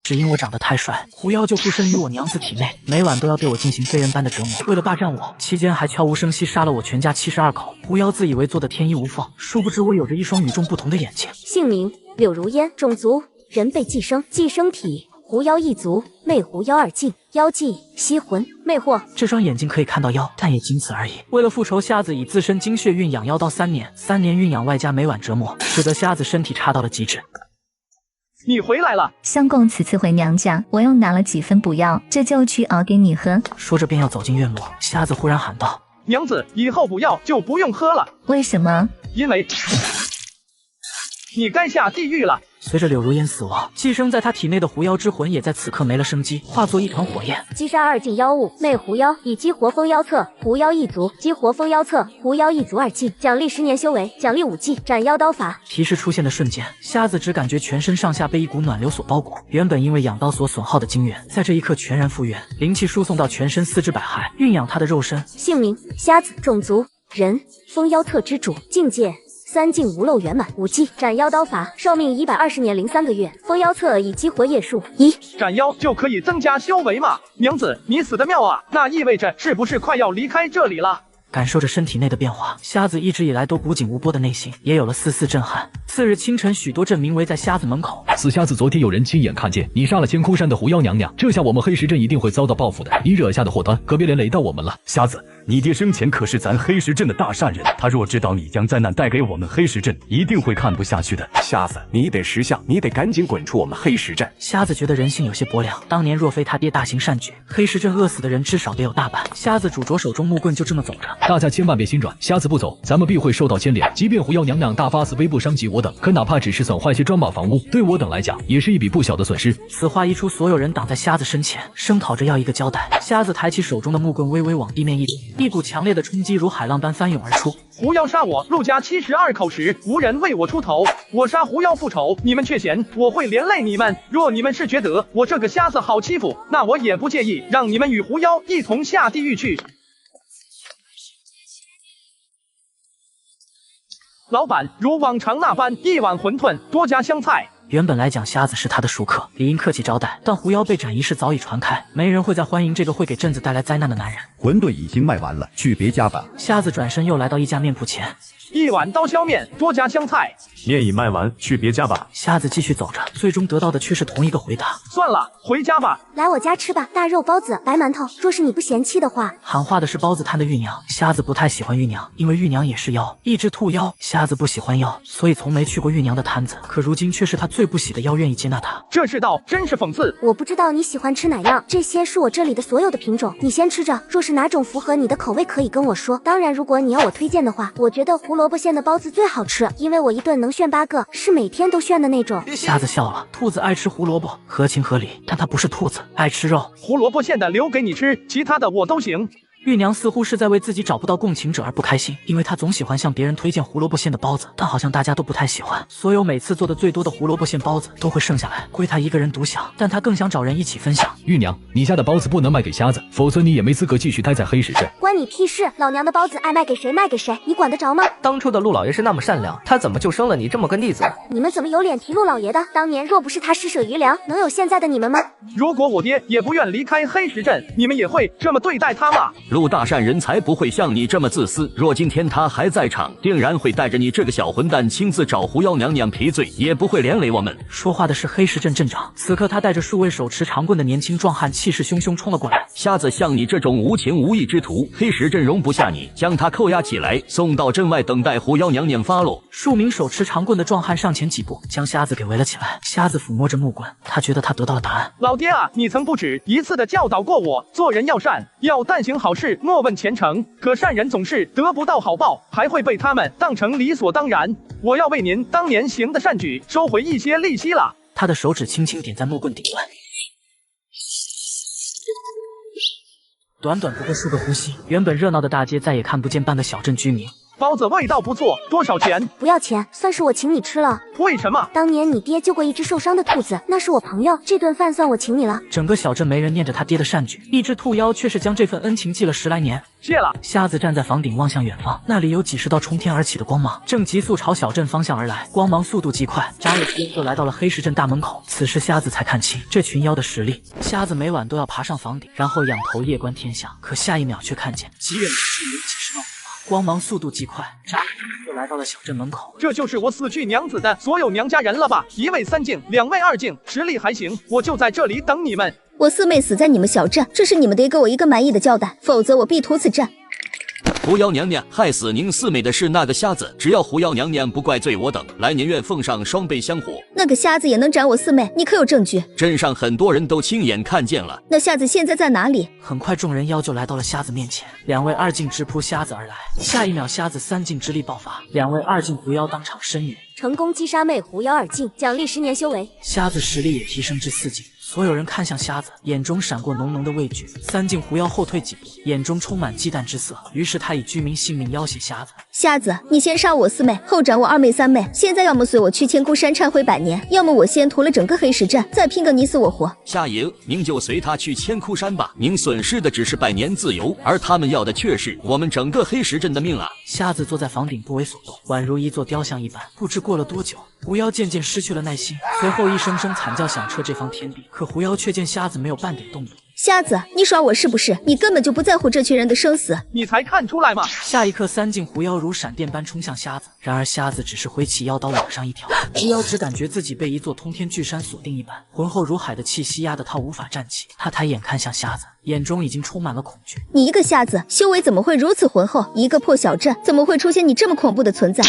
只因我长得太帅，狐妖就附身于我娘子体内，每晚都要对我进行非人般的折磨。为了霸占我，期间还悄无声息杀了我全家72口。狐妖自以为做的天衣无缝，殊不知我有着一双与众不同的眼睛。姓名：柳如烟，种族：人被寄生，寄生体：狐妖一族，魅狐妖二境，妖技吸魂魅惑。这双眼睛可以看到妖，但也仅此而已。为了复仇，瞎子以自身精血蕴养妖刀3年，3年蕴养外加每晚折磨，使得瞎子身体差到了极致。你回来了，相公此次回娘家，我又拿了几分补药，这就去熬给你喝。说着便要走进院落，瞎子忽然喊道：“娘子，以后补药就不用喝了。”为什么？因为你该下地狱了。随着柳如烟死亡，寄生在他体内的狐妖之魂也在此刻没了生机，化作一团火焰。击杀2境妖物，魅狐妖，以激活封妖册，狐妖一族，激活封妖册，狐妖一族2境，奖励10年修为，奖励5技，斩妖刀法。提示出现的瞬间，瞎子只感觉全身上下被一股暖流所包裹，原本因为养刀所损耗的精元，在这一刻全然复原，灵气输送到全身4肢百骸，蕴养他的肉身。姓名：瞎子，种族：人，封妖册之主，境界3境无漏圆满，5技斩妖刀法，寿命120年零3个月。封妖册已激活叶数1，斩妖就可以增加修为嘛？娘子，你死得妙啊！那意味着是不是快要离开这里了？感受着身体内的变化，瞎子一直以来都古井无波的内心也有了丝丝震撼。次日清晨，许多镇民围在瞎子门口。死瞎子，昨天有人亲眼看见你杀了千空山的狐妖娘娘，这下我们黑石镇一定会遭到报复的。你惹下的祸端，可别连累到我们了。瞎子，你爹生前可是咱黑石镇的大善人，他若知道你将灾难带给我们黑石镇，一定会看不下去的。瞎子，你得识相，你得赶紧滚出我们黑石镇。瞎子觉得人性有些薄凉，当年若非他爹大行善举，黑石镇饿死的人至少得有大半。瞎子拄着手中木棍，就这么走着。大家千万别心软，瞎子不走，咱们必会受到牵连。即便狐妖娘娘大发慈悲不伤及我等，可哪怕只是损坏些砖瓦房屋，对我等来讲也是一笔不小的损失。此话一出，所有人挡在瞎子身前，声讨着要一个交代。瞎子抬起手中的木棍，微微往地面一顶，一股强烈的冲击如海浪般翻涌而出。狐妖杀我陆家72口时，无人为我出头。我杀狐妖复仇，你们却嫌我会连累你们。若你们是觉得我这个瞎子好欺负，那我也不介意让你们与狐妖一同下地狱去。老板，如往常那般，1碗馄饨，多加香菜。原本来讲，瞎子是他的熟客，理应客气招待，但狐妖被斩一事早已传开，没人会再欢迎这个会给镇子带来灾难的男人。馄饨已经卖完了，去别家吧。瞎子转身又来到一家面铺前，1碗刀削面，多加香菜。面已卖完，去别家吧。瞎子继续走着，最终得到的却是同一个回答。算了，回家吧。来我家吃吧，大肉包子、白馒头，若是你不嫌弃的话。喊话的是包子摊的玉娘。瞎子不太喜欢玉娘，因为玉娘也是妖，一只兔妖。瞎子不喜欢妖，所以从没去过玉娘的摊子。可如今却是他最不喜的妖愿意接纳他，这世道真是讽刺。我不知道你喜欢吃哪样，这些是我这里的所有的品种，你先吃着。若是哪种符合你的口味，可以跟我说。当然，如果你要我推荐的话，我觉得胡萝卜馅的包子最好吃，因为我一顿能炫8个，是每天都炫的那种。瞎子笑了，兔子爱吃胡萝卜，合情合理，但它不是兔子，爱吃肉。胡萝卜馅的留给你吃，其他的我都行。玉娘似乎是在为自己找不到共情者而不开心，因为她总喜欢向别人推荐胡萝卜馅的包子，但好像大家都不太喜欢。所有每次做的最多的胡萝卜馅包子都会剩下来，归她一个人独享，但她更想找人一起分享。玉娘，你家的包子不能卖给瞎子，否则你也没资格继续待在黑石镇。关你屁事！老娘的包子爱卖给谁卖给谁，你管得着吗？当初的陆老爷是那么善良，他怎么就生了你这么个逆子？你们怎么有脸提陆老爷的？当年若不是他施舍余粮，能有现在的你们吗？如果我爹也不愿离开黑石镇，你们也会这么对待他吗？陆大善人才不会像你这么自私，若今天他还在场，定然会带着你这个小混蛋亲自找狐妖娘娘赔罪，也不会连累我们。说话的是黑石镇镇长，此刻他带着数位手持长棍的年轻壮汉，气势汹汹冲了过来。瞎子，像你这种无情无义之徒，黑石镇容不下你，将他扣押起来，送到镇外等待狐妖娘娘发落。数名手持长棍的壮汉上前几步，将瞎子给围了起来。瞎子抚摸着木棍，他觉得他得到了答案。老爹啊，你曾不止一次的教导过我，做人要善，要但行好事，莫问前程。可善人总是得不到好报，还会被他们当成理所当然。我要为您当年行的善举收回一些利息了。他的手指轻轻点在木棍顶端，短短不过数个呼吸，原本热闹的大街再也看不见半个小镇居民。包子味道不错，多少钱？不要钱，算是我请你吃了。为什么？当年你爹救过一只受伤的兔子，那是我朋友，这顿饭算我请你了。整个小镇没人念着他爹的善举，一只兔妖却是将这份恩情记了10来年。谢了。瞎子站在房顶望向远方，那里有几十道冲天而起的光芒，正急速朝小镇方向而来，光芒速度极快，眨眼间就来到了黑石镇大门口。此时瞎子才看清这群妖的实力。瞎子每晚都要爬上房顶，然后仰头夜观天象，可下一秒却看见极远处有几十道光芒速度极快，眨眼就来到了小镇门口。这就是我死去娘子的所有娘家人了吧？1位3境，2位2境，实力还行，我就在这里等你们。我四妹死在你们小镇，这是你们得给我一个满意的交代，否则我必屠此镇。狐妖娘娘，害死您四妹的是那个瞎子，只要狐妖娘娘不怪罪我等，来年愿奉上双倍香火。那个瞎子也能斩我四妹，你可有证据？镇上很多人都亲眼看见了。那瞎子现在在哪里？很快众人妖就来到了瞎子面前，2位2境直扑瞎子而来，下一秒瞎子3境之力爆发，2位2境狐妖当场身陨。成功击杀魅狐妖2境，奖励10年修为。瞎子实力也提升至4境。所有人看向瞎子，眼中闪过浓浓的畏惧。3境狐妖后退几步，眼中充满忌惮之色。于是他以居民性命要挟瞎子：瞎子，你先杀我四妹，后斩我2妹3妹。现在要么随我去千枯山忏悔100年，要么我先屠了整个黑石镇，再拼个你死我活。夏爷，您就随他去千枯山吧。您损失的只是100年自由，而他们要的却是我们整个黑石镇的命啊！瞎子坐在房顶不为所动，宛如一座雕像一般。不知过了多久，狐妖渐渐失去了耐心，随后一声声惨叫响彻这方天地。可狐妖却见瞎子没有半点动作。瞎子，你耍我是不是？你根本就不在乎这群人的生死。你才看出来吗？下一刻，3境狐妖如闪电般冲向瞎子，然而瞎子只是挥起妖刀往上一挑，狐妖只感觉自己被一座通天巨山锁定一般，浑厚如海的气息压得他无法站起。他抬眼看向瞎子，眼中已经充满了恐惧。你一个瞎子，修为怎么会如此浑厚？一个破小镇，怎么会出现你这么恐怖的存在？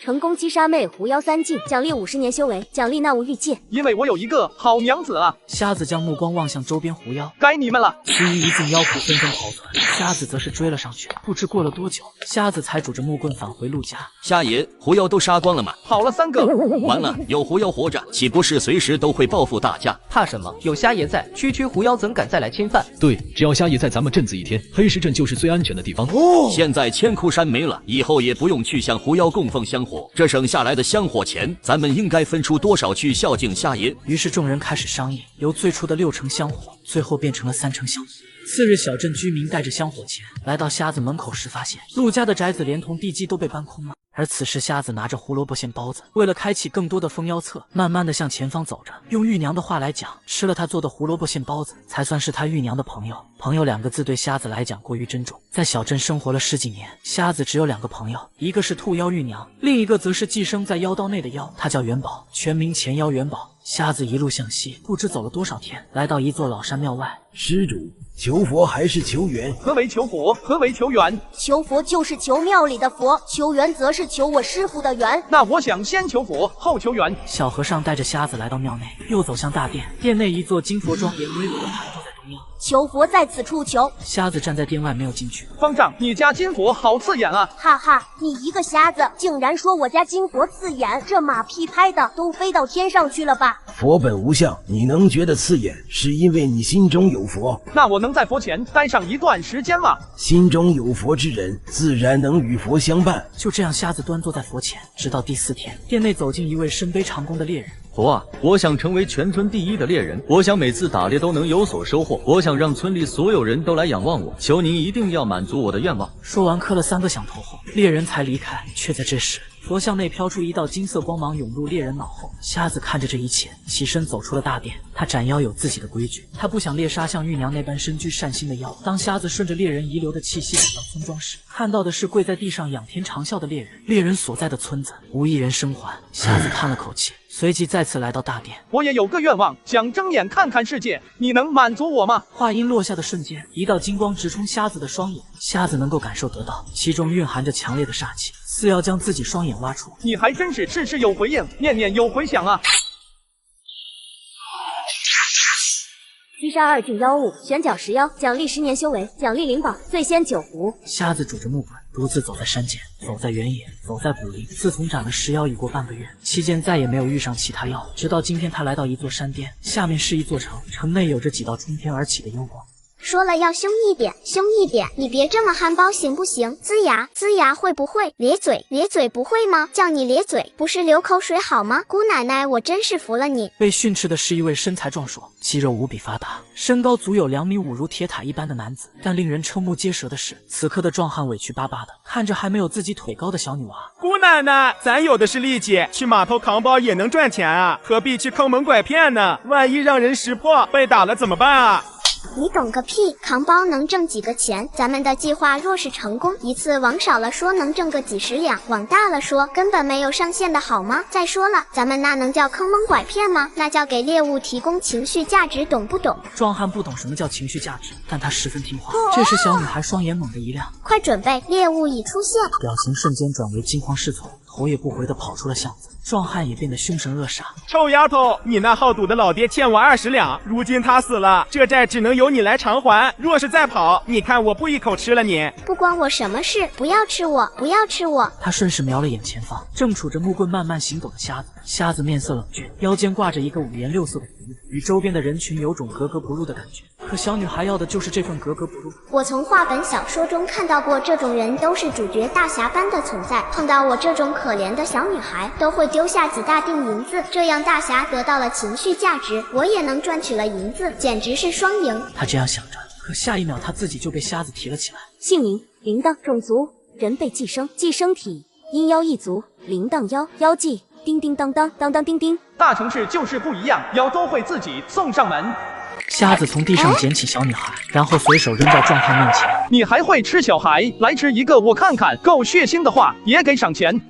成功击杀魅狐妖3境，奖励50年修为，奖励纳无欲界。因为我有一个好娘子啊！瞎子将目光望向周边狐妖，该你们了。其余一众妖仆纷纷逃窜，瞎子则是追了上去。不知过了多久，瞎子才拄着木棍返回陆家。瞎爷，狐妖都杀光了吗？跑了3个。完了，有狐妖活着，岂不是随时都会报复大家？怕什么？有瞎爷在，区区狐妖怎敢再来侵犯？对，只要瞎爷在咱们镇子一天，黑石镇就是最安全的地方。现在千枯山没了，以后也不用去向狐妖供奉香火，这省下来的香火钱，咱们应该分出多少去孝敬瞎爷？于是众人开始商议，由最初的6成香火，最后变成了3成香火。次日，小镇居民带着香火钱来到瞎子门口时，发现陆家的宅子连同地基都被搬空了。而此时，瞎子拿着胡萝卜馅包子，为了开启更多的封妖册，慢慢的向前方走着。用玉娘的话来讲，吃了他做的胡萝卜馅包子，才算是他玉娘的朋友。朋友2个字对瞎子来讲过于珍重。在小镇生活了10几年，瞎子只有2个朋友，一个是兔妖玉娘，另一个则是寄生在妖道内的妖，他叫元宝，全名前妖元宝。瞎子一路向西，不知走了多少天，来到一座老山庙外。施主，求佛还是求缘？何为求佛？何为求缘？求佛就是求庙里的佛，求缘则是求我师傅的缘。那我想先求佛，后求缘。小和尚带着瞎子来到庙内，又走向大殿。殿内一座金佛庄严巍峨的盘坐在中央。求佛在此处求。瞎子站在殿外没有进去。方丈，你家金佛好刺眼啊！哈哈，你一个瞎子竟然说我家金佛刺眼，这马屁拍的都飞到天上去了吧？佛本无相，你能觉得刺眼，是因为你心中有佛。那我能在佛前待上一段时间吗？心中有佛之人，自然能与佛相伴。就这样，瞎子端坐在佛前，直到第4天，殿内走进一位身背长弓的猎人。佛啊，我想成为全村第1的猎人，我想每次打猎都能有所收获，我想让村里所有人都来仰望我，求您一定要满足我的愿望。说完磕了3个响头后，猎人才离开。却在这时，佛像内飘出一道金色光芒，涌入猎人脑后。瞎子看着这一切，起身走出了大殿。他斩妖有自己的规矩，他不想猎杀像玉娘那般身居善心的妖。当瞎子顺着猎人遗留的气息赶到村庄时，看到的是跪在地上仰天长啸的猎人。猎人所在的村子无一人生还。瞎子叹了口气，随即再次来到大殿。我也有个愿望，想睁眼看看世界，你能满足我吗？话音落下的瞬间，一道金光直冲瞎子的双眼，瞎子能够感受得到，其中蕴含着强烈的煞气，似要将自己双眼挖出。你还真是事事有回应，念念有回响啊！击杀2境妖物，悬角10妖，奖励10年修为，奖励灵宝，醉仙9壶。瞎子拄着木棍，独自走在山间，走在原野，走在古林。自从斩了10妖已过半个月，期间再也没有遇上其他妖。直到今天，他来到一座山巅，下面是一座城，城内有着几道冲天而起的幽光。说了要凶一点，凶一点，你别这么憨包行不行？龇牙，龇牙会不会？咧嘴，咧嘴不会吗？叫你咧嘴，不是流口水好吗？姑奶奶，我真是服了你。被训斥的是一位身材壮硕、肌肉无比发达、身高足有2.5米，如铁塔一般的男子。但令人瞠目结舌的是，此刻的壮汉委屈巴巴的看着还没有自己腿高的小女娃。姑奶奶，咱有的是力气，去码头扛包也能赚钱啊，何必去坑蒙拐骗呢？万一让人识破，被打了怎么办啊？你懂个屁！扛包能挣几个钱？咱们的计划若是成功，一次往少了说能挣个几十两，往大了说根本没有上限的好吗？再说了，咱们那能叫坑蒙拐骗吗？那叫给猎物提供情绪价值，懂不懂？壮汉不懂什么叫情绪价值，但他十分听话。这时小女孩双眼猛地一亮，快准备，猎物已出现！表情瞬间转为惊慌失措，头也不回地跑出了巷子。壮汉也变得凶神恶煞。臭丫头，你那好赌的老爹欠我20两，如今他死了，这债只能由你来偿还。若是再跑，你看我不一口吃了你！不关我什么事，不要吃我，不要吃我！他顺势瞄了眼前方，正杵着木棍慢慢行走的瞎子。瞎子面色冷峻，腰间挂着一个5颜6色的胡子，与周边的人群有种格格不入的感觉。可小女孩要的就是这份格格不入。我从话本小说中看到过，这种人都是主角大侠般的存在，碰到我这种可怜的小女孩，都会丢下几大锭银子，这样大侠得到了情绪价值，我也能赚取了银子，简直是双赢。他这样想着，可下一秒他自己就被瞎子提了起来。姓名：铃铛，种族：人被寄生，寄生体：阴妖一族，铃铛妖，妖技：叮叮当当，当当叮叮。大城市就是不一样，妖都会自己送上门。瞎子从地上捡起小女孩，然后随手扔到壮汉面前。你还会吃小孩？来吃一个我看看，够血腥的话也给赏钱。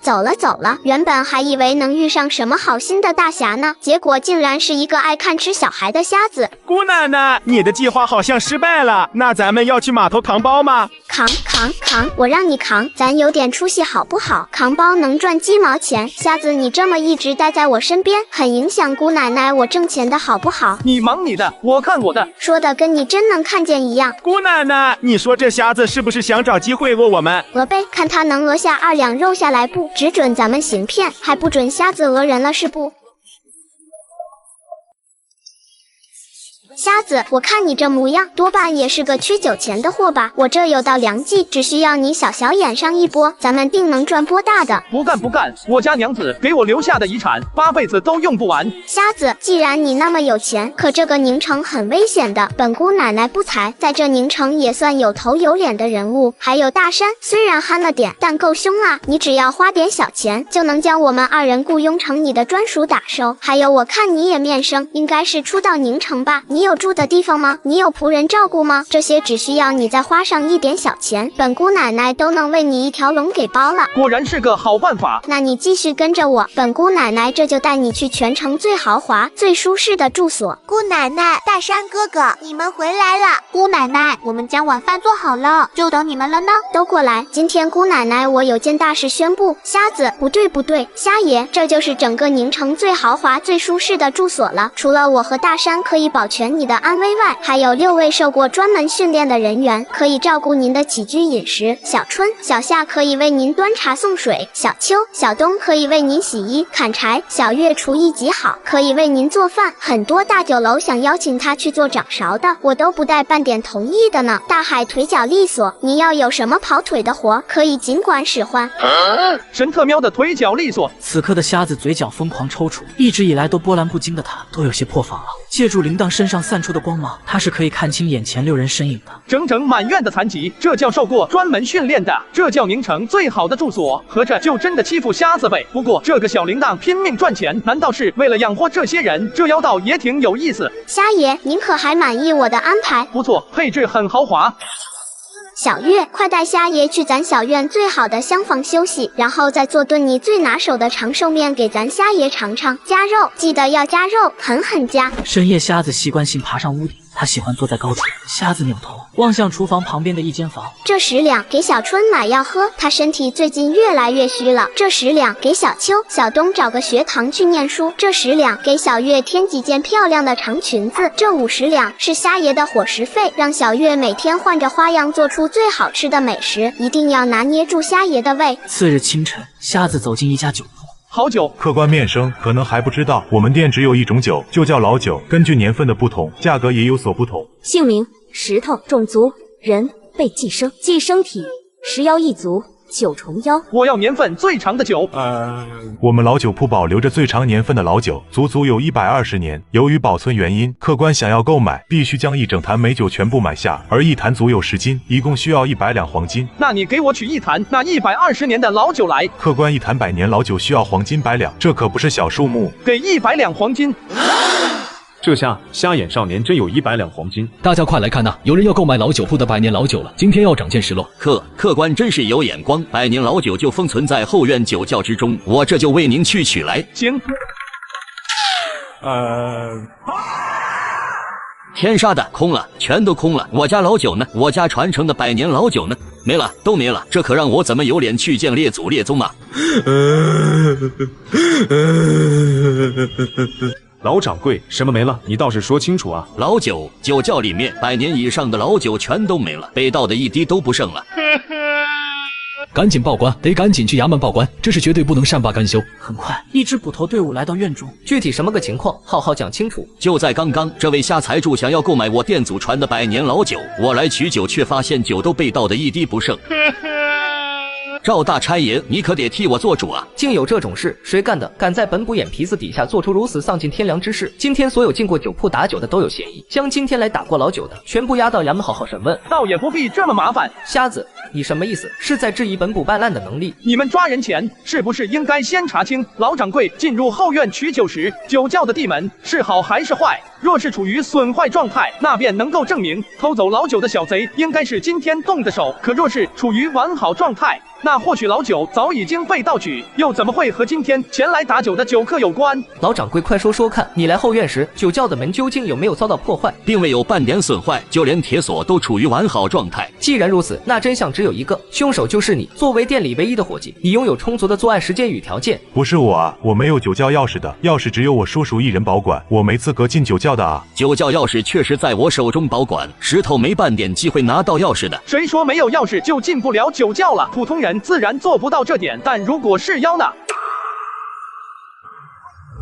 走了走了，原本还以为能遇上什么好心的大侠呢，结果竟然是一个爱看吃小孩的瞎子。姑奶奶，你的计划好像失败了，那咱们要去码头扛包吗？扛，我让你扛，咱有点出息好不好？扛包能赚鸡毛钱，瞎子你这么一直待在我身边，很影响姑奶奶我挣钱的好不好？你忙你的，我看我的。说的跟你真能看见一样。姑奶奶，你说这瞎子是不是想找机会讹我们？讹呗，看他能讹下2两肉下来不？只准咱们行骗，还不准瞎子讹人了是不？瞎子，我看你这模样，多半也是个缺酒钱的货吧？我这有道良计，只需要你小眼上一波，咱们定能赚波大的。不干，我家娘子给我留下的遗产，8辈子都用不完。瞎子，既然你那么有钱，可这个宁城很危险的，本姑奶奶不才，在这宁城也算有头有脸的人物。还有大山，虽然憨了点，但够凶啊！你只要花点小钱，就能将我们2人雇佣成你的专属打手。还有，我看你也面生，应该是初到宁城吧？你有住的地方吗？你有仆人照顾吗？这些只需要你再花上一点小钱，本姑奶奶都能为你一条龙给包了。果然是个好办法。那你继续跟着我，本姑奶奶这就带你去全城最豪华、最舒适的住所。姑奶奶，大山哥哥，你们回来了。姑奶奶，我们将晚饭做好了，就等你们了呢。都过来，今天姑奶奶我有件大事宣布。瞎子，不对，瞎爷，这就是整个宁城最豪华、最舒适的住所了。除了我和大山可以保全你的安危外，还有6位受过专门训练的人员，可以照顾您的起居饮食。小春、小夏可以为您端茶送水，小秋、小冬可以为您洗衣砍柴，小月厨艺极好，可以为您做饭。很多大酒楼想邀请他去做掌勺的，我都不带半点同意的呢。大海腿脚利索，您要有什么跑腿的活，可以尽管使唤。神特喵的腿脚利索！此刻的瞎子嘴角疯狂抽搐，一直以来都波澜不惊的他都有些破防了。借助铃铛身上散出的光芒，他是可以看清眼前6人身影的。整整满院的残疾，这叫受过专门训练的，这叫宁城最好的住所。合着就真的欺负瞎子呗？不过这个小铃铛拼命赚钱，难道是为了养活这些人？这妖道也挺有意思。瞎爷，您可还满意我的安排？不错，配置很豪华。小月，快带瞎爷去咱小院最好的厢房休息，然后再做顿你最拿手的长寿面给咱瞎爷尝尝。加肉，记得要加肉，狠狠加。深夜，瞎子习惯性爬上屋顶，他喜欢坐在高处。瞎子扭头望向厨房旁边的一间房，这10两给小春买药喝，他身体最近越来越虚了。这10两给小秋、小冬找个学堂去念书。这10两给小月添几件漂亮的长裙子。这50两是瞎爷的伙食费，让小月每天换着花样做出最好吃的美食，一定要拿捏住瞎爷的胃。次日清晨，瞎子走进一家酒楼。好酒。客官面生可能还不知道，我们店只有一种酒，就叫老酒，根据年份的不同，价格也有所不同。姓名：石头，种族：人，被寄生，寄生体：石妖一族。九重妖，我要年份最长的酒。我们老酒铺保留着最长年份的老酒，足足有120年。由于保存原因，客官想要购买，必须将一整坛美酒全部买下，而一坛足有10斤，一共需要100两黄金。那你给我取一坛那120年的老酒来。客官，一坛100年老酒需要黄金100两，这可不是小数目。给100两黄金。这下瞎眼少年真有100两黄金，大家快来看呐！有人要购买老酒铺的100年老酒了，今天要长见识喽！客官真是有眼光，100年老酒就封存在后院酒窖之中，我这就为您去取来。行。天杀的，空了，全都空了！我家老酒呢？我家传承的100年老酒呢？没了，都没了！这可让我怎么有脸去见列祖列宗啊？老掌柜，什么没了？你倒是说清楚啊！老酒，酒窖里面100年以上的老酒全都没了，被盗的一滴都不剩了。赶紧报官，得赶紧去衙门报官，这是绝对不能善罢甘休。很快，一支捕头队伍来到院中，具体什么个情况，好好讲清楚。就在刚刚，这位瞎财主想要购买我店祖传的100年老酒，我来取酒，却发现酒都被盗的一滴不剩。赵大差爷，你可得替我做主啊！竟有这种事，谁干的？敢在本捕眼皮子底下做出如此丧尽天良之事！今天所有进过酒铺打酒的都有嫌疑，将今天来打过老酒的全部押到衙门好好审问。倒也不必这么麻烦。瞎子，你什么意思？是在质疑本捕办案的能力？你们抓人前是不是应该先查清老掌柜进入后院取酒时，酒窖的地门是好还是坏？若是处于损坏状态，那便能够证明偷走老酒的小贼应该是今天动的手。可若是处于完好状态，那或许老酒早已经被盗取，又怎么会和今天前来打酒的酒客有关？老掌柜，快说说看，你来后院时，酒窖的门究竟有没有遭到破坏？并未有半点损坏，就连铁锁都处于完好状态。既然如此，那真相只有一个，凶手就是你。作为店里唯一的伙计，你拥有充足的作案时间与条件。不是我啊，我没有酒窖钥匙的，钥匙只有我叔叔一人保管，我没资格进酒窖的啊。酒窖钥匙确实在我手中保管，石头没半点机会拿到钥匙的。谁说没有钥匙就进不了酒窖了？普通人自然做不到这点，但如果是妖呢？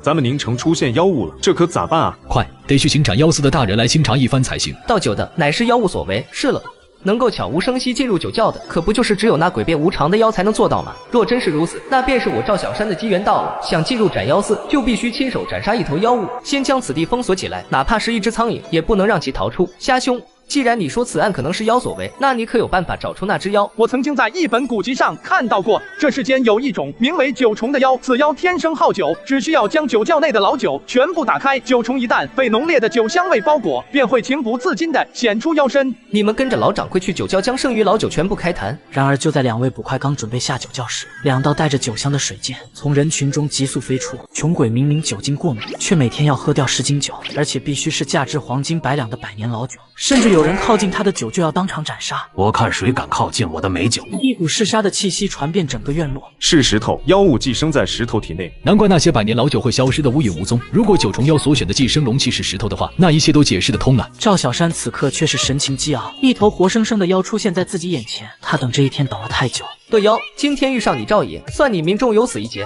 咱们宁城出现妖物了，这可咋办啊？快，得去巡斩妖司的大人来清查一番才行。盗酒的乃是妖物所为，是了。能够悄无声息进入酒窖的，可不就是只有那诡辩无常的妖才能做到吗？若真是如此，那便是我赵小山的机缘到了。想进入斩妖司，就必须亲手斩杀一头妖物，先将此地封锁起来，哪怕是一只苍蝇，也不能让其逃出。虾兄，既然你说此案可能是妖所为，那你可有办法找出那只妖？我曾经在一本古籍上看到过，这世间有一种名为九重的妖，此妖天生好酒，只需要将酒窖内的老酒全部打开，九重一旦被浓烈的酒香味包裹，便会情不自禁地显出妖身。你们跟着老掌柜去酒窖，将剩余老酒全部开坛。然而就在两位捕快刚准备下酒窖时，2道带着酒香的水箭从人群中急速飞出。穷鬼明明酒精过敏，却每天要喝掉10斤酒，而且必须是价值黄金100两的100年老酒，甚至有人靠近他的酒就要当场斩杀。我看谁敢靠近我的美酒！一股嗜杀的气息传遍整个院落。是石头，妖物寄生在石头体内，难怪那些100年老酒会消失的无影无踪。如果九重妖所选的寄生容器是石头的话，那一切都解释得通了。赵小山此刻却是神情激昂，一头活生生的妖出现在自己眼前，他等这一天等了太久。对妖，今天遇上你赵爷，算你命中有死一劫。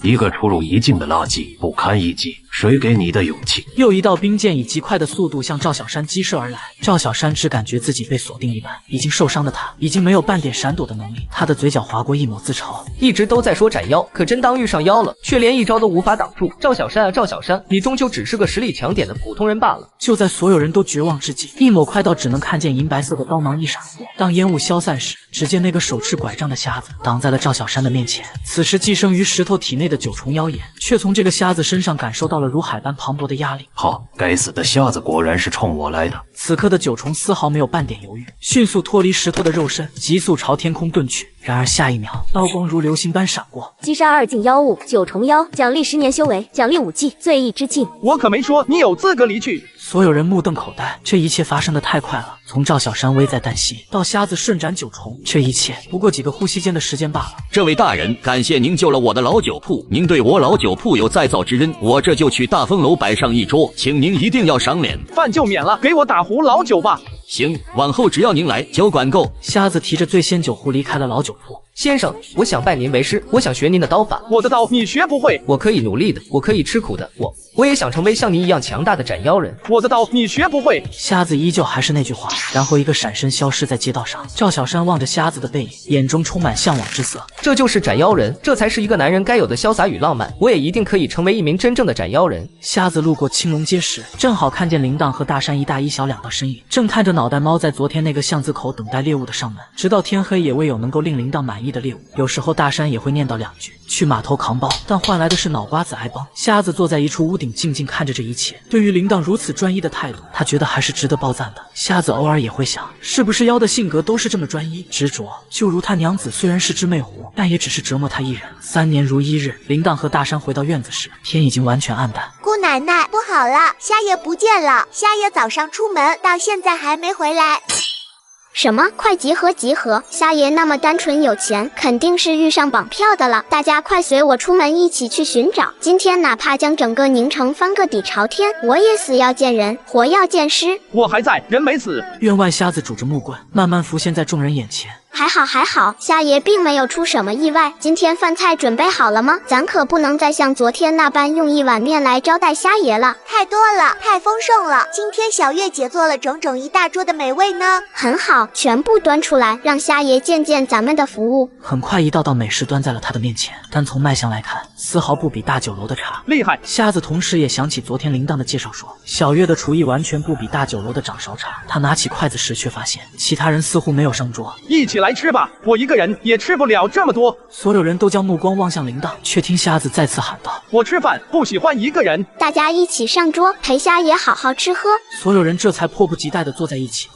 一个出入一境的垃圾，不堪一击，谁给你的勇气？又一道冰箭以极快的速度向赵小山击射而来。赵小山只感觉自己被锁定一般，已经受伤的他已经没有半点闪躲的能力，他的嘴角划过一抹自嘲。一直都在说斩妖，可真当遇上妖了，却连一招都无法挡住。赵小山啊，赵小山，你终究只是个实力强点的普通人罢了。就在所有人都绝望之际，一抹快到只能看见银白色的刀芒一闪过。当烟雾消散时，只见那个手持拐杖的瞎子挡在了赵小山的面前。此时寄生于石头体内的九重妖眼，却从这个瞎子身上感受到了如海般磅礴的压力。好，该死的瞎子果然是冲我来的。此刻的九重丝毫没有半点犹豫，迅速脱离石头的肉身，急速朝天空遁去。然而下一秒，刀光如流星般闪过。击杀2境妖物，九重妖，奖励10年修为，奖励5技，罪役之境。我可没说你有资格离去。所有人目瞪口呆，这一切发生的太快了。从赵小山危在旦夕到瞎子顺斩九重，这一切不过几个呼吸间的时间罢了。这位大人，感谢您救了我的老酒铺，您对我老酒铺有再造之恩，我这就去大风楼摆上一桌，请您一定要赏脸。饭就免了，给我打壶老酒吧。行，往后只要您来，酒管够。瞎子提着醉仙酒壶离开了老酒铺。先生，我想拜您为师，我想学您的刀法。我的刀你学不会，我可以努力的，我可以吃苦的，我也想成为像您一样强大的斩妖人。我的刀你学不会。瞎子依旧还是那句话，然后一个闪身消失在街道上。赵小山望着瞎子的背影，眼中充满向往之色。这就是斩妖人，这才是一个男人该有的潇洒与浪漫。我也一定可以成为一名真正的斩妖人。瞎子路过青龙街时，正好看见铃铛和大山一大一小两道身影，正探着脑袋猫在昨天那个巷子口等待猎物的上门，直到天黑也未有能够令铃铛满意的猎物。有时候大山也会念叨两句，去码头扛包，但换来的是脑瓜子挨帮。瞎子坐在一处屋顶，静静看着这一切。对于铃铛如此专一的态度，他觉得还是值得褒赞的。瞎子偶尔也会想，是不是妖的性格都是这么专一执着？就如他娘子虽然是只魅狐，但也只是折磨他一人。3年如1日，铃铛和大山回到院子时，天已经完全暗淡。姑奶奶，不好了，瞎爷不见了！瞎爷早上出门，到现在还没回来。什么？快集合集合！瞎爷那么单纯有钱，肯定是遇上绑票的了。大家快随我出门一起去寻找。今天哪怕将整个宁城翻个底朝天，我也死要见人，活要见尸。我还在，人没死。院外瞎子拄着木棍，慢慢浮现在众人眼前。还好，瞎爷并没有出什么意外。今天饭菜准备好了吗？咱可不能再像昨天那般用一碗面来招待瞎爷了，太多了，太丰盛了。今天小月姐做了整整一大桌的美味呢。很好，全部端出来，让瞎爷见见咱们的服务。很快，一道道美食端在了他的面前，但从卖相来看，丝毫不比大酒楼的差。厉害！瞎子同时也想起昨天铃铛的介绍说，小月的厨艺完全不比大酒楼的掌勺差。他拿起筷子时，却发现其他人似乎没有上桌。一起来吃吧，我一个人也吃不了这么多。所有人都将目光望向铃铛，却听瞎子再次喊道：“我吃饭不喜欢一个人。”大家一起上桌，陪瞎爷好好吃喝。所有人这才迫不及待地坐在一起。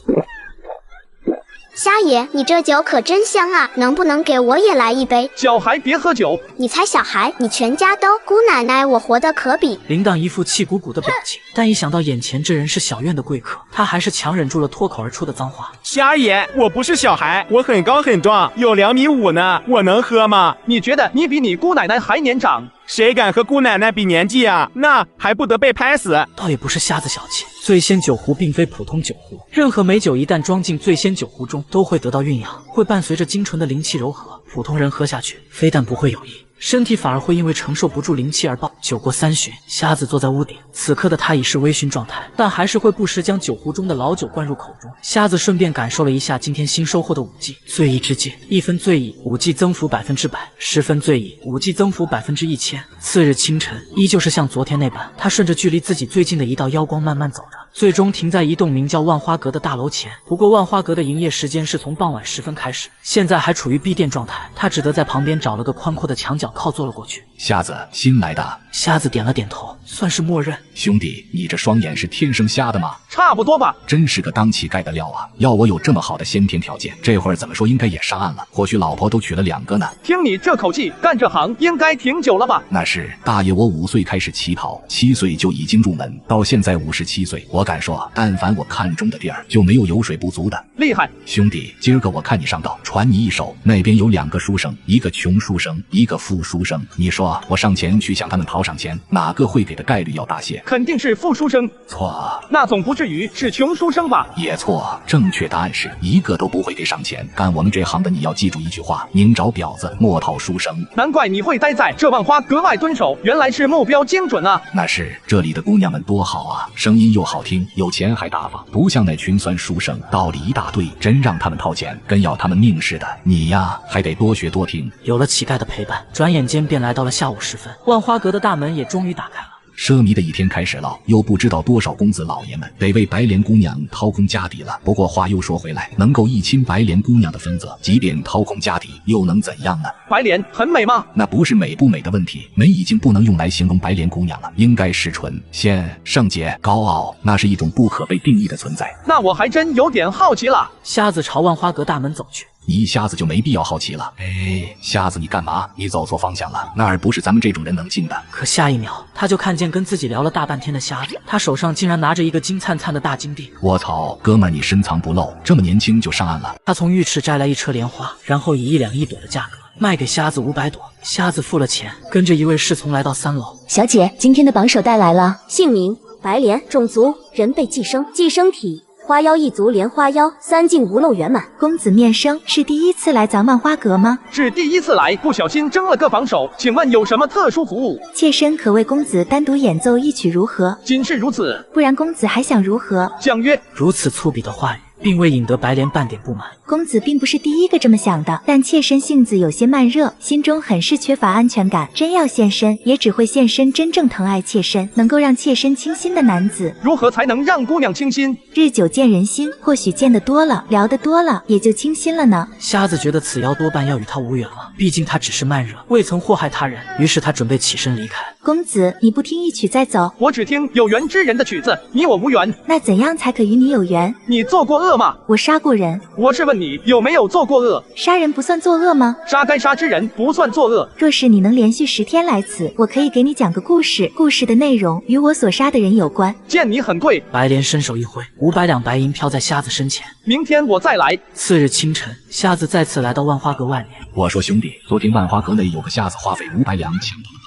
瞎爷，你这酒可真香啊，能不能给我也来一杯？小孩别喝酒。你才小孩，你全家都。姑奶奶，我活得可比……铃铛一副气鼓鼓的表情，但一想到眼前这人是小院的贵客，他还是强忍住了脱口而出的脏话。瞎爷，我不是小孩，我很高很壮，有2.5米呢，我能喝吗？你觉得你比你姑奶奶还年长？谁敢和姑奶奶比年纪啊？那还不得被拍死？倒也不是瞎子小气，醉仙酒壶并非普通酒壶，任何美酒一旦装进醉仙酒壶中，都会得到酝养，会伴随着精纯的灵气柔和，普通人喝下去，非但不会有益，身体反而会因为承受不住灵气而爆。酒过3巡，瞎子坐在屋顶，此刻的他已是微醺状态，但还是会不时将酒壶中的老酒灌入口中。瞎子顺便感受了一下今天新收获的武技醉意之戒，1分醉意，武技增幅100%；10分醉意，武技增幅1000%。次日清晨，依旧是像昨天那般，他顺着距离自己最近的一道妖光慢慢走着，最终停在一栋名叫万花阁的大楼前。不过万花阁的营业时间是从傍晚10分开始，现在还处于闭店状态，他只得在旁边找了个宽阔的墙角靠坐了过去。瞎子，新来的？瞎子点了点头，算是默认。兄弟，你这双眼是天生瞎的吗？差不多吧。真是个当乞丐的料啊！要我有这么好的先天条件，这会儿怎么说应该也上岸了，或许老婆都娶了2个呢。听你这口气，干这行应该挺久了吧？那是，大爷我5岁开始乞讨，7岁就已经入门，到现在57岁，我敢说，但凡我看中的地儿，就没有油水不足的。厉害，兄弟，今儿个我看你上道，传你一手。那边有2个书生，一个穷书生，一个富书生，你说我上前去向他们讨上钱，哪个会给的概率要大些？肯定是富书生。错，那总不至于是穷书生吧？也错，正确答案是一个都不会给上钱。干我们这行的你要记住一句话：宁找婊子，莫讨书生。难怪你会待在这万花格外蹲守，原来是目标精准啊！那是，这里的姑娘们多好啊，声音又好听，有钱还大方，不像那群酸书生，道理一大堆，真让他们掏钱，跟要他们命似的。你呀，还得多学多听。有了乞丐的陪伴，转眼间便来到了下午时分，万花阁的大门也终于打开了。奢靡的一天开始了，又不知道多少公子老爷们得为白莲姑娘掏空家底了。不过话又说回来，能够一亲白莲姑娘的分则，即便掏空家底又能怎样呢？白莲很美吗？那不是美不美的问题，美已经不能用来形容白莲姑娘了，应该是纯仙、圣洁、高傲，那是一种不可被定义的存在。那我还真有点好奇了。瞎子朝万花阁大门走去。你一瞎子就没必要好奇了。哎，瞎子你干嘛？你走错方向了，那儿不是咱们这种人能进的。可下一秒，他就看见跟自己聊了大半天的瞎子，他手上竟然拿着一个金灿灿的大金币。我操，哥们儿你深藏不露，这么年轻就上岸了。他从浴池摘来一车莲花，然后以1两1朵的价格卖给瞎子500朵。瞎子付了钱，跟着一位侍从来到3楼。小姐，今天的榜首带来了，姓名白莲，种族人被寄生，寄生体花妖一族莲花妖3境无漏圆满。公子面生是第一次来咱万花阁吗？是第一次来，不小心争了个榜首，请问有什么特殊服务？妾身可为公子单独演奏一曲，如何？仅是如此，不然公子还想如何？相约。如此粗鄙的话语，并未引得白莲半点不满。公子并不是第一个这么想的，但妾身性子有些慢热，心中很是缺乏安全感。真要现身，也只会现身真正疼爱妾身，能够让妾身倾心的男子。如何才能让姑娘倾心？日久见人心，或许见得多了，聊得多了，也就倾心了呢。瞎子觉得此妖多半要与他无缘了，毕竟他只是慢热，未曾祸害他人。于是他准备起身离开。公子，你不听一曲再走？我只听有缘之人的曲子，你我无缘。那怎样才可与你有缘？你做过恶吗？我杀过人。我是问你有没有做过恶？杀人不算作恶吗？杀该杀之人不算作恶。若是你能连续10天来此，我可以给你讲个故事，故事的内容与我所杀的人有关。见你很贵。白莲伸手一挥，500两白银飘在瞎子身前。明天我再来。次日清晨，瞎子再次来到万花阁外面。我说兄弟，昨天万花阁内有个瞎子花费500两抢到了。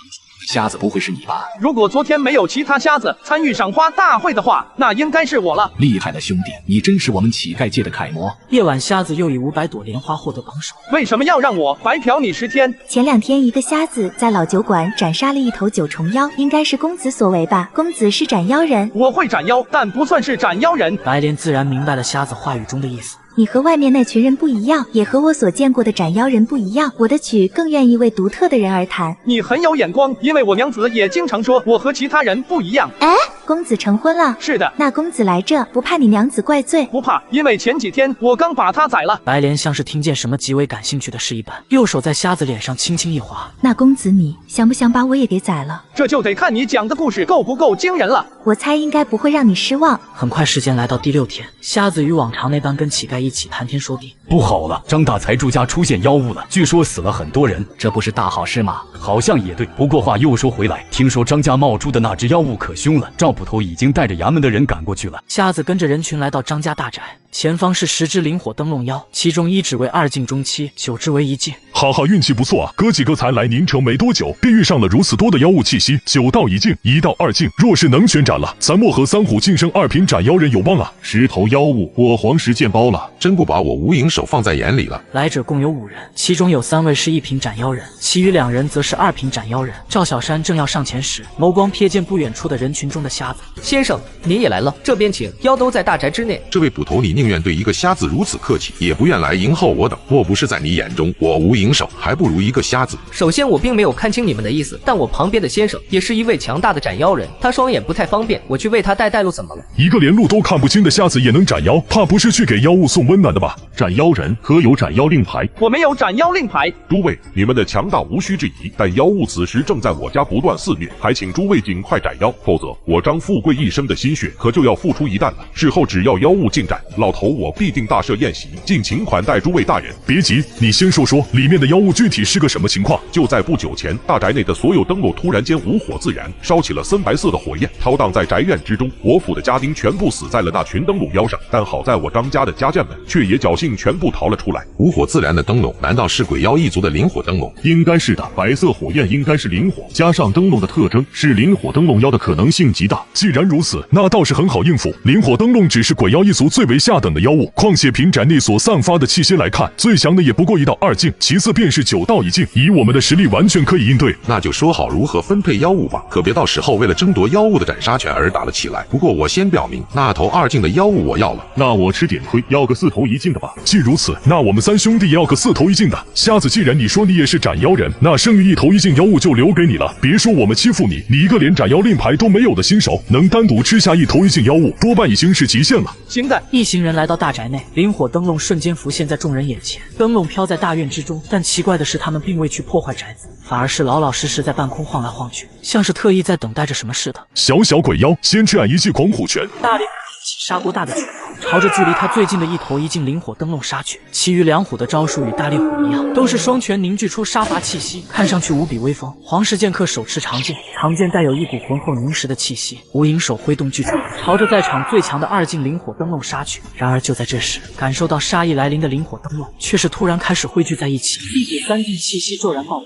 瞎子不会是你吧？如果昨天没有其他瞎子参与赏花大会的话，那应该是我了。厉害的兄弟，你真是我们乞丐界的楷模。夜晚，瞎子又以500朵莲花获得榜首。为什么要让我白嫖你10天？前2天，一个瞎子在老酒馆斩杀了一头9重妖，应该是公子所为吧？公子是斩妖人，我会斩妖，但不算是斩妖人。白莲自然明白了瞎子话语中的意思。你和外面那群人不一样，也和我所见过的斩妖人不一样。我的曲更愿意为独特的人而弹。你很有眼光，因为我娘子也经常说我和其他人不一样。哎，公子成婚了？是的。那公子来这，不怕你娘子怪罪？不怕，因为前几天我刚把她宰了。白莲像是听见什么极为感兴趣的事一般，右手在瞎子脸上轻轻一划。那公子你想不想把我也给宰了？这就得看你讲的故事够不够惊人了。我猜应该不会让你失望。很快时间来到第6天，瞎子与往常那般跟乞丐一起谈天说地。不好了，张大财主家出现妖物了，据说死了很多人，这不是大好事吗？好像也对，不过话又说回来，听说张家冒出的那只妖物可凶了，赵捕头已经带着衙门的人赶过去了。瞎子跟着人群来到张家大宅，前方是10只灵火灯笼妖，其中1只为2境中期，9只为1境。哈哈，运气不错啊！哥几个才来宁城没多久，便遇上了如此多的妖物气息。9道1境，1道2境，若是能全斩了，咱莫和3虎晋升2品斩妖人有望啊！10头妖物，我黄石见包了，真不把我无影手放在眼里了。来者共有5人，其中有3位是1品斩妖人，其余2人则是2品斩妖人。赵小山正要上前时，眸光瞥见不远处的人群中的瞎子。先生，你也来了，这边请。妖都在大宅之内。这位捕头，你宁愿对一个瞎子如此客气，也不愿来迎候我等。莫不是在你眼中，我无影手还不如一个瞎子？首先，我并没有看清你们的意思，但我旁边的先生也是一位强大的斩妖人，他双眼不太方便，我去为他带路怎么了？一个连路都看不清的瞎子也能斩妖，怕不是去给妖物送温暖的吧？斩妖人可有斩妖令牌？我没有斩妖令牌。诸位，你们的强大无需质疑，但妖物此时正在我家不断肆虐，还请诸位尽快斩妖，否则我张富贵一生的心血可就要付出一旦了。事后只要妖物尽斩，老头我必定大设宴席，尽情款待诸位大人。别急，你先说说里面的妖物具体是个什么情况？就在不久前，大宅内的所有灯笼突然间无火自燃，烧起了深白色的火焰，飘荡在宅院之中。我府的家丁全部死在了那群灯笼妖上，但好在我张家的家眷们却也侥幸全部逃了出来。无火自燃的灯笼，难道是鬼妖一族的灵火灯笼？应该是的，白色火焰应该是灵火，加上灯笼的特征是灵火灯笼妖的可能性极大。既然如此，那倒是很好应付。灵火灯笼只是鬼妖一族最为下等的妖物，况且凭宅内所散发的气息来看，最强的也不过1道2境，其次便是9道1境，以我们的实力完全可以应对。那就说好如何分配妖物吧，可别到时候为了争夺妖物的斩杀权而打了起来。不过我先表明，那头2境的妖物我要了。那我吃点亏，要个4头1境的吧。既如此，那我们3兄弟也要个4头1境的。瞎子，既然你说你也是斩妖人，那剩余1头1境妖物就留给你了。别说我们欺负你，你一个连斩妖令牌都没有的新手，能单独吃下1头1境妖物，多半已经是极限了。行的。一行人来到大宅内，灵火灯笼瞬间浮现在众人眼前，灯笼飘在大院之中，但奇怪的是，他们并未去破坏宅子，反而是老老实实在半空晃来晃去，像是特意在等待着什么似的。小小鬼妖，先吃俺1记狂虎拳！大力起砂锅大的拳头，朝着距离他最近的1头1境灵火灯笼杀去。其余2虎的招数与大力虎一样，都是双拳凝聚出杀伐气息，看上去无比威风。黄石剑客手持长剑，长剑带有一股浑厚凝实的气息，无影手挥动巨爪，朝着在场最强的2境灵火灯笼杀去。然而就在这时，感受到杀意来临的灵火灯笼却是突然开始汇聚在一起，一股3境气息骤然爆发。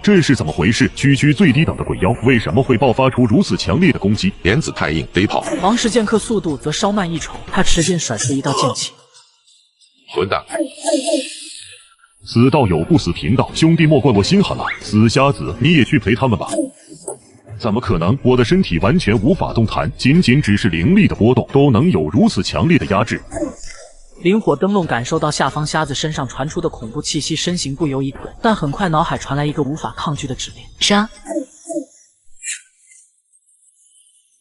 这是怎么回事？区区最低等的鬼妖，为什么会爆发出如此强烈的攻击？莲子太硬，得跑。王氏剑客速度则稍慢一筹，他持剑甩出一道剑气。混蛋！死道友不死贫道，兄弟莫怪我心狠了。死瞎子，你也去陪他们吧。怎么可能？我的身体完全无法动弹，仅只是灵力的波动，都能有如此强烈的压制。灵火灯笼感受到下方瞎子身上传出的恐怖气息，身形不由一顿，但很快脑海传来一个无法抗拒的指令：杀！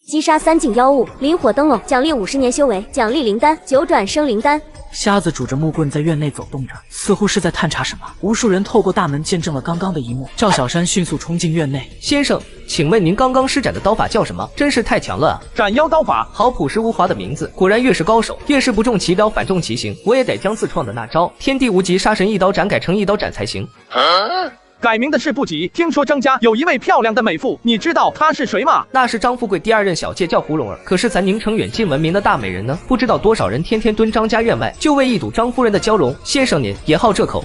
击杀3境妖物，灵火灯笼，奖励50年修为，奖励灵丹，9转生灵丹。瞎子拄着木棍在院内走动着，似乎是在探查什么。无数人透过大门见证了刚刚的一幕。赵小山迅速冲进院内。先生，请问您刚刚施展的刀法叫什么？真是太强了啊！斩妖刀法，好朴实无华的名字，果然越是高手，越是不中其标，反中其形。我也得将自创的那招天地无极杀神一刀斩改成一刀斩才行。改名的事不急，听说张家有一位漂亮的美妇，你知道她是谁吗？那是张富贵第2任小妾，叫胡蓉儿。可是咱宁城远近闻名的大美人呢？不知道多少人天天蹲张家院外，就为一睹张夫人的娇容。先生您也好这口？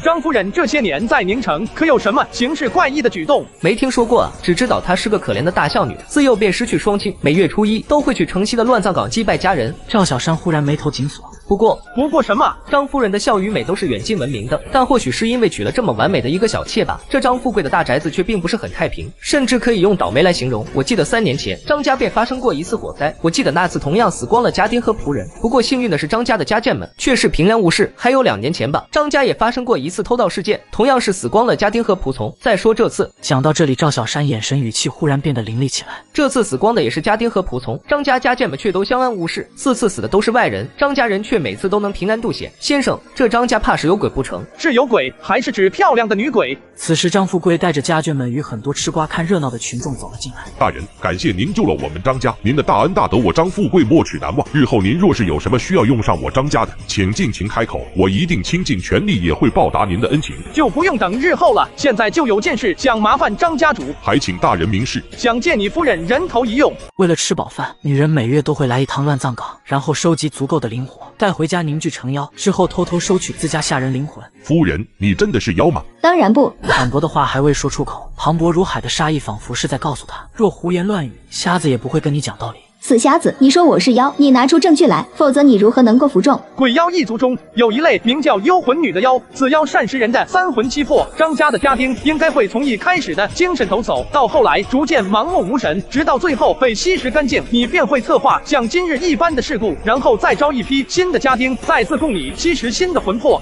张夫人这些年在宁城可有什么行事怪异的举动？没听说过啊，只知道她是个可怜的大孝女，自幼便失去双亲，每月初1都会去城西的乱葬岗祭拜家人。赵小山忽然眉头紧锁。不过什么？张夫人的孝与美都是远近闻名的，但或许是因为娶了这么完美的一个小妾吧，这张富贵的大宅子却并不是很太平，甚至可以用倒霉来形容。我记得3年前张家便发生过一次火灾，我记得那次同样死光了家丁和仆人，不过幸运的是张家的家眷们却是平安无事。还有2年前吧，张家也发生过一次偷盗事件，同样是死光了家丁和仆从。再说这次，讲到这里，赵小山眼神语气忽然变得凌厉起来。这次死光的也是家丁和仆从，张家家眷们却都相安无事，4次死的都是外人，张家人却每次都能平安渡险。先生，这张家怕是有鬼不成？是有鬼，还是指漂亮的女鬼？此时张富贵带着家眷们与很多吃瓜看热闹的群众走了进来。大人，感谢您救了我们张家，您的大恩大德我张富贵没齿难忘。日后您若是有什么需要用上我张家的，请尽情开口，我一定倾尽全力也会报答您的恩情。就不用等日后了，现在就有件事想麻烦张家主，还请大人明示。想借你夫人人头一用。为了吃饱饭，女人每月都会来一趟乱葬岗，然后收集足够的灵火，带回家凝聚成妖，之后偷偷收取自家下人灵魂。夫人，你真的是妖吗？当然不。反驳的话还未说出口，磅礴如海的杀意仿佛是在告诉他，若胡言乱语，瞎子也不会跟你讲道理。死瞎子，你说我是妖，你拿出证据来，否则你如何能够服众？鬼妖一族中有一类名叫幽魂女的妖，此妖善食人的3魂7魄。张家的家丁应该会从一开始的精神抖擞，到后来逐渐盲目无神，直到最后被吸食干净。你便会策划像今日一般的事故，然后再招一批新的家丁，再次供你吸食新的魂魄。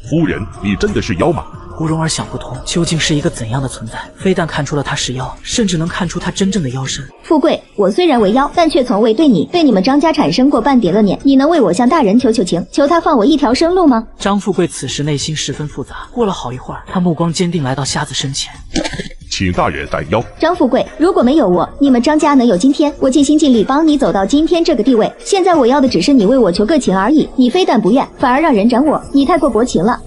夫人，你真的是妖吗？胡蓉儿想不通，究竟是一个怎样的存在？非但看出了他是妖，甚至能看出他真正的妖身。富贵，我虽然为妖，但却从未对你们张家产生过半点恶念。你能为我向大人求情，求他放我一条生路吗？张富贵此时内心十分复杂，过了好一会儿，他目光坚定来到瞎子身前。请大人斩妖。张富贵，如果没有我，你们张家能有今天？我尽心尽力帮你走到今天这个地位，现在我要的只是你为我求个情而已。你非但不愿，反而让人斩我，你太过薄情了。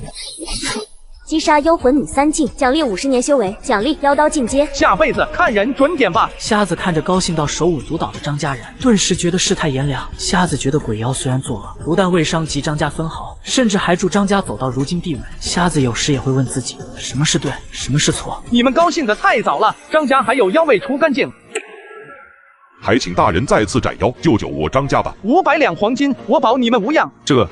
击杀幽魂女3境，奖励50年修为，奖励妖刀进阶。下辈子看人准点吧。瞎子看着高兴到手舞足蹈的张家人，顿时觉得世态炎凉。瞎子觉得鬼妖虽然作恶，不但未伤及张家分毫，甚至还助张家走到如今地位。瞎子有时也会问自己，什么是对，什么是错？你们高兴得太早了，张家还有妖未除干净。还请大人再次斩妖，救救我张家吧！500两黄金，我保你们无恙。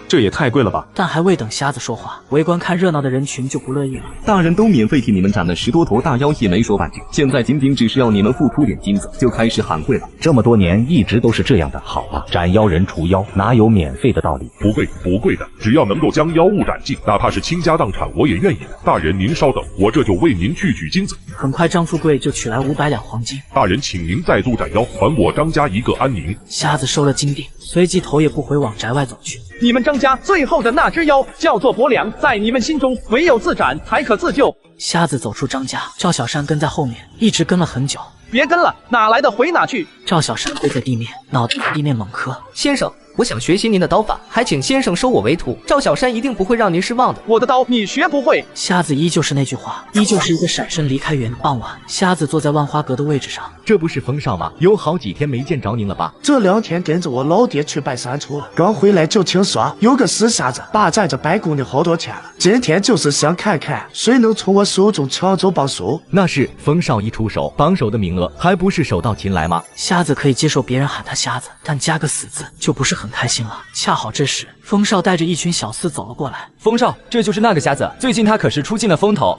这也太贵了吧！但还未等瞎子说话，围观看热闹的人群就不乐意了。大人都免费替你们斩了10多头大妖，也没说半句，现在仅只是要你们付出点金子，就开始喊贵了。这么多年一直都是这样的。好了，斩妖人除妖，哪有免费的道理？不贵的，只要能够将妖物斩尽，哪怕是倾家荡产，我也愿意的。大人您稍等，我这就为您去取金子。很快，张富贵就取来500两黄金。大人，请您再度斩妖，还我张家一个安宁。瞎子收了金锭，随即头也不回往宅外走去。你们张家最后的那只妖叫做伯良，在你们心中唯有自斩才可自救。瞎子走出张家，赵小山跟在后面，一直跟了很久。别跟了，哪来的回哪去。赵小山跪在地面，脑袋地面猛磕。先生，我想学习您的刀法，还请先生收我为徒。赵小山一定不会让您失望的。我的刀你学不会。瞎子依旧是那句话，依旧是一个闪身离开远。傍晚，瞎子坐在万花阁的位置上。这不是风少吗？有好几天没见着您了吧？这2天跟着我老爹去拜山出了，刚回来就听说有个死瞎子霸占着白姑娘好多天了。今天就是想看看谁能从我手中抢走帮手。那是风少一出手，帮手的名额还不是手到擒来吗？瞎子可以接受别人喊他瞎子，但加个死字就不是很开心了。恰好这时，风少带着一群小厮走了过来。风少，这就是那个瞎子，最近他可是出尽了风头。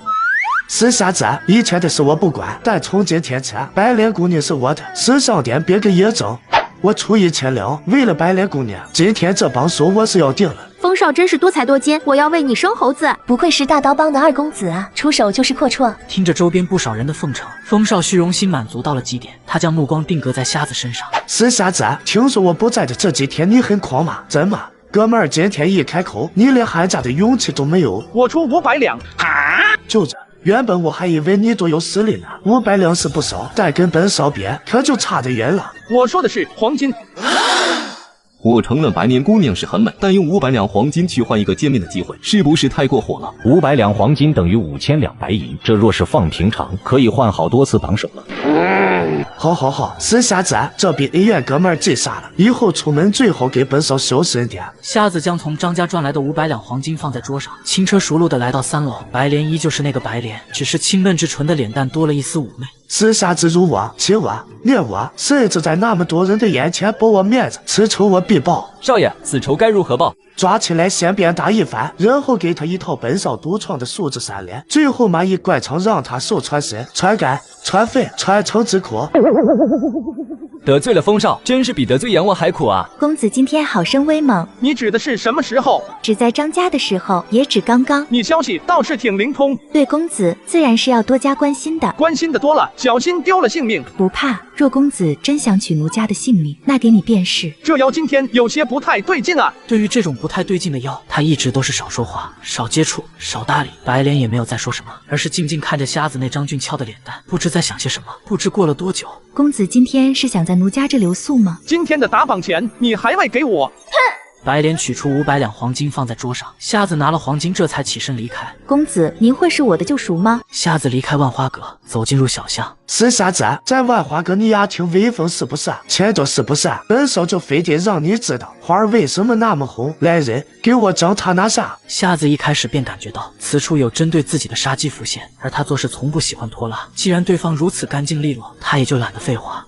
死瞎子，以前的事我不管，但从今天起，白莲姑娘是我的，时尚点别个野整。我出1千两，为了白莲姑娘，今天这帮手我是要定了。风少真是多才多兼，我要为你生猴子。不愧是大刀帮的2公子啊，出手就是阔绰。听着周边不少人的奉承，风少虚荣心满足到了极点，他将目光定格在瞎子身上。死瞎子，听说我不在的这几天你很狂吗？怎么？哥们儿今天一开口，你连喊价的勇气都没有。我出500两。就这。原本我还以为你多有实力呢，500两是不少，但跟本少比，可就差得远了。我说的是黄金。我承认白莲姑娘是很美，但用500两黄金去换一个见面的机会，是不是太过火了？500两黄金等于5000两白银，这若是放平常，可以换好多次榜首了。好，死瞎子，这笔恩怨哥们儿记下了，以后出门最好给本少小心点。瞎子将从张家赚来的500两黄金放在桌上，轻车熟路的来到3楼。白莲依旧是那个白莲，只是清嫩至纯的脸蛋多了一丝妩媚。死瞎子辱我、欺我、虐我，甚至在那么多人的眼前驳我面子，此仇我必报。少爷，此仇该如何报？抓起来先鞭打一番，然后给他一套本少独创的素质3连，最后买一怪场让他受穿身、穿肝、穿肺、穿肠之苦。得罪了风少，真是比得罪阎王还苦啊！公子今天好生威猛。你指的是什么时候？只在张家的时候，也指刚刚。你消息倒是挺灵通。对公子自然是要多加关心的，关心的多了，小心丢了性命。不怕，若公子真想取奴家的性命，那给你便是。这妖今天有些不太对劲啊！对于这种不太对劲的妖，他一直都是少说话、少接触、少搭理。白莲也没有再说什么，而是静静看着瞎子那张俊俏的脸蛋，不知在想些什么。不知过了多久，公子今天是想在奴家这留宿吗？今天的打榜钱你还未给我。哼！白莲取出500两黄金放在桌上，瞎子拿了黄金，这才起身离开。公子，您会是我的救赎吗？瞎子离开万花阁，走进入小巷。死瞎子，在万花阁你丫挺威风是不是？前头是不是？本少就非得让你知道花儿为什么那么红。来人，给我将他拿下！瞎子一开始便感觉到此处有针对自己的杀机浮现，而他做事从不喜欢拖拉。既然对方如此干净利落，他也就懒得废话。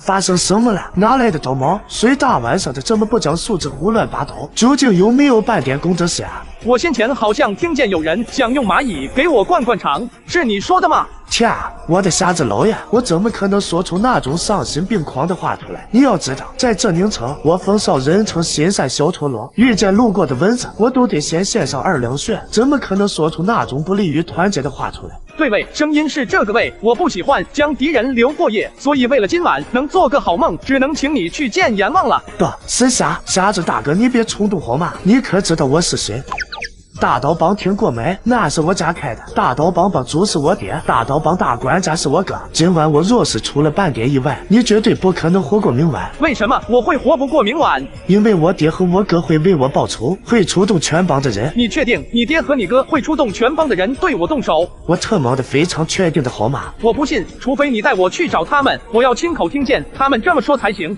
发生什么了？哪来的刀毛？谁大晚上的这么不讲素质，胡乱拔刀？究竟有没有半点公德心啊？我先前好像听见有人想用蚂蚁给我灌灌肠，是你说的吗？天啊，我的瞎子老爷，我怎么可能说出那种丧心病狂的话出来？你要知道，在这宁城，我风少人称心善小陀螺，遇见路过的蚊子，我都得先献上2两血，怎么可能说出那种不利于团结的话出来？对位，声音是这个位，我不喜欢将敌人留过夜，所以为了今晚能做个好梦，只能请你去见阎王了。不，是瞎子大哥，你别冲动好吗？你可知道我是谁？大刀帮听过没？那是我家开的。大刀帮帮主是我爹，大刀帮大管家是我哥。今晚我若是出了半点意外，你绝对不可能活过明晚。为什么我会活不过明晚？因为我爹和我哥会为我报仇，会出动全帮的人。你确定你爹和你哥会出动全帮的人对我动手？我特么的非常确定的好吗？我不信，除非你带我去找他们，我要亲口听见他们这么说才行。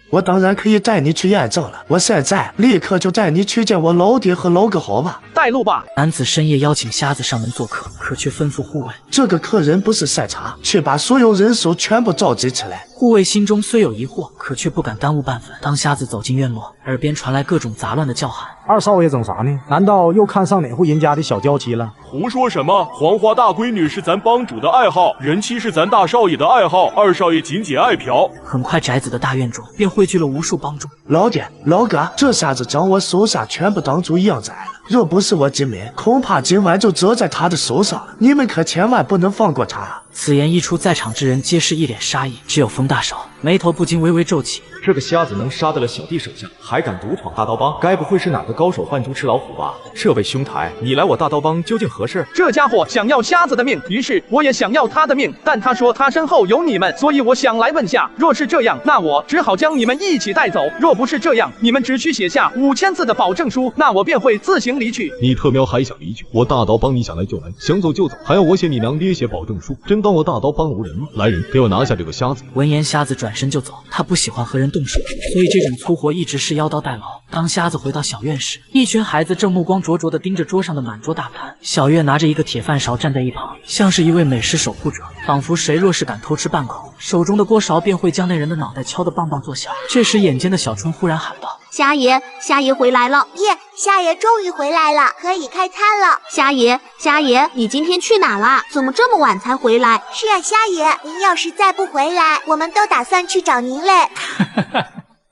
我当然可以带你去验证了，我现在立刻就带你去见我老爹和老哥好吧？带路吧。男子深夜邀请瞎子上门做客，可却吩咐护卫，这个客人不是筛查，去把所有人手全部召集起来。护卫心中虽有疑惑，可却不敢耽误半分。当瞎子走进院落，耳边传来各种杂乱的叫喊。二少爷整啥呢？难道又看上哪户人家的小娇妻了？胡说什么？黄花大闺女是咱帮主的爱好，人妻是咱大少爷的爱好，二少爷仅仅爱嫖。很快，宅子的大院中便汇聚了无数帮众。老爹、老哥，这下子将我手下全部当做样宰了。若不是我金敏，恐怕今晚就折在他的手上了。你们可千万不能放过他。此言一出，在场之人皆是一脸杀意，只有风大少眉头不禁微微皱起。这个瞎子能杀得了小弟手下，还敢独闯大刀帮，该不会是哪个高手扮猪吃老虎吧？这位兄台，你来我大刀帮究竟何事？这家伙想要瞎子的命，于是我也想要他的命，但他说他身后有你们，所以我想来问下，若是这样，那我只好将你们一起带走；若不是这样，你们只需写下5000字的保证书，那我便会自行离去。你特喵还想离去？我大刀帮你想来就来，想走就走，还要我写你娘爹写保证书？真当我大刀帮无人吗？来人，给我拿下这个瞎子！闻言，瞎子转身就走，他不喜欢和人动手，所以这种粗活一直是腰刀代劳。当瞎子回到小院时，一群孩子正目光灼灼地盯着桌上的满桌大盘。小月拿着一个铁饭勺站在一旁，像是一位美食守护者，仿佛谁若是敢偷吃半口，手中的锅勺便会将那人的脑袋敲得棒棒作响。这时，眼尖的小春忽然喊道：“虾爷，虾爷回来了！耶，虾爷终于回来了，可以开餐了。虾爷，虾爷，你今天去哪啦？怎么这么晚才回来？是啊，虾爷，您要是再不回来，我们都打算去找您嘞。”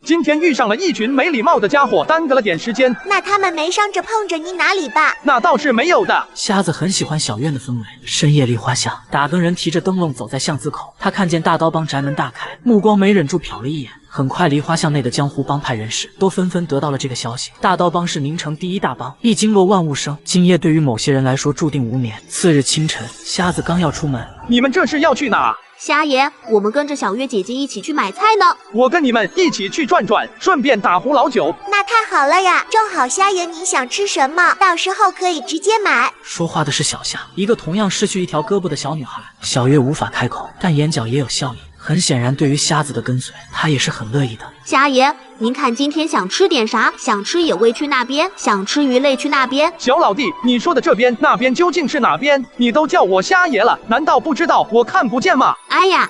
今天遇上了一群没礼貌的家伙，耽搁了点时间。那他们没伤着碰着你哪里吧？那倒是没有的。瞎子很喜欢小院的氛围。深夜梨花巷，打更人提着灯笼走在巷子口，他看见大刀帮宅门大开，目光没忍住瞟了一眼。很快，梨花巷内的江湖帮派人士都纷纷得到了这个消息。大刀帮是宁城第一大帮，一经络万物生，今夜对于某些人来说注定无眠。次日清晨，瞎子刚要出门，你们这是要去哪？虾爷，我们跟着小月姐姐一起去买菜呢。我跟你们一起去转转，顺便打壶老酒。那太好了呀，正好虾爷您想吃什么，到时候可以直接买。说话的是小夏，一个同样失去一条胳膊的小女孩。小月无法开口，但眼角也有笑意。很显然，对于瞎子的跟随，她也是很乐意的。虾爷，您看今天想吃点啥？想吃野味去那边，想吃鱼类去那边。小老弟，你说的这边那边究竟是哪边？你都叫我虾爷了，难道不知道我看不见吗？哎呀，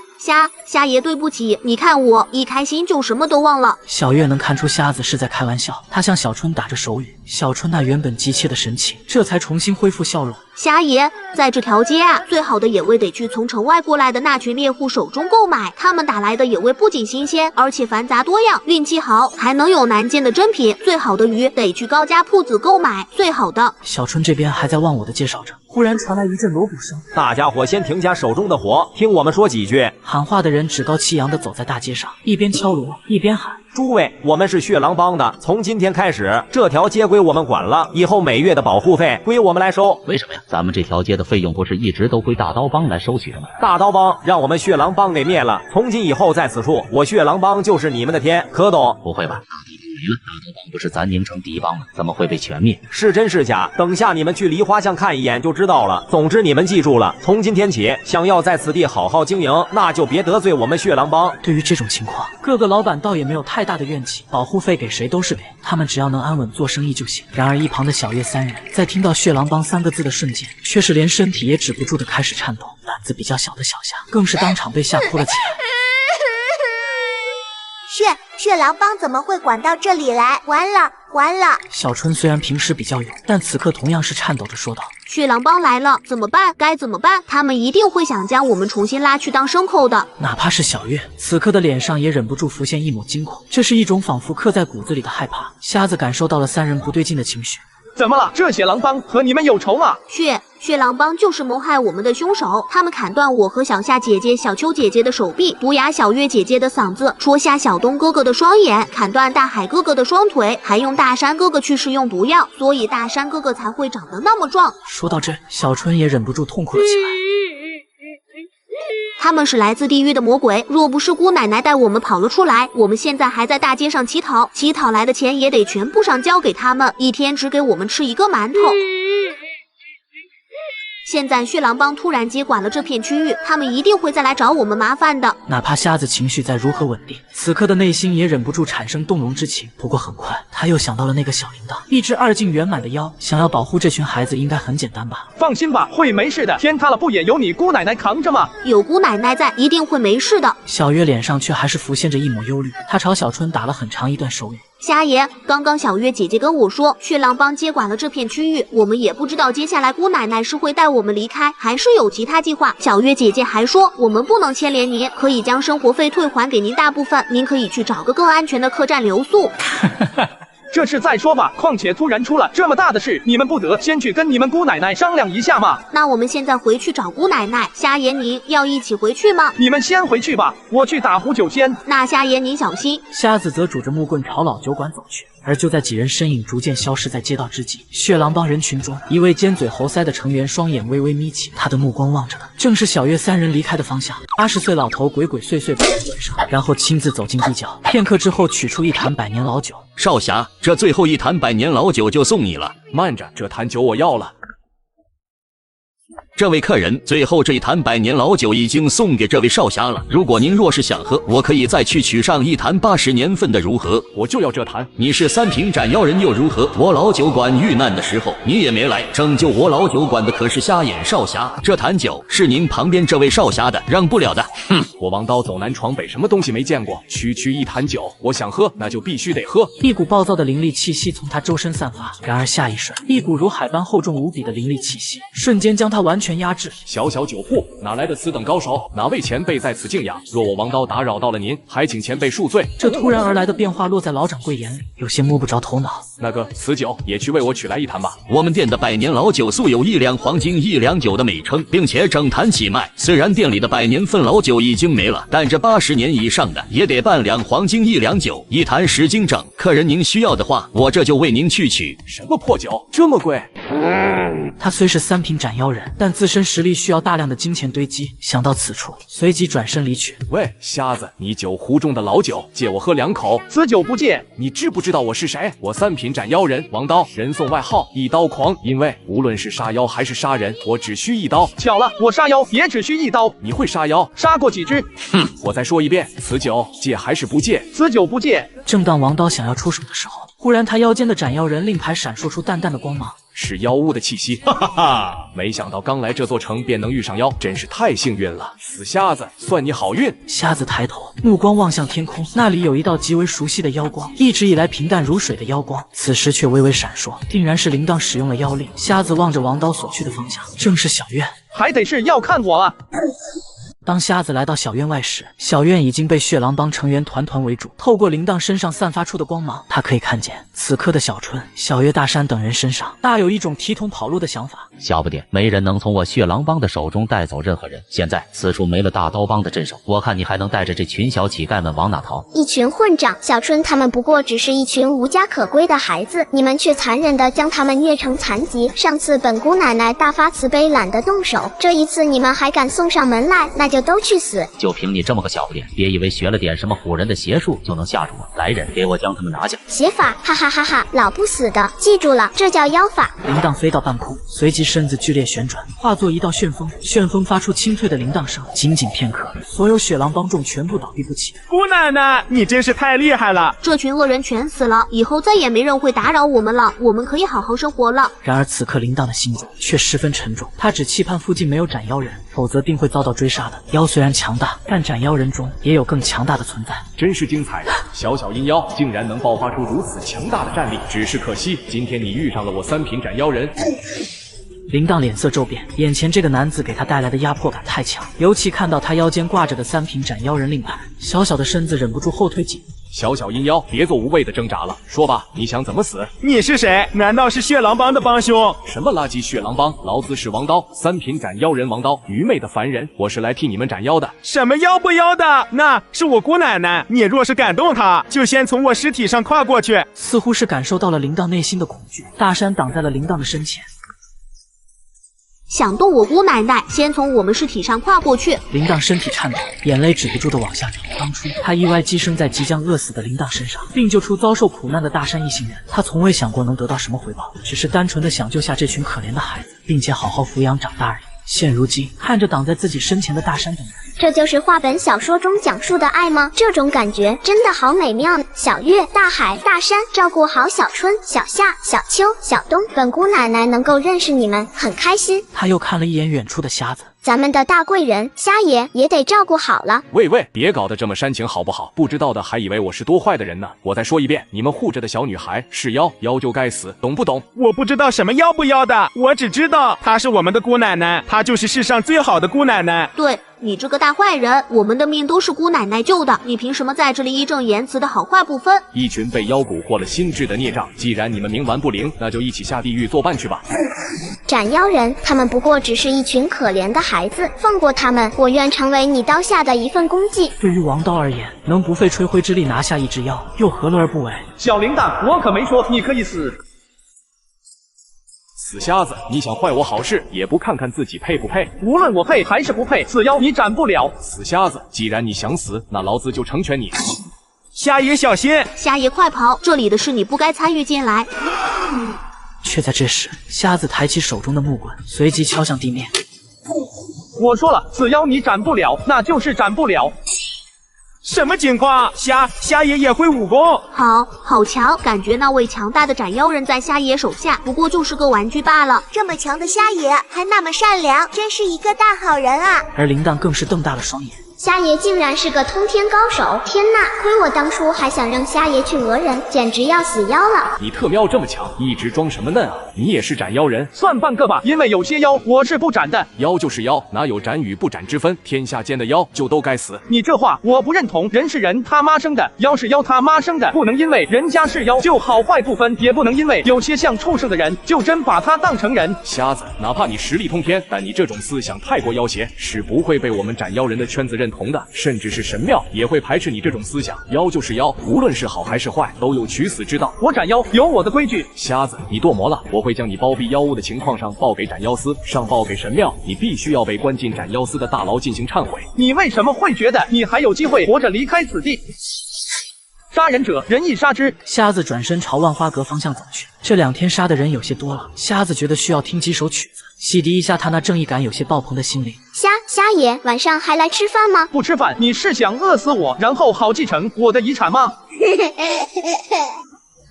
虾爷对不起，你看我一开心就什么都忘了。小月能看出瞎子是在开玩笑，她向小春打着手语，小春那原本急切的神情这才重新恢复笑容。虾爷，在这条街啊，最好的野味得去从城外过来的那群猎户手中购买，他们打来的野味不仅新鲜，而且繁杂多样，运气好还能有难见的珍品。最好的鱼得去高家铺子购买，最好的。小春这边还在忘我的介绍着，忽然传来一阵锣鼓声，大家伙先停下手中的活，听我们说几句。喊话的人趾高气扬地走在大街上，一边敲锣一边喊：诸位，我们是血狼帮的，从今天开始，这条街归我们管了，以后每月的保护费归我们来收。为什么呀？咱们这条街的费用不是一直都归大刀帮来收取的吗？大刀帮让我们血狼帮给灭了，从今以后在此处，我血狼帮就是你们的天，可懂？不会吧？大刀帮没了，大刀帮不是咱宁城第一帮吗？怎么会被全灭？是真是假？等下你们去梨花巷看一眼就知道了。总之你们记住了，从今天起，想要在此地好好经营，那就别得罪我们血狼帮。对于这种情况，各个老板倒也没有太大的怨气，保护费给谁都是给，他们只要能安稳做生意就行。然而一旁的小叶三人在听到血狼帮3个字的瞬间，却是连身体也止不住的开始颤抖，胆子比较小的小夏更是当场被吓哭了起来。血狼帮怎么会管到这里来？完了！小春虽然平时比较勇，但此刻同样是颤抖着说道：血狼帮来了，怎么办？该怎么办？他们一定会想将我们重新拉去当牲口的。哪怕是小月，此刻的脸上也忍不住浮现一抹惊恐，这是一种仿佛刻在骨子里的害怕。瞎子感受到了3人不对劲的情绪。怎么了？这血狼帮和你们有仇吗？血狼帮就是谋害我们的凶手，他们砍断我和小夏姐姐、小秋姐姐的手臂，毒哑小月姐姐的嗓子，戳瞎小东哥哥的双眼，砍断大海哥哥的双腿，还用大山哥哥去试用毒药，所以大山哥哥才会长得那么壮。说到这，小春也忍不住痛哭了起来。他们是来自地狱的魔鬼，若不是姑奶奶带我们跑了出来，我们现在还在大街上乞讨，乞讨来的钱也得全部上交给他们，一天只给我们吃1个馒头。现在血狼帮突然接管了这片区域，他们一定会再来找我们麻烦的。哪怕瞎子情绪再如何稳定，此刻的内心也忍不住产生动容之情。不过很快，他又想到了那个小铃铛，一只2进圆满的妖，想要保护这群孩子应该很简单吧？放心吧，会没事的。天塌了不也有你姑奶奶扛着吗？有姑奶奶在，一定会没事的。小月脸上却还是浮现着一抹忧虑，她朝小春打了很长一段手语。瞎爷，刚刚小月姐姐跟我说，血狼帮接管了这片区域，我们也不知道接下来姑奶奶是会带我们离开，还是有其他计划。小月姐姐还说，我们不能牵连您，可以将生活费退还给您大部分，您可以去找个更安全的客栈留宿。这事再说吧。况且突然出了这么大的事，你们不得先去跟你们姑奶奶商量一下吗？那我们现在回去找姑奶奶。瞎爷，你要一起回去吗？你们先回去吧，我去打壶酒先。那瞎爷您小心。瞎子则拄着木棍朝老酒馆走去。而就在几人身影逐渐消失在街道之际，血狼帮人群中，一位尖嘴猴腮的成员双眼微微眯起，他的目光望着的正是小月三人离开的方向。80岁老头鬼鬼祟祟跑在上，然后亲自走进地窖，片刻之后取出一坛百年老酒。少侠，这最后一坛百年老酒就送你了。慢着，这坛酒我要了。这位客人，最后这一坛百年老酒已经送给这位少侠了。如果您若是想喝，我可以再去取上一坛80年份的，如何？我就要这坛。你是3品斩妖人又如何？我老酒馆遇难的时候，你也没来，拯救我老酒馆的可是瞎眼少侠。这坛酒是您旁边这位少侠的，让不了的。哼，我王刀走南闯北，什么东西没见过？区一坛酒，我想喝，那就必须得喝。一股暴躁的灵力气息从他周身散发，然而下一瞬，一股如海般厚重无比的灵力气息瞬间将他完全压制。小小酒铺，哪来的此等高手？哪位前辈在此静养？若我王刀打扰到了您，还请前辈恕罪。这突然而来的变化落在老掌柜眼里，有些摸不着头脑。那个，此酒也去为我取来一坛吧。我们店的百年老酒素有1两黄金1两酒的美称，并且整坛起卖。虽然店里的百年份老酒已经没了，但这80年以上的也得半两黄金1两酒，一坛10斤整。客人您需要的话，我这就为您去取。什么破酒，这么贵？他虽是3品斩妖人，但自身实力需要大量的金钱堆积。想到此处，随即转身离去。喂，瞎子，你酒壶中的老酒，借我喝2口。此酒不借。你知不知道我是谁？我3品斩妖人王刀，人送外号一刀狂，因为无论是杀妖还是杀人，我只需1刀。巧了，我杀妖也只需1刀。你会杀妖？杀过几只？哼，我再说一遍，此酒借还是不借？此酒不借。正当王刀想要出手的时候，忽然他腰间的斩妖人令牌闪烁出淡淡的光芒。是妖物的气息，哈哈哈！没想到刚来这座城便能遇上妖，真是太幸运了。死瞎子，算你好运。瞎子抬头，目光望向天空，那里有一道极为熟悉的妖光，一直以来平淡如水的妖光，此时却微微闪烁，定然是铃铛使用了妖力。瞎子望着王刀所去的方向，正是小院。还得是要看我啊！当瞎子来到小院外时，小院已经被血狼帮成员团团围住。透过铃铛身上散发出的光芒，他可以看见此刻的小春、小月、大山等人身上大有一种提桶跑路的想法。小不点，没人能从我血狼帮的手中带走任何人。现在此处没了大刀帮的镇守，我看你还能带着这群小乞丐们往哪逃？一群混账！小春他们不过只是一群无家可归的孩子，你们却残忍地将他们虐成残疾。上次本姑奶奶大发慈悲，懒得动手，这一次你们还敢送上门来，那就都去死！就凭你这么个小不点，别以为学了点什么唬人的邪术就能吓住我。来人，给我将他们拿下！邪法，哈哈哈哈！老不死的，记住了，这叫妖法。铃铛飞到半空，随即身子剧烈旋转，化作一道旋风。旋风发出清脆的铃铛声，仅仅片刻，所有血狼帮众全部倒地不起。姑奶奶，你真是太厉害了！这群恶人全死了，以后再也没人会打扰我们了，我们可以好好生活了。然而此刻铃铛的心中却十分沉重，他只期盼附近没有斩妖人，否则定会遭到追杀的。妖虽然强大，但斩妖人中也有更强大的存在。真是精彩！小小阴妖竟然能爆发出如此强大的战力，只是可惜今天你遇上了我3品斩妖人。铃铛脸色骤变，眼前这个男子给他带来的压迫感太强，尤其看到他腰间挂着的3品斩妖人令牌，小小的身子忍不住后退几步。小小阴妖，别做无谓的挣扎了，说吧，你想怎么死？你是谁？难道是血狼帮的帮凶？什么垃圾血狼帮？老子是王刀，3品斩妖人王刀，愚昧的凡人，我是来替你们斩妖的。什么妖不妖的？那是我姑奶奶，你若是敢动她，就先从我尸体上跨过去。似乎是感受到了铃铛内心的恐惧，大山挡在了铃铛的身前。想动我姑奶奶，先从我们尸体上跨过去。铃铛身体颤抖，眼泪止不住的往下流。当初他意外寄生在即将饿死的铃铛身上，并救出遭受苦难的大山一行人。他从未想过能得到什么回报，只是单纯的想救下这群可怜的孩子，并且好好抚养长大而已。现如今看着挡在自己身前的大山等人，这就是画本小说中讲述的爱吗？这种感觉真的好美妙。小月、大海、大山，照顾好小春、小夏、小秋、小冬，本姑奶奶能够认识你们，很开心。他又看了一眼远处的瞎子，咱们的大贵人瞎爷也得照顾好了。喂，别搞得这么煽情好不好？不知道的还以为我是多坏的人呢。我再说一遍，你们护着的小女孩是妖，妖就该死，懂不懂？我不知道什么妖不妖的，我只知道她是我们的姑奶奶，她就是世上最好的姑奶奶。对，你这个大坏人，我们的命都是姑奶奶救的，你凭什么在这里义正言辞的好话不分？一群被妖蛊惑了心智的孽障，既然你们冥顽不灵，那就一起下地狱作伴去吧。斩妖人，他们不过只是一群可怜的孩子，放过他们，我愿成为你刀下的一份功绩。对于王刀而言，能不费吹灰之力拿下一只妖，又何乐而不为？小铃铛，我可没说你可以死。死瞎子，你想坏我好事，也不看看自己配不配？无论我配还是不配，此妖你斩不了。死瞎子，既然你想死，那老子就成全你。瞎爷小心！瞎爷快跑，这里的事你不该参与进来。却在这时，瞎子抬起手中的木棍，随即敲向地面。我说了，此妖你斩不了，那就是斩不了。什么情况？瞎爷也会武功？好强！感觉那位强大的斩妖人在瞎爷手下，不过就是个玩具罢了。这么强的瞎爷还那么善良，真是一个大好人啊！而铃铛更是瞪大了双眼。瞎爷竟然是个通天高手，天呐，亏我当初还想让瞎爷去讹人，简直要死妖了。你特喵这么强，一直装什么嫩啊？你也是斩妖人？算半个吧，因为有些妖我是不斩的。妖就是妖，哪有斩与不斩之分？天下间的妖就都该死。你这话我不认同，人是人他妈生的，妖是妖他妈生的，不能因为人家是妖就好坏不分，也不能因为有些像畜生的人就真把他当成人。瞎子，哪怕你实力通天，但你这种思想太过妖邪，是不会被我们斩妖人的圈子认同的，甚至是神庙也会排斥你这种思想。妖就是妖，无论是好还是坏，都有取死之道。我斩妖有我的规矩。瞎子，你堕魔了，我会将你包庇妖物的情况上报给斩妖司，上报给神庙，你必须要被关进斩妖司的大牢进行忏悔。你为什么会觉得你还有机会活着离开此地？杀人者，人亦杀之。瞎子转身朝万花阁方向走去。这2天杀的人有些多了，瞎子觉得需要听几首曲子，洗涤一下他那正义感有些爆棚的心灵。瞎爷，晚上还来吃饭吗？不吃饭，你是想饿死我，然后好继承我的遗产吗？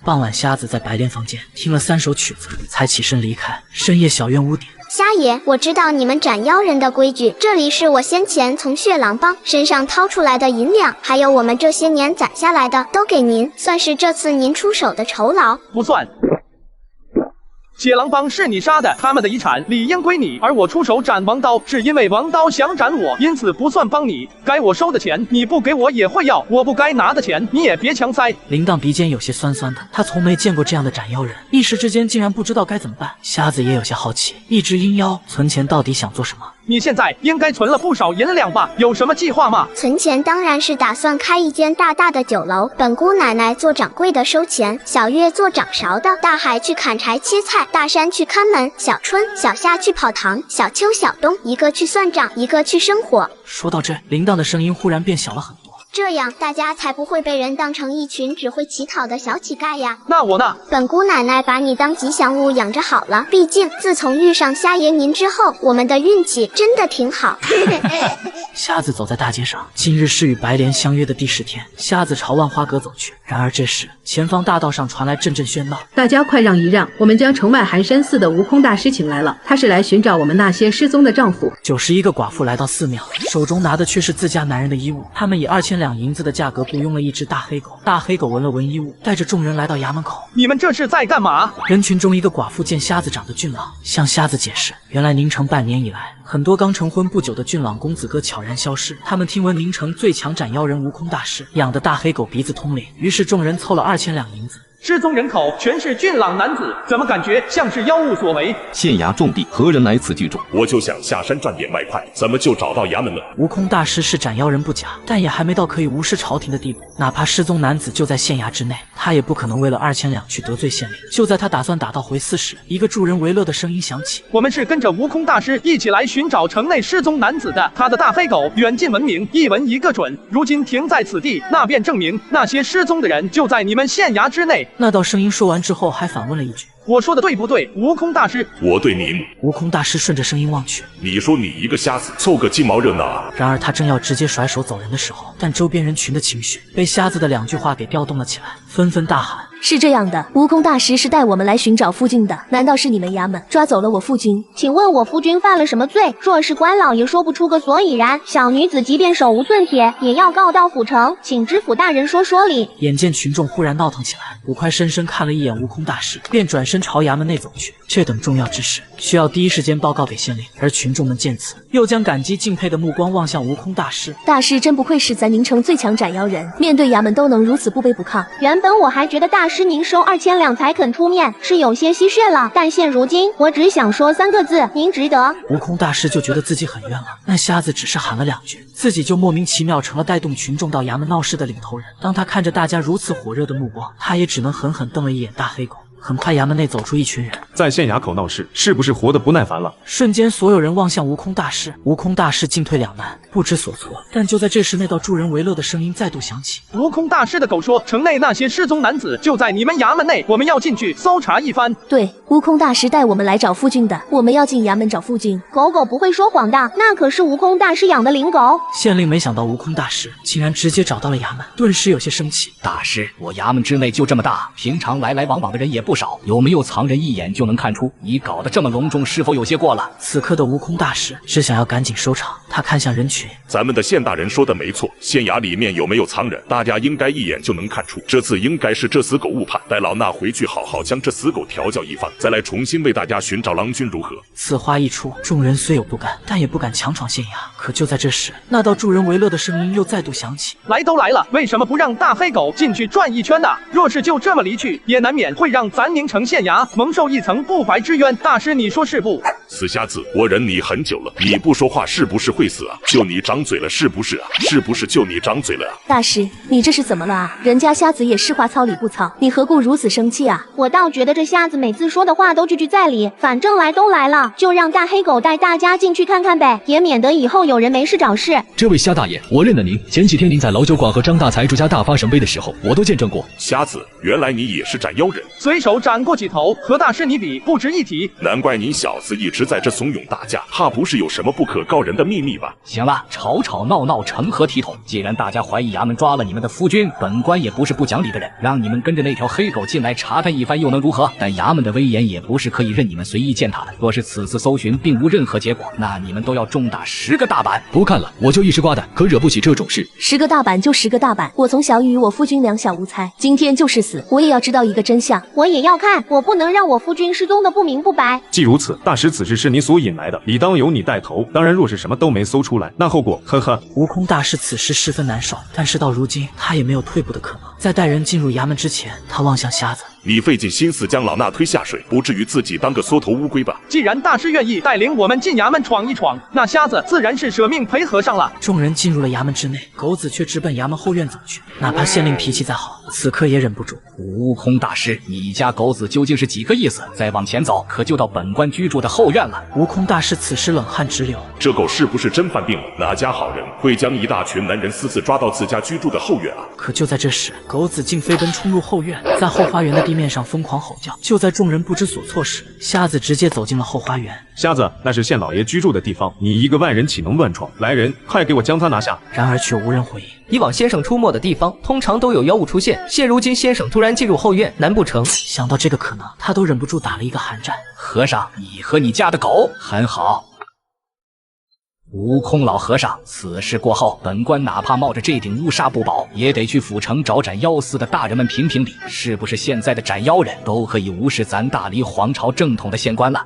傍晚，瞎子在白莲房间听了3首曲子，才起身离开。深夜小院屋顶，瞎爷，我知道你们斩妖人的规矩，这里是我先前从血狼帮身上掏出来的银两，还有我们这些年攒下来的，都给您，算是这次您出手的酬劳。不算。血狼帮是你杀的，他们的遗产理应归你，而我出手斩王刀，是因为王刀想斩我，因此不算帮你。该我收的钱，你不给我也会要，我不该拿的钱，你也别强塞。铃铛鼻尖有些酸酸的，他从没见过这样的斩妖人，一时之间竟然不知道该怎么办。瞎子也有些好奇，一只阴妖存钱到底想做什么？你现在应该存了不少银两吧？有什么计划吗？存钱当然是打算开一间大大的酒楼，本姑奶奶做掌柜的收钱，小月做掌勺的，大海去砍柴切菜，大山去看门，小春、小夏去跑堂，小秋、小冬一个去算账，一个去生火。说到这，铃铛的声音忽然变小了很多。这样大家才不会被人当成一群只会乞讨的小乞丐呀。那我呢？本姑奶奶把你当吉祥物养着好了，毕竟自从遇上瞎爷您之后，我们的运气真的挺好。瞎子走在大街上，今日是与白莲相约的第10天。瞎子朝万花阁走去，然而这时前方大道上传来阵阵喧闹，大家快让一让，我们将城外寒山寺的悟空大师请来了，他是来寻找我们那些失踪的丈夫。91个寡妇来到寺庙，手中拿的却是自家男人的衣物，他们以2000两银子的价格雇佣了一只大黑狗，大黑狗闻了闻衣物，带着众人来到衙门口。你们这是在干嘛？人群中一个寡妇见瞎子长得俊朗，向瞎子解释，原来宁城半年以来，很多刚成婚不久的俊朗公子哥悄然消失，他们听闻宁城最强斩妖人悟空大师养的大黑狗鼻子通灵，于是众人凑了2000两银子。失踪人口全是俊朗男子，怎么感觉像是妖物所为？县衙重地，何人来此聚众？我就想下山赚点外快，怎么就找到衙门了？悟空大师是斩妖人不假，但也还没到可以无视朝廷的地步。哪怕失踪男子就在县衙之内，他也不可能为了2000两去得罪县令。就在他打算打道回寺时，一个助人为乐的声音响起：“我们是跟着悟空大师一起来寻找城内失踪男子的，他的大黑狗远近闻名，一闻一个准。如今停在此地，那便证明那些失踪的人就在你们县衙之内。”那道声音说完之后，还反问了一句：“我说的对不对，悟空大师？”我对您。悟空大师顺着声音望去，你说你一个瞎子凑个鸡毛热闹啊！然而他正要直接甩手走人的时候，但周边人群的情绪被瞎子的2句话给调动了起来，纷纷大喊：“是这样的，蜈蚣大师是带我们来寻找夫君的，难道是你们衙门抓走了我夫君？请问我夫君犯了什么罪？若是官老爷说不出个所以然，小女子即便手无寸铁，也要告到府城，请知府大人说说理。眼见群众忽然闹腾起来，捕快深深看了一眼悟空大师，便转身朝衙门内走去。这等重要之事，需要第一时间报告给县令。而群众们见此，又将感激敬佩的目光望向悟空大师。大师真不愧是咱宁城最强斩妖人，面对衙门都能如此不卑不亢。原本我还觉得大师您收2000两才肯出面，是有些稀血了，但现如今，我只想说3个字：您值得。悟空大师就觉得自己很冤枉，那瞎子只是喊了2句，自己就莫名其妙成了带动群众到衙门闹事的领头人。当他看着大家如此火热的目光，他也只能狠狠瞪了一眼大黑狗。很快，衙门内走出一群人，在县衙口闹事，是不是活得不耐烦了？瞬间，所有人望向悟空大师，悟空大师进退两难，不知所措。但就在这时，那道助人为乐的声音再度响起：“悟空大师的狗说，城内那些失踪男子就在你们衙门内，我们要进去搜查一番。”对，悟空大师带我们来找夫君的，我们要进衙门找夫君。狗狗不会说谎的，那可是悟空大师养的灵狗。县令没想到悟空大师竟然直接找到了衙门，顿时有些生气：“大师，我衙门之内就这么大，平常来来往往的人也不少，有没有藏人一眼就能看出？你搞得这么隆重，是否有些过了？”此刻的悟空大师只想要赶紧收场，他看向人群：“咱们的县大人说的没错，县衙里面有没有藏人，大家应该一眼就能看出。这次应该是这死狗误判，待老衲回去好好将这死狗调教一番，再来重新为大家寻找郎君，如何？”此话一出，众人虽有不甘，但也不敢强闯县衙。可就在这时，那道助人为乐的声音又再度响起：“来都来了，为什么不让大黑狗进去转一圈呢？若是就这么离去，也难免会让咱宁城县衙蒙受一层不白之冤。大师，你说是不？”死瞎子，我忍你很久了，你不说话是不是会死啊？就你张嘴了是不是啊？是不是就你张嘴了啊？大师，你这是怎么了啊？人家瞎子也是话糙理不糙，你何故如此生气啊？我倒觉得这瞎子每次说的话都句句在理，反正来都来了，就让大黑狗带大家进去看看呗，也免得以后有人没事找事。这位瞎大爷，我认得您，前几天您在老酒馆和张大财主家大发神威的时候，我都见证过。瞎子，原来你也是斩妖人，随手斩过几头，和大师你比不值一提。难怪你小子一直在这怂恿大家，怕不是有什么不可告人的秘密吧？行了，吵吵闹闹成何体统？既然大家怀疑衙门抓了你们的夫君，本官也不是不讲理的人，让你们跟着那条黑狗进来查探一番又能如何？但衙门的威严也不是可以任你们随意践踏的。若是此次搜寻并无任何结果，那你们都要重打10个大板。不看了，我就一时瓜蛋，可惹不起这种事。10个大板就10个大板，我从小与我夫君两小无猜，今天就是死，我也要知道一个真相。我也要看，我不能让我夫君失踪的不明不白。既如此，大师此事是你所引来的，理当由你带头。当然，若是什么都没搜出来，那后果，呵呵。悟空大师此时十分难受，但是到如今，他也没有退步的可能。在带人进入衙门之前，他望向瞎子：“你费尽心思将老衲推下水，不至于自己当个缩头乌龟吧？既然大师愿意带领我们进衙门闯一闯，那瞎子自然是舍命陪和尚了。”众人进入了衙门之内，狗子却直奔衙门后院走去。哪怕县令脾气再好，此刻也忍不住：“悟空大师，你家狗子究竟是几个意思？再往前走，可就到本官居住的后院了。”悟空大师此时冷汗直流，这狗是不是真犯病了？哪家好人会将一大群男人私自抓到自家居住的后院啊？可就在这时，狗子竟飞奔冲入后院，在后花园的地面上疯狂吼叫。就在众人不知所措时，瞎子直接走进了后花园。瞎子，那是县老爷居住的地方，你一个外人岂能乱闯？来人，快给我将他拿下！然而却无人回应。以往先生出没的地方，通常都有妖物出现，现如今先生突然进入后院，难不成？想到这个可能，他都忍不住打了一个寒战。和尚，你和你家的狗很好。悟空老和尚，此事过后，本官哪怕冒着这顶乌纱不保，也得去府城找斩妖司的大人们评评理，是不是现在的斩妖人都可以无视咱大黎皇朝正统的县官了？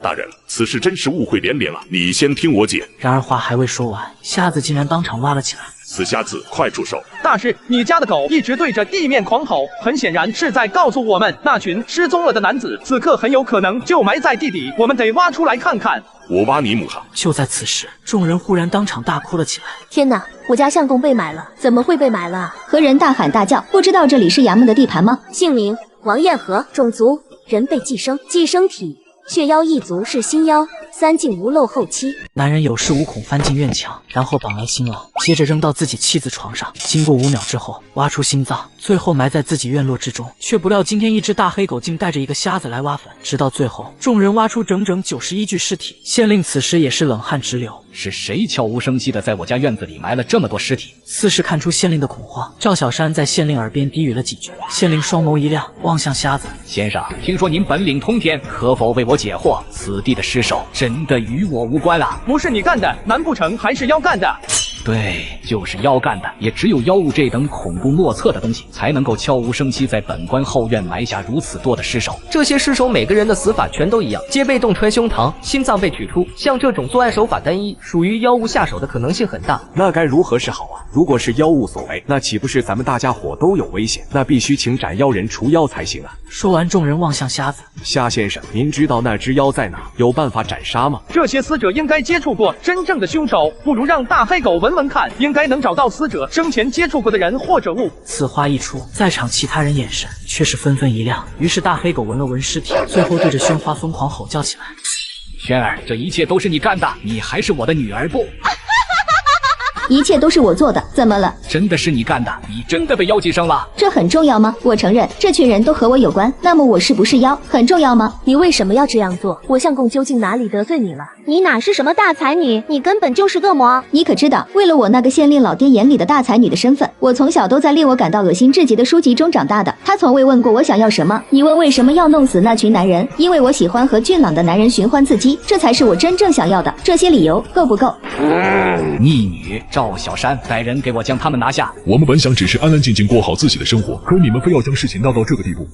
大人，此事真是误会连连了，你先听我解。然而话还未说完，瞎子竟然当场挖了起来。死瞎子，快住手！大师，你家的狗一直对着地面狂吼，很显然是在告诉我们，那群失踪了的男子此刻很有可能就埋在地底，我们得挖出来看看。我挖你母哈！就在此时，众人忽然当场大哭了起来。天哪，我家相公被埋了，怎么会被埋了啊？何人大喊大叫？不知道这里是衙门的地盘吗？姓名王彦和，种族人被寄生，寄生体血妖一族是新妖，3进无漏后期。男人有恃无恐翻进院墙，然后绑来新郎，接着扔到自己妻子床上。经过5秒之后，挖出心脏，最后埋在自己院落之中。却不料今天一只大黑狗竟带着一个瞎子来挖坟，直到最后，众人挖出整整91具尸体。县令此时也是冷汗直流，是谁悄无声息的在我家院子里埋了这么多尸体？似是看出县令的恐慌，赵小山在县令耳边低语了几句。县令双眸一亮，望向瞎子：“先生，听说您本领通天，可否为我解惑？此地的尸首真的与我无关啊？”“不是你干的，难不成还是妖干的？”“对，就是妖干的。也只有妖物这等恐怖莫测的东西，才能够悄无声息在本官后院埋下如此多的尸首。这些尸首每个人的死法全都一样，皆被洞穿胸膛，心脏被取出。像这种作案手法单一，属于妖物下手的可能性很大。那该如何是好啊？如果是妖物所为，那岂不是咱们大家伙都有危险？那必须请斩妖人除妖才行啊！”说完，众人望向瞎子：“瞎先生，您知道那只妖在哪？有办法斩杀吗？”这些死者应该接触过真正的凶手，不如让大黑狗闻闻看，应该能找到死者生前接触过的人或者物。此话一出，在场其他人眼神却是纷纷一亮。于是大黑狗闻了闻尸体，最后对着宣花疯狂吼叫起来：“轩儿，这一切都是你干的，你还是我的女儿不？”一切都是我做的，怎么了？真的是你干的，你真的被妖寄生了？这很重要吗？我承认，这群人都和我有关。那么我是不是妖？很重要吗？你为什么要这样做？我相公究竟哪里得罪你了？你哪是什么大才女，你根本就是恶魔！你可知道，为了我那个县令老爹眼里的大才女的身份，我从小都在令我感到恶心至极的书籍中长大的。他从未问过我想要什么。你问为什么要弄死那群男人？因为我喜欢和俊朗的男人寻欢刺激，这才是我真正想要的。这些理由够不够？逆女赵小山，带人给我将他们拿下。我们本想只是安安静静过好自己的生活，可你们非要将事情闹到这个地步。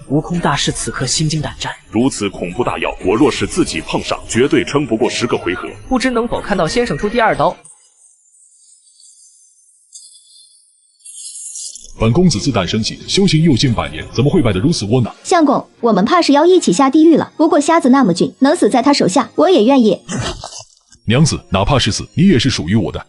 悟空大师此刻心惊胆战，如此恐怖大妖，我若是自己碰上，绝对撑不过10个回合。不知能否看到先生出第2刀？本公子自诞生起，修行又近100年，怎么会败得如此窝囊？相公，我们怕是要一起下地狱了。不过瞎子那么俊，能死在他手下，我也愿意。娘子，哪怕是死，你也是属于我的。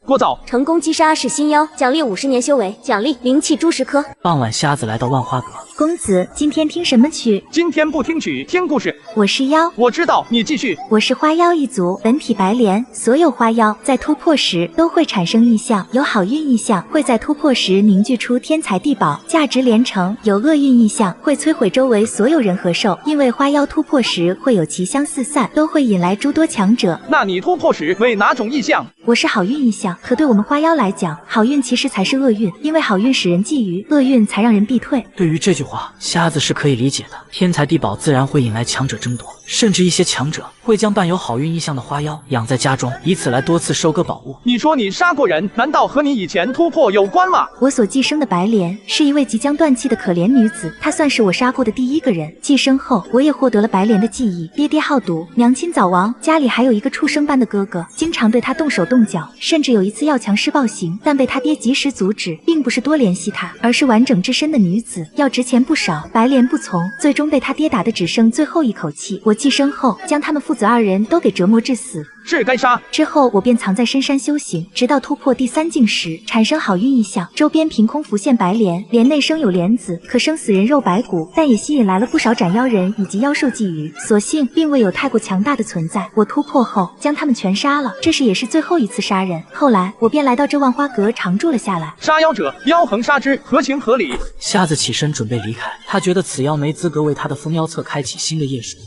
过早成功击杀是新妖，奖励50年修为，奖励灵气珠10颗。傍晚，瞎子来到万花阁。公子，今天听什么曲？今天不听曲，听故事。我是妖，我知道，你继续。我是花妖一族，本体白莲。所有花妖在突破时都会产生异象，有好运异象会在突破时凝聚出天才地宝，价值连城；有厄运异象会摧毁周围所有人和兽。因为花妖突破时会有奇香四散，都会引来诸多强者。那你突破时为哪种异象？我是好运异象，可对我们花妖来讲，好运其实才是厄运，因为好运使人觊觎，厄运才让人避退。对于这句话，瞎子是可以理解的。天才地宝自然会引来强者争夺，甚至一些强者会将伴有好运异象的花妖养在家中，以此来多次收割宝物。你说你杀过人，难道和你以前突破有关吗？我所寄生的白莲是一位即将断气的可怜女子，她算是我杀过的第1个人。寄生后，我也获得了白莲的记忆。爹爹好赌，娘亲早亡，家里还有一个畜生般的哥哥，经常对他动手动脚，甚至有一次要强施暴行，但被他爹及时阻止，并不是多怜惜他，而是完整只身的女子，要值钱不少。白莲不从，最终被他爹打得只剩最后一口气。我寄生后，将他们父子2人都给折磨致死。是该杀。之后我便藏在深山修行，直到突破第3境时产生好运异象，周边凭空浮现白莲，莲内生有莲子，可生死人肉白骨，但也吸引来了不少斩妖人以及妖兽觊觎，所幸并未有太过强大的存在。我突破后将他们全杀了，这是也是最后一次杀人。后来我便来到这万花阁常住了下来。杀妖者，妖横杀之，合情合理。瞎子起身准备离开，他觉得此妖没资格为他的封妖册开启新的页数。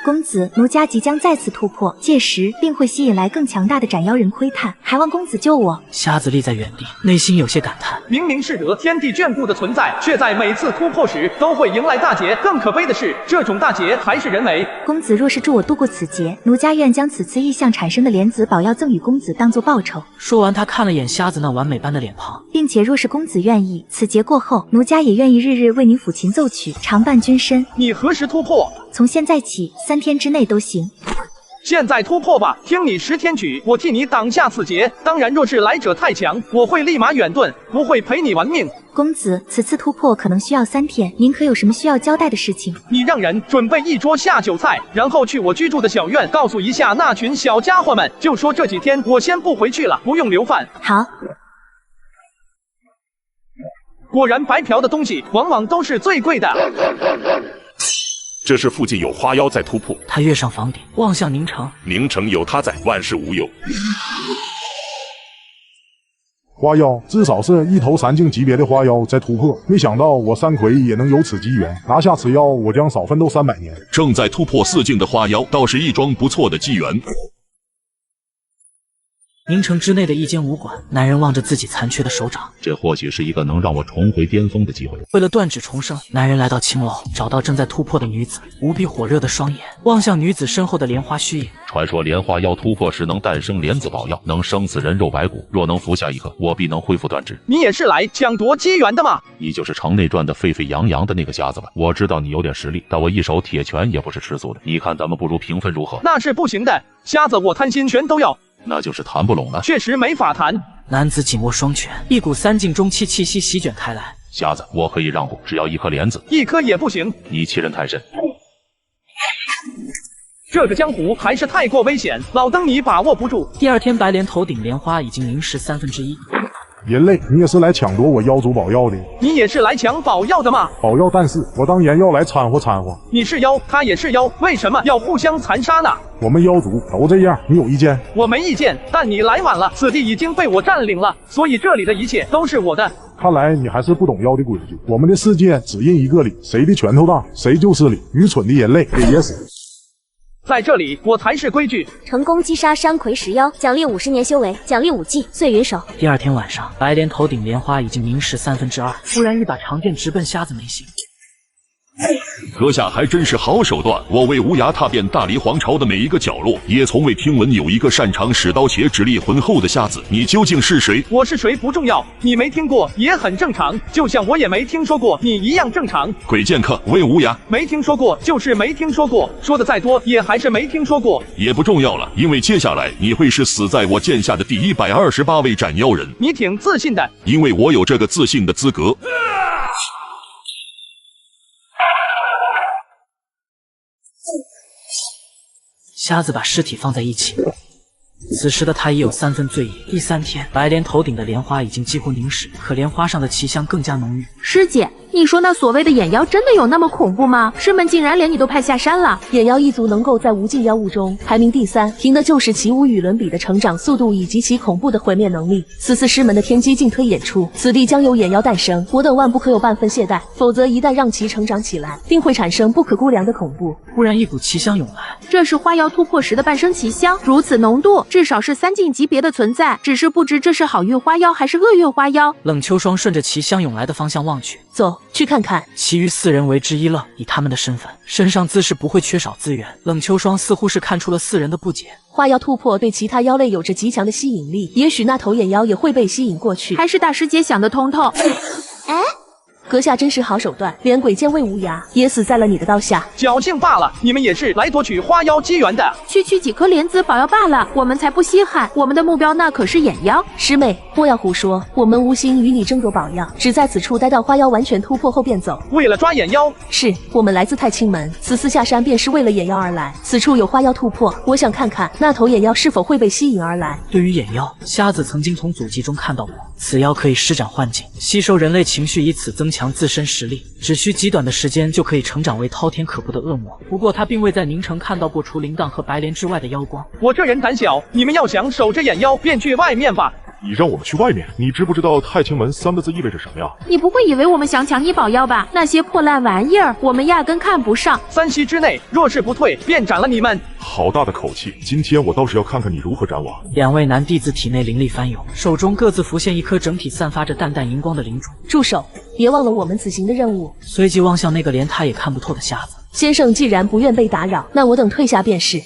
公子，奴家即将再次突破，届时定会吸引来更强大的斩妖人窥探，还望公子救我。瞎子立在原地，内心有些感叹，明明是得天地眷顾的存在，却在每次突破时都会迎来大劫。更可悲的是，这种大劫还是人为。公子若是助我度过此劫，奴家愿将此次异象产生的莲子宝药赠与公子，当作报酬。说完，他看了眼瞎子那完美般的脸庞，并且若是公子愿意，此劫过后，奴家也愿意日日为您抚琴奏曲，常伴君身。你何时突破？从现在起，3天之内都行。现在突破吧，听你10天曲，我替你挡下此劫。当然，若是来者太强，我会立马远遁，不会陪你玩命。公子，此次突破可能需要3天，您可有什么需要交代的事情？你让人准备一桌下酒菜，然后去我居住的小院，告诉一下那群小家伙们，就说这几天我先不回去了，不用留饭。好。果然，白嫖的东西往往都是最贵的。这是附近有花妖在突破。他跃上房顶，望向宁城。宁城有他在，万事无忧。花妖至少是一头3境级别的花妖在突破，没想到我山葵也能有此机缘，拿下此妖，我将少奋斗300年。正在突破4境的花妖，倒是一桩不错的机缘。宁城之内的一间武馆，男人望着自己残缺的手掌，这或许是一个能让我重回巅峰的机会。为了断指重生，男人来到青楼，找到正在突破的女子，无比火热的双眼望向女子身后的莲花虚影。传说莲花妖突破时能诞生莲子宝药，能生死人肉白骨，若能服下一颗，我必能恢复断指。你也是来抢夺机缘的吗？你就是城内转得沸沸扬扬的那个瞎子吧？我知道你有点实力，但我一手铁拳也不是吃素的。你看咱们不如平分如何？那是不行的，瞎子我贪心全都要。那就是谈不拢了，确实没法谈。男子紧握双拳，一股3境中期气息席卷开来。瞎子，我可以让步，只要1颗莲子。1颗也不行，你欺人太甚。这个江湖还是太过危险，老登你把握不住。第二天，白莲头顶莲花已经凝视1/3。人类，你也是来抢夺我妖族宝药的？你也是来抢宝药的吗？宝药，但是我当然要来掺和掺和。你是妖，他也是妖，为什么要互相残杀呢？我们妖族都这样，你有意见？我没意见，但你来晚了，此地已经被我占领了，所以这里的一切都是我的。看来你还是不懂妖的规矩。我们的世界只印一个理，谁的拳头大，谁就是理。愚蠢的人类，给野死！在这里，我才是规矩。成功击杀山葵10妖，奖励50年修为，奖励5技碎云手。第二天晚上，白莲头顶莲花已经凝视2/3，突然一把长剑直奔瞎子眉心。阁下还真是好手段！我为无涯踏遍大黎皇朝的每一个角落，也从未听闻有一个擅长使刀且指力浑厚的瞎子。你究竟是谁？我是谁不重要，你没听过也很正常，就像我也没听说过你一样正常。鬼剑客魏无涯，没听说过就是没听说过，说的再多也还是没听说过。也不重要了，因为接下来你会是死在我剑下的第128位斩妖人。你挺自信的，因为我有这个自信的资格。瞎子把尸体放在一起，此时的他已有3分醉意。第3天，白莲头顶的莲花已经几乎凝视，可莲花上的奇香更加浓郁。师姐，你说那所谓的眼妖真的有那么恐怖吗？师门竟然连你都派下山了。眼妖一族能够在无尽妖物中排名第3，凭的就是其无与伦比的成长速度以及其恐怖的毁灭能力。此次师门的天机尽推演出，此地将有眼妖诞生，我等万不可有半分懈怠，否则一旦让其成长起来，定会产生不可估量的恐怖。忽然一股奇香涌来，这是花妖突破时的半生奇香，如此浓度，至少是3境级别的存在，只是不知这是好运花妖还是厄运花妖。冷秋霜顺着奇香涌来的方向望去，走去看看。其余4人为之一愣，以他们的身份，身上自是不会缺少资源。冷秋霜似乎是看出了4人的不解。花妖突破对其他妖类有着极强的吸引力，也许那头眼妖也会被吸引过去。还是大师姐想得通透。哎，阁下真是好手段，连鬼剑魏无涯也死在了你的刀下。侥幸罢了，你们也是来夺取花妖机缘的。区区几颗莲子宝药罢了，我们才不稀罕，我们的目标那可是眼妖。师妹，莫要胡说，我们无心与你争夺宝药，只在此处待到花妖完全突破后便走。为了抓眼妖？是，我们来自太清门，此次下山便是为了眼妖而来。此处有花妖突破，我想看看那头眼妖是否会被吸引而来。对于眼妖，瞎子曾经从祖籍中看到过，此妖可以施展幻境，吸收人类情绪，以此增强自身实力，只需极短的时间就可以成长为滔天可怖的恶魔。不过他并未在宁城看到过除铃铛和白莲之外的妖光。我这人胆小，你们要想守着眼妖，便去外面吧。你让我们去外面，你知不知道太清门3个字意味着什么呀？你不会以为我们想抢你宝药吧？那些破烂玩意儿，我们压根看不上。3息之内，若是不退，便斩了你们。好大的口气！今天我倒是要看看你如何斩我。2位男弟子体内灵力翻涌，手中各自浮现一颗整体散发着淡淡荧光的灵珠。住手！别忘了我们此行的任务。随即望向那个连他也看不透的瞎子。先生既然不愿被打扰，那我等退下便是。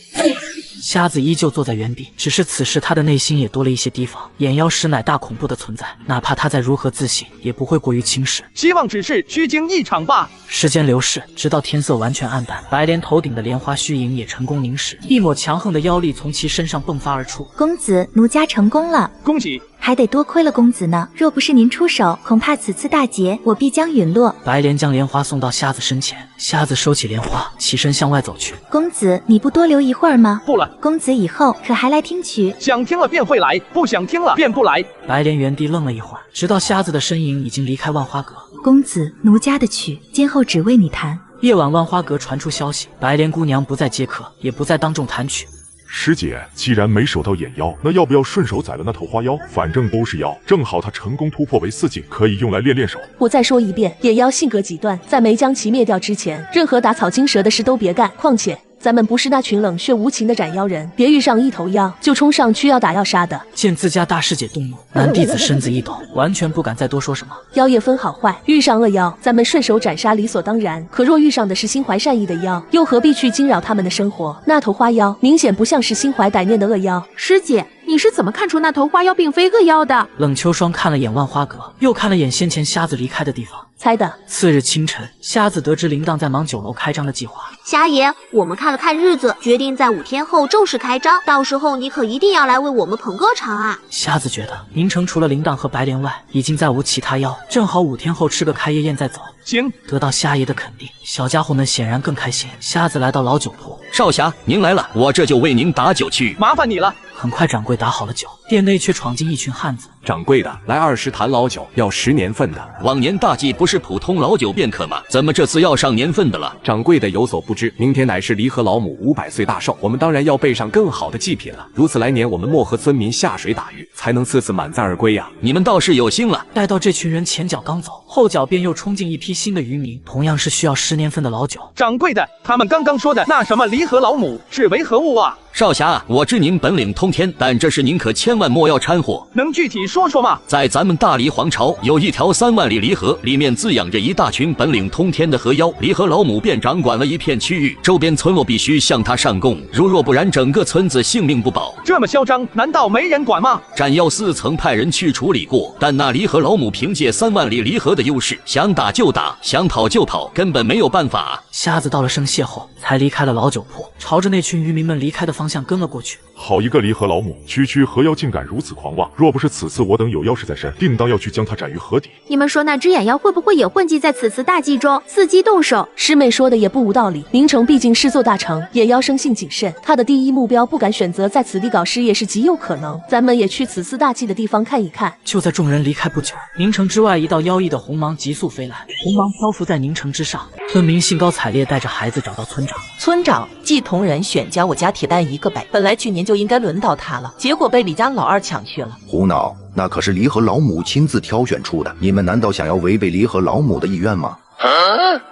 瞎子依旧坐在原地，只是此时他的内心也多了一些提防。眼妖实乃大恐怖的存在，哪怕他再如何自信，也不会过于轻视。希望只是虚惊一场吧。时间流逝，直到天色完全暗淡，白莲头顶的莲花虚影也成功凝视，一抹强横的妖力从其身上迸发而出。公子，奴家成功了，恭喜！还得多亏了公子呢，若不是您出手，恐怕此次大劫我必将陨落。白莲将莲花送到瞎子身前，瞎子收起莲花，起身向外走去。公子，你不多留一会儿吗？不了。公子以后可还来听曲？想听了便会来，不想听了便不来。白莲原地愣了一会儿，直到瞎子的身影已经离开万花阁。公子，奴家的曲，今后只为你弹。夜晚，万花阁传出消息，白莲姑娘不再接客，也不再当众弹曲。师姐，既然没手到眼妖，那要不要顺手宰了那头花妖？反正都是妖，正好他成功突破为4境，可以用来练练手。我再说一遍，眼妖性格极端，在没将其灭掉之前，任何打草惊蛇的事都别干。况且咱们不是那群冷血无情的斩妖人，别遇上一头妖就冲上去要打要杀的。见自家大师姐动怒，男弟子身子一抖，完全不敢再多说什么。妖也分好坏，遇上恶妖，咱们顺手斩杀理所当然。可若遇上的是心怀善意的妖，又何必去惊扰他们的生活？那头花妖明显不像是心怀歹念的恶妖。师姐，你是怎么看出那头花妖并非恶妖的？冷秋霜看了眼万花阁，又看了眼先前瞎子离开的地方，猜的。次日清晨，瞎子得知铃铛在忙酒楼开张的计划。瞎爷，我们看了看日子，决定在5天后正式开张，到时候你可一定要来为我们捧个场啊！瞎子觉得宁城除了铃铛和白莲外，已经再无其他妖，正好5天后吃个开业宴再走。行，得到瞎爷的肯定，小家伙们显然更开心。瞎子来到老酒铺，少侠，您来了，我这就为您打酒去。麻烦你了。很快，掌柜打好了酒，店内却闯进一群汉子。掌柜的，来20坛老酒，要10年份的。往年大祭不是普通老酒便可吗？怎么这次要上年份的了？掌柜的有所不知，明天乃是离合老母500岁大寿，我们当然要备上更好的祭品了。如此来年，我们漠河村民下水打鱼，才能次次满载而归呀。你们倒是有心了。待到这群人前脚刚走，后脚便又冲进一批新的渔民，同样是需要10年份的老酒。掌柜的，他们刚刚说的那什么离合老母是为何物啊？少侠，我知您本领通天，但这事您可千万莫要掺和。能具体说说吗？在咱们大黎皇朝有一条3万里离河，里面滋养着一大群本领通天的河妖。离河老母便掌管了一片区域，周边村落必须向他上供，若不然整个村子性命不保。这么嚣张，难道没人管吗？斩妖司曾派人去处理过，但那离河老母凭借3万里离河的优势，想打就打，想跑就跑，根本没有办法。瞎子道了声谢后，才离开了老酒铺，朝着那群渔民们离开的方向跟了过去。好一个离合老母，区河妖竟敢如此狂妄！若不是此次我等有妖势在身，定当要去将他斩于河底。你们说那只眼妖会不会也混迹在此次大祭中，伺机动手？师妹说的也不无道理。宁城毕竟是座大城，眼妖生性谨慎，他的第一目标不敢选择在此地搞事，也是极有可能。咱们也去此次大祭的地方看一看。就在众人离开不久，宁城之外一道妖异的红芒急速飞来，红芒漂浮在宁城之上。村民兴高采烈带着孩子找到村长。村长，季同仁选家我家铁蛋1个呗，本来去年就应该轮到他了，结果被李家老二抢去了。胡闹，那可是离合老母亲自挑选出的，你们难道想要违背离合老母的意愿吗？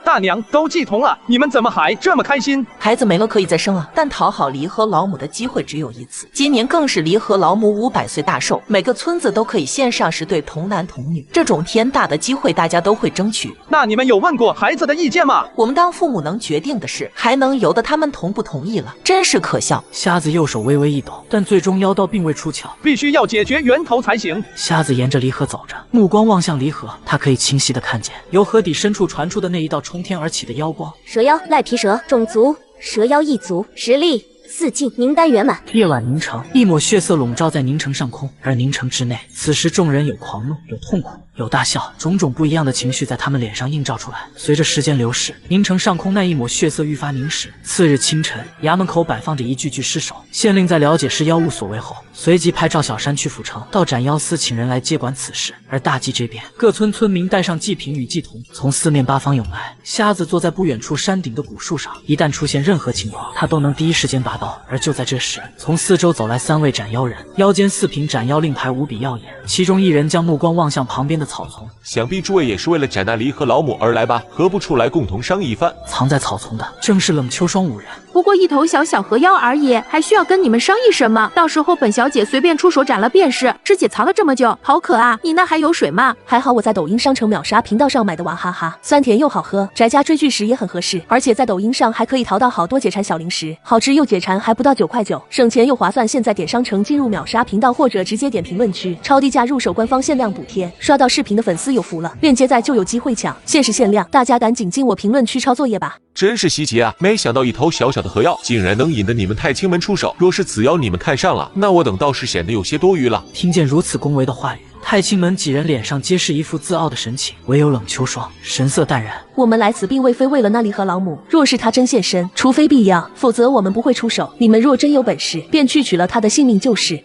大娘都祭同了，你们怎么还这么开心？孩子没了可以再生啊，但讨好离合老母的机会只有一次。今年更是离合老母500岁大寿，每个村子都可以献上10对童男童女，这种天大的机会大家都会争取。那你们有问过孩子的意见吗？我们当父母能决定的事，还能由得他们同不同意了？真是可笑。瞎子右手微微一抖，但最终妖道并未出鞘，必须要解决源头才行。瞎子沿着离河走着，目光望向离河，他可以清晰地看见由河底深处传出的那一道冲天而起的妖光。蛇妖、赖皮蛇，种族蛇妖一族，实力4境，名单圆满。夜晚宁城，一抹血色笼罩在宁城上空，而宁城之内，此时众人有狂怒，有痛苦，有大笑，种种不一样的情绪在他们脸上映照出来。随着时间流逝，宁城上空那一抹血色愈发凝实。次日清晨，衙门口摆放着一具具尸首。县令在了解是妖物所为后，随即派赵小山去府城到斩妖司请人来接管此事。而大祭这边，各村村民带上祭品与祭童，从4面8方涌来。瞎子坐在不远处山顶的古树上，一旦出现任何情况，他都能第一时间拔刀。而就在这时，从四周走来3位斩妖人，腰间4瓶斩妖令牌无比耀眼，其中一人将目光望向旁边的草丛。想必诸位也是为了斩那离合老母而来吧？何不出来共同商议一番？藏在草丛的正是冷秋霜5人。不过一头小河妖而已，还需要跟你们商议什么？到时候本小姐随便出手斩了便是。师姐藏了这么久，好渴啊！你那还有水吗？还好我在抖音商城秒杀频道上买的，娃哈哈，酸甜又好喝，宅家追剧时也很合适。而且在抖音上还可以淘到好多解馋小零食，好吃又解馋，还不到9块9，省钱又划算。现在点商城进入秒杀频道，或者直接点评论区，超低价入手官方限量补贴，刷到视频的粉丝有福了，链接在就有机会抢，限时限量，大家赶紧进我评论区抄作业吧。真是稀奇啊！没想到一头小小的河妖竟然能引得你们太清门出手。若是此妖你们看上了，那我等倒是显得有些多余了。听见如此恭维的话语，太清门几人脸上皆是一副自傲的神情，唯有冷秋霜神色淡然。我们来此并未非为了那离合老母，若是他真现身，除非必要，否则我们不会出手。你们若真有本事，便去取了他的性命就是。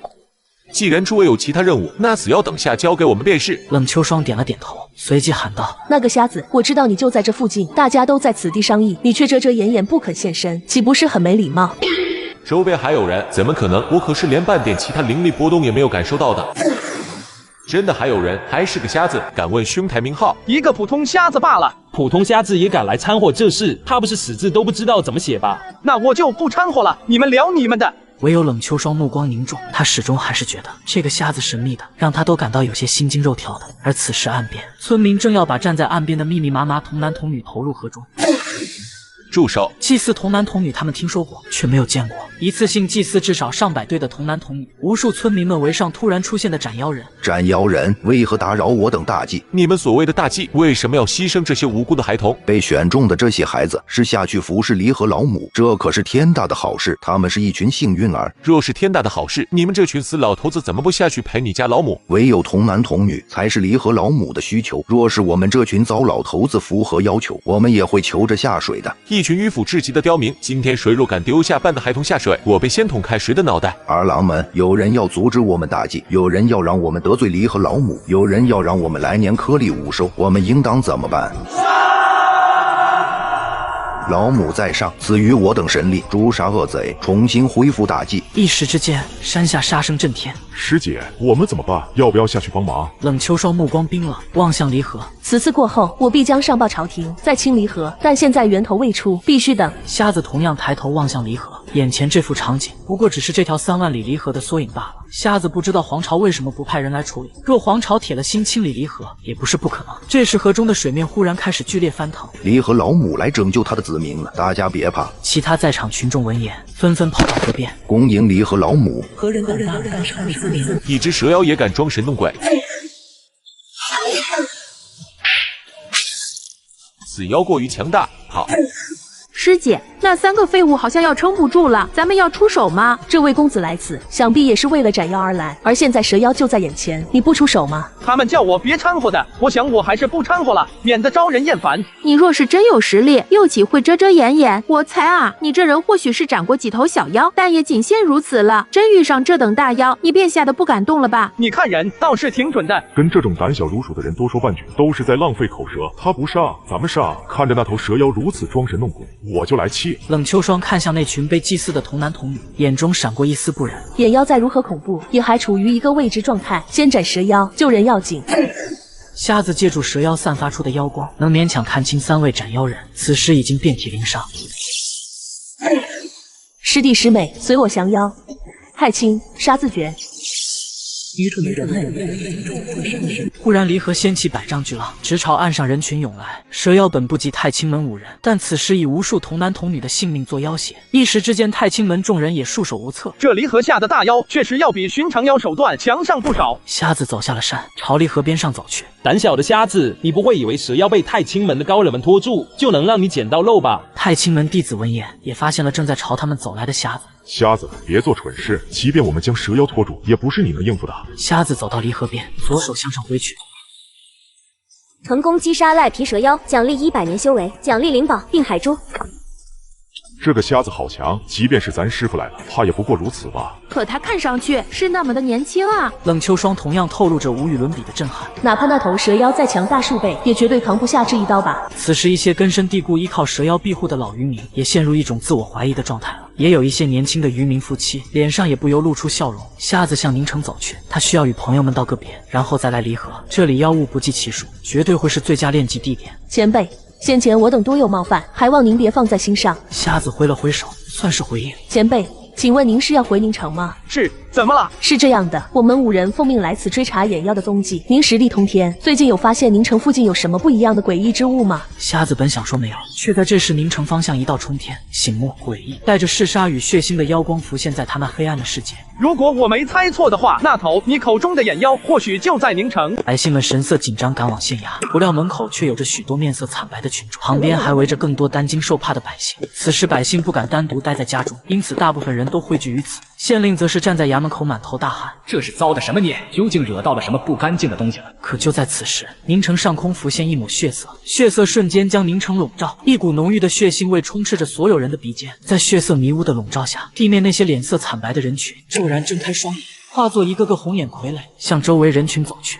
既然诸位有其他任务，那此妖等下交给我们便是。冷秋霜点了点头，随即喊道：那个瞎子，我知道你就在这附近，大家都在此地商议，你却遮遮掩掩不肯现身，岂不是很没礼貌？周边还有人，怎么可能？我可是连半点其他灵力波动也没有感受到的。真的还有人，还是个瞎子，敢问兄台名号？一个普通瞎子罢了。普通瞎子也敢来掺和这事，他不是死字都不知道怎么写吧？那我就不掺和了，你们聊你们的。唯有冷秋霜目光凝重，他始终还是觉得这个瞎子神秘的，让他都感到有些心惊肉跳的。而此时岸边，村民正要把站在岸边的密密麻麻童男童女投入河中。住手！祭祀童男童女，他们听说过，却没有见过。一次性祭祀至少上百对的童男童女，无数村民们围上突然出现的斩妖人。斩妖人为何打扰我等大祭？你们所谓的大祭，为什么要牺牲这些无辜的孩童？被选中的这些孩子是下去服侍离合老母，这可是天大的好事。他们是一群幸运儿。若是天大的好事，你们这群死老头子怎么不下去陪你家老母？唯有童男童女才是离合老母的需求。若是我们这群糟老头子符合要求，我们也会求着下水的。一群迂腐至极的刁民，今天谁若敢丢下半个孩童下水，我被先捅开谁的脑袋！儿郎们，有人要阻止我们大祭，有人要让我们得罪离合老母，有人要让我们来年颗粒无收，我们应当怎么办？老母在上，赐予我等神力，诛杀恶贼，重新恢复大计。一时之间，山下杀声震天。师姐，我们怎么办？要不要下去帮忙？冷秋霜目光冰冷，望向离河。此次过后，我必将上报朝廷，再清离河。但现在源头未出，必须等。瞎子同样抬头望向离河，眼前这幅场景不过只是这条3万里离河的缩影罢了。瞎子不知道皇朝为什么不派人来处理，若皇朝铁了心清理离河，也不是不可能。这时河中的水面忽然开始剧烈翻腾，离河老母来拯救他的子民了，大家别怕。其他在场群众闻言，纷纷跑到河边，恭迎离河老母。何人胆大敢伤自民？一只蛇妖也敢装神弄鬼？此妖过于强大，跑！师姐，那3个废物好像要撑不住了，咱们要出手吗？这位公子来此，想必也是为了斩妖而来，而现在蛇妖就在眼前，你不出手吗？他们叫我别掺和的，我想我还是不掺和了，免得招人厌烦。你若是真有实力，又岂会遮遮掩掩？我猜啊，你这人或许是斩过几头小妖，但也仅限如此了。真遇上这等大妖，你便吓得不敢动了吧？你看人倒是挺准的，跟这种胆小如鼠的人多说半句，都是在浪费口舌。他不杀，咱们杀。看着那头蛇妖如此装神弄鬼，我就来气。冷秋霜看向那群被祭祀的童男童女，眼中闪过一丝不忍。眼妖再如何恐怖，也还处于一个未知状态，先斩蛇妖，救人要紧。瞎子借助蛇妖散发出的妖光，能勉强看清3位斩妖人，此时已经遍体鳞伤。师弟师妹，随我降妖。太清，杀自绝。愚蠢的人类！忽然离河掀起百丈巨浪，直朝岸上人群涌来。蛇妖本不及太清门5人，但此时以无数童男童女的性命做要挟，一时之间太清门众人也束手无策。这离河下的大妖确实要比寻常妖手段强上不少。瞎子走下了山，朝离河边上走去。胆小的瞎子，你不会以为蛇妖被太清门的高人们拖住，就能让你捡到肉吧？太清门弟子闻言，也发现了正在朝他们走来的瞎子。瞎子，别做蠢事，即便我们将蛇妖拖住，也不是你能应付的。瞎子走到离河边，左手向上挥去，成功击杀赖皮蛇妖，奖励100年修为，奖励灵宝定海珠。这个瞎子好强，即便是咱师傅来了，怕也不过如此吧。可他看上去是那么的年轻啊！冷秋霜同样透露着无与伦比的震撼。哪怕那头蛇妖再强大数倍，也绝对扛不下这一刀吧。此时，一些根深蒂固依靠蛇妖庇护的老渔民也陷入一种自我怀疑的状态了。也有一些年轻的渔民夫妻，脸上也不由露出笑容。瞎子向宁城走去，他需要与朋友们道个别，然后再来离河。这里妖物不计其数，绝对会是最佳练级地点。前辈，先前我等多有冒犯，还望您别放在心上。瞎子挥了挥手，算是回应。前辈，请问您是要回宁城吗？是，怎么了？是这样的，我们5人奉命来此追查眼妖的踪迹。您实力通天，最近有发现宁城附近有什么不一样的诡异之物吗？瞎子本想说没有，却在这时宁城方向一道冲天，醒目诡异，带着嗜杀与血腥的妖光浮现在他那黑暗的世界。如果我没猜错的话，那头你口中的眼妖或许就在宁城。百姓们神色紧张，赶往县衙，不料门口却有着许多面色惨白的群众，旁边还围着更多担惊受怕的百姓。此时百姓不敢单独待在家中，因此大部分人都汇聚于此。县令则是站在衙门口满头大汗，这是遭的什么孽？究竟惹到了什么不干净的东西了？可就在此时，宁城上空浮现一抹血色，血色瞬间将宁城笼罩，一股浓郁的血腥味充斥着所有人的鼻尖。在血色迷雾的笼罩下，地面那些脸色惨白的人群骤然睁开双眼，化作一个个红眼傀儡，向周围人群走去。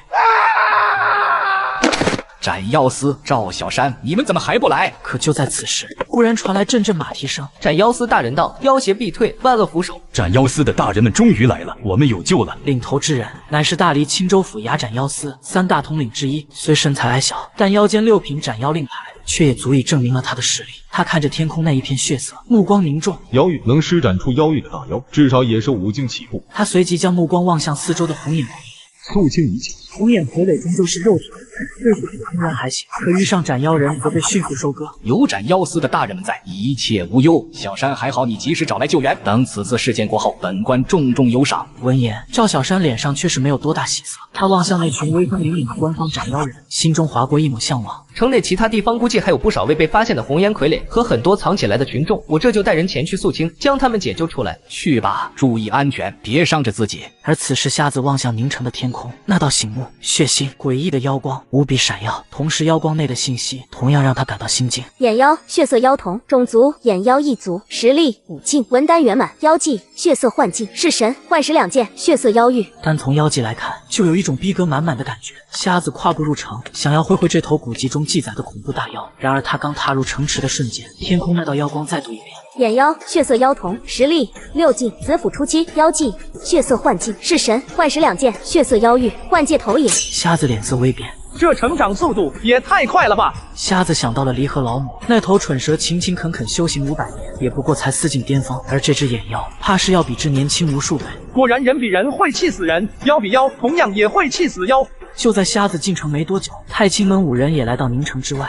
斩妖司、赵小山，你们怎么还不来？可就在此时，忽然传来阵阵马蹄声。斩妖司大人到，妖邪必退，万恶扶手。斩妖司的大人们终于来了，我们有救了。领头之人乃是大黎青州府牙斩妖司3大统领之一，虽身材矮小，但腰间6品斩妖令牌却也足以证明了他的实力。他看着天空那一片血色，目光凝重。妖域能施展出妖域的大妖，至少也是5境起步。他随即将目光望向四周的红眼傀儡，肃清一切。红眼傀儡终究是肉体，对付普通人还行，可遇上斩妖人则被迅速收割。有斩妖司的大人们在，一切无忧。小山还好，你及时找来救援。等此次事件过后，本官重重有赏。闻言，赵小山脸上却是没有多大喜色。他望向那群威风凛凛的官方斩妖人，心中划过一抹向往。城内其他地方估计还有不少未被发现的红眼傀儡和很多藏起来的群众，我这就带人前去肃清，将他们解救出来。去吧，注意安全，别伤着自己。而此时，瞎子望向凝城的天空，那道醒目、血腥、诡异的妖光无比闪耀，同时妖光内的信息同样让他感到心惊。眼妖，血色妖童，种族眼妖一族，实力5境，文丹圆满，妖技血色幻境，是神幻石2件，血色妖域。单从妖技来看，就有一种逼格满满的感觉。瞎子跨步入城，想要挥这头古籍中记载的恐怖大妖，然而他刚踏入城池的瞬间，天空那道妖光再度一变。眼妖，血色妖童，实力6境，子府初期，妖技血色幻境，是神幻石2件，血色妖域，幻界投影。瞎子脸色微变，这成长速度也太快了吧！瞎子想到了离合老母，那头蠢蛇勤勤恳恳修行500年，也不过才4境巅峰，而这只眼妖怕是要比之年轻无数倍。果然人比人会气死人，妖比妖同样也会气死妖。就在瞎子进城没多久，太清门5人也来到宁城之外。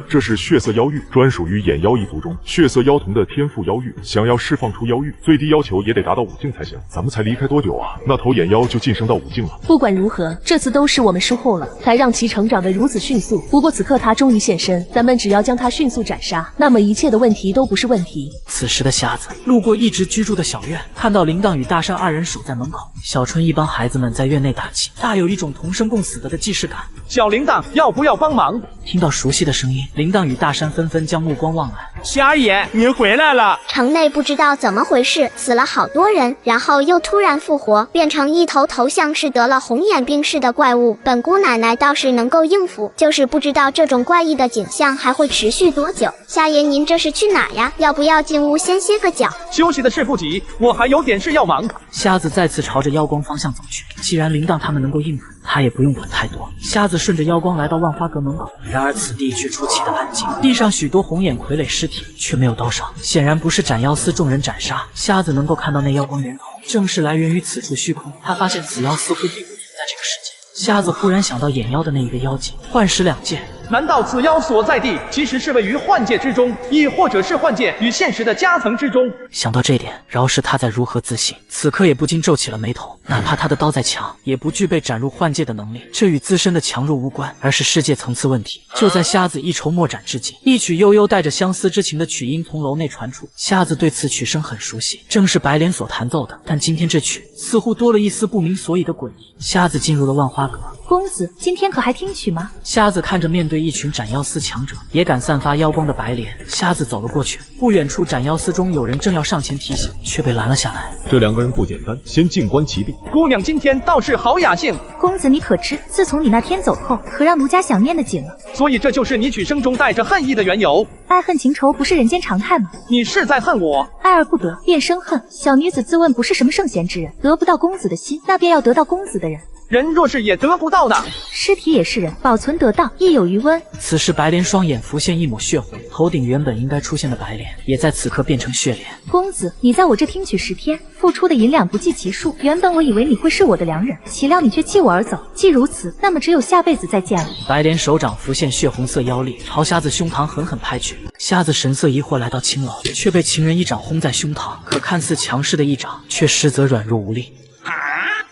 这是血色妖域，专属于眼妖一族中血色妖童的天赋妖域。想要释放出妖域，最低要求也得达到5境才行。咱们才离开多久啊？那头眼妖就晋升到5境了。不管如何，这次都是我们疏后了，才让其成长得如此迅速。不过此刻他终于现身，咱们只要将他迅速斩杀，那么一切的问题都不是问题。此时的瞎子路过一直居住的小院，看到铃铛与大山2人守在门口，小春一帮孩子们在院内打气，大有一种同生共死的既视感。小铃铛，要不要帮忙？听到熟悉的声音，铃铛与大山纷纷将目光望来。瞎爷，您回来了！城内不知道怎么回事，死了好多人，然后又突然复活，变成一头像是得了红眼病似的怪物。本姑奶奶倒是能够应付，就是不知道这种怪异的景象还会持续多久。瞎爷，您这是去哪呀？要不要进屋先歇个脚？休息的事不急，我还有点事要忙。瞎子再次朝着妖光方向走去。既然铃铛他们能够应付，他也不用管太多。瞎子顺着妖光来到万花阁门口，然而此地却出奇的安静，地上许多红眼傀儡尸体却没有刀伤，显然不是斩妖司众人斩杀。瞎子能够看到那妖光源头，正是来源于此处虚空。他发现此妖似乎并不存在这个世界。瞎子忽然想到眼妖的那一个妖技幻石2件，难道此妖所在地其实是位于幻界之中，亦或者是幻界与现实的夹层之中？想到这点，饶是他在如何自信，此刻也不禁皱起了眉头。哪怕他的刀再强，也不具备斩入幻界的能力，这与自身的强弱无关，而是世界层次问题。就在瞎子一筹莫展之际，一曲悠悠带着相思之情的曲音从楼内传出。瞎子对此曲声很熟悉，正是白莲所弹奏的，但今天这曲似乎多了一丝不明所以的诡异。瞎子进入了万花阁。公子今天可还听曲吗？瞎子看着面对一群斩妖司强者，也敢散发妖光的白莲，瞎子走了过去。不远处斩妖司中有人正要上前提醒，却被拦了下来。这2个人不简单，先静观其变。姑娘今天倒是好雅兴。公子你可知，自从你那天走后，可让奴家想念的紧了。所以这就是你曲声中带着恨意的缘由。爱恨情仇不是人间常态吗？你是在恨我？爱而不得，便生恨。小女子自问不是什么圣贤之人，得不到公子的心，那便要得到公子的人。人若是也得不到呢？尸体也是人，保存得当，亦有余温。此时白莲双眼浮现一抹血红，头顶原本应该出现的白莲，也在此刻变成血莲。公子，你在我这听取10天，付出的银两不计其数。原本我以为你会是我的良人，岂料你却弃我而走。既如此，那么只有下辈子再见了。白莲手掌浮现血红色妖力，朝瞎子胸膛狠狠拍去。瞎子神色疑惑来到青楼，却被情人一掌轰在胸膛。可看似强势的一掌，却实则软弱无力。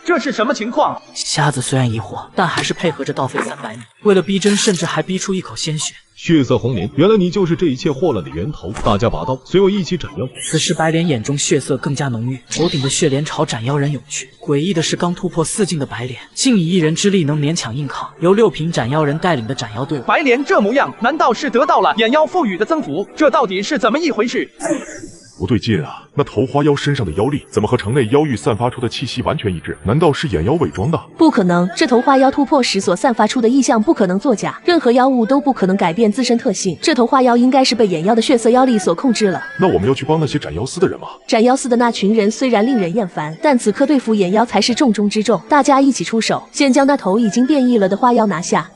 这是什么情况？瞎子虽然疑惑，但还是配合着倒飞300米，为了逼真，甚至还逼出一口鲜血。血色红莲，原来你就是这一切祸乱的源头！大家把刀，随我一起斩妖。此时白莲眼中血色更加浓郁，头顶的血莲朝斩妖人涌去。诡异的是，刚突破4境的白莲，竟以1人之力能勉强硬抗由6品斩妖人带领的斩妖队伍。白莲这模样，难道是得到了眼妖赋予的增幅？这到底是怎么一回事？不对劲啊，那头花妖身上的妖力怎么和城内妖域散发出的气息完全一致？难道是眼妖伪装的？不可能，这头花妖突破时所散发出的异象不可能作假，任何妖物都不可能改变自身特性。这头花妖应该是被眼妖的血色妖力所控制了。那我们要去帮那些斩妖司的人吗？斩妖司的那群人虽然令人厌烦，但此刻对付眼妖才是重中之重。大家一起出手，先将那头已经变异了的花妖拿下。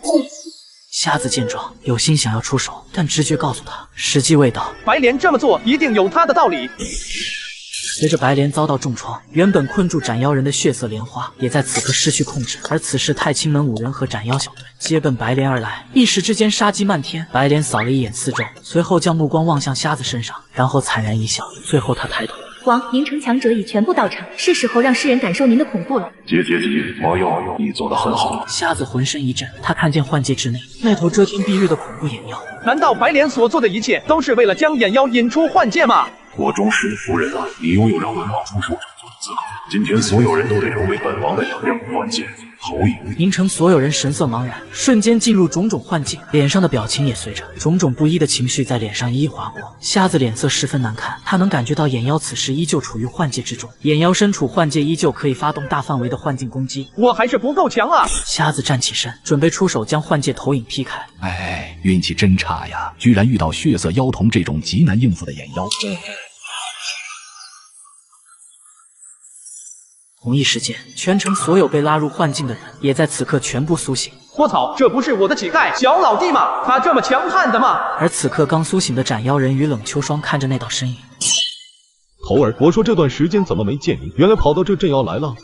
瞎子见状，有心想要出手，但直觉告诉他时机未到。白莲这么做一定有他的道理。随着白莲遭到重创，原本困住斩妖人的血色莲花也在此刻失去控制。而此时太清门5人和斩妖小队皆奔白莲而来，一时之间杀机漫天。白莲扫了一眼四周，随后将目光望向瞎子身上，然后惨然一笑。最后他抬头。王，宁城强者已全部到场，是时候让世人感受您的恐怖了。姐，王友，你做得很好。瞎子浑身一震，他看见幻界之内那头遮天蔽日的恐怖眼妖。难道白莲所做的一切都是为了将眼妖引出幻界吗？我忠实夫人啊，你拥有让本王出手拯救的资格。今天所有人都得成为本王的阳亮幻界投影。宁城所有人神色茫然，瞬间进入种种幻境，脸上的表情也随着种种不一的情绪在脸上一一划过。瞎子脸色十分难看，他能感觉到眼妖此时依旧处于幻界之中，眼妖身处幻界依旧可以发动大范围的幻境攻击。我还是不够强啊！瞎子站起身，准备出手将幻界投影劈开。哎，运气真差呀，居然遇到血色妖童这种极难应付的眼妖。同一时间，全城所有被拉入幻境的人也在此刻全部苏醒。我操，这不是我的乞丐小老弟吗？他这么强悍的吗？而此刻刚苏醒的斩妖人与冷秋霜看着那道身影。头儿，我说这段时间怎么没见你？原来跑到这镇妖来了。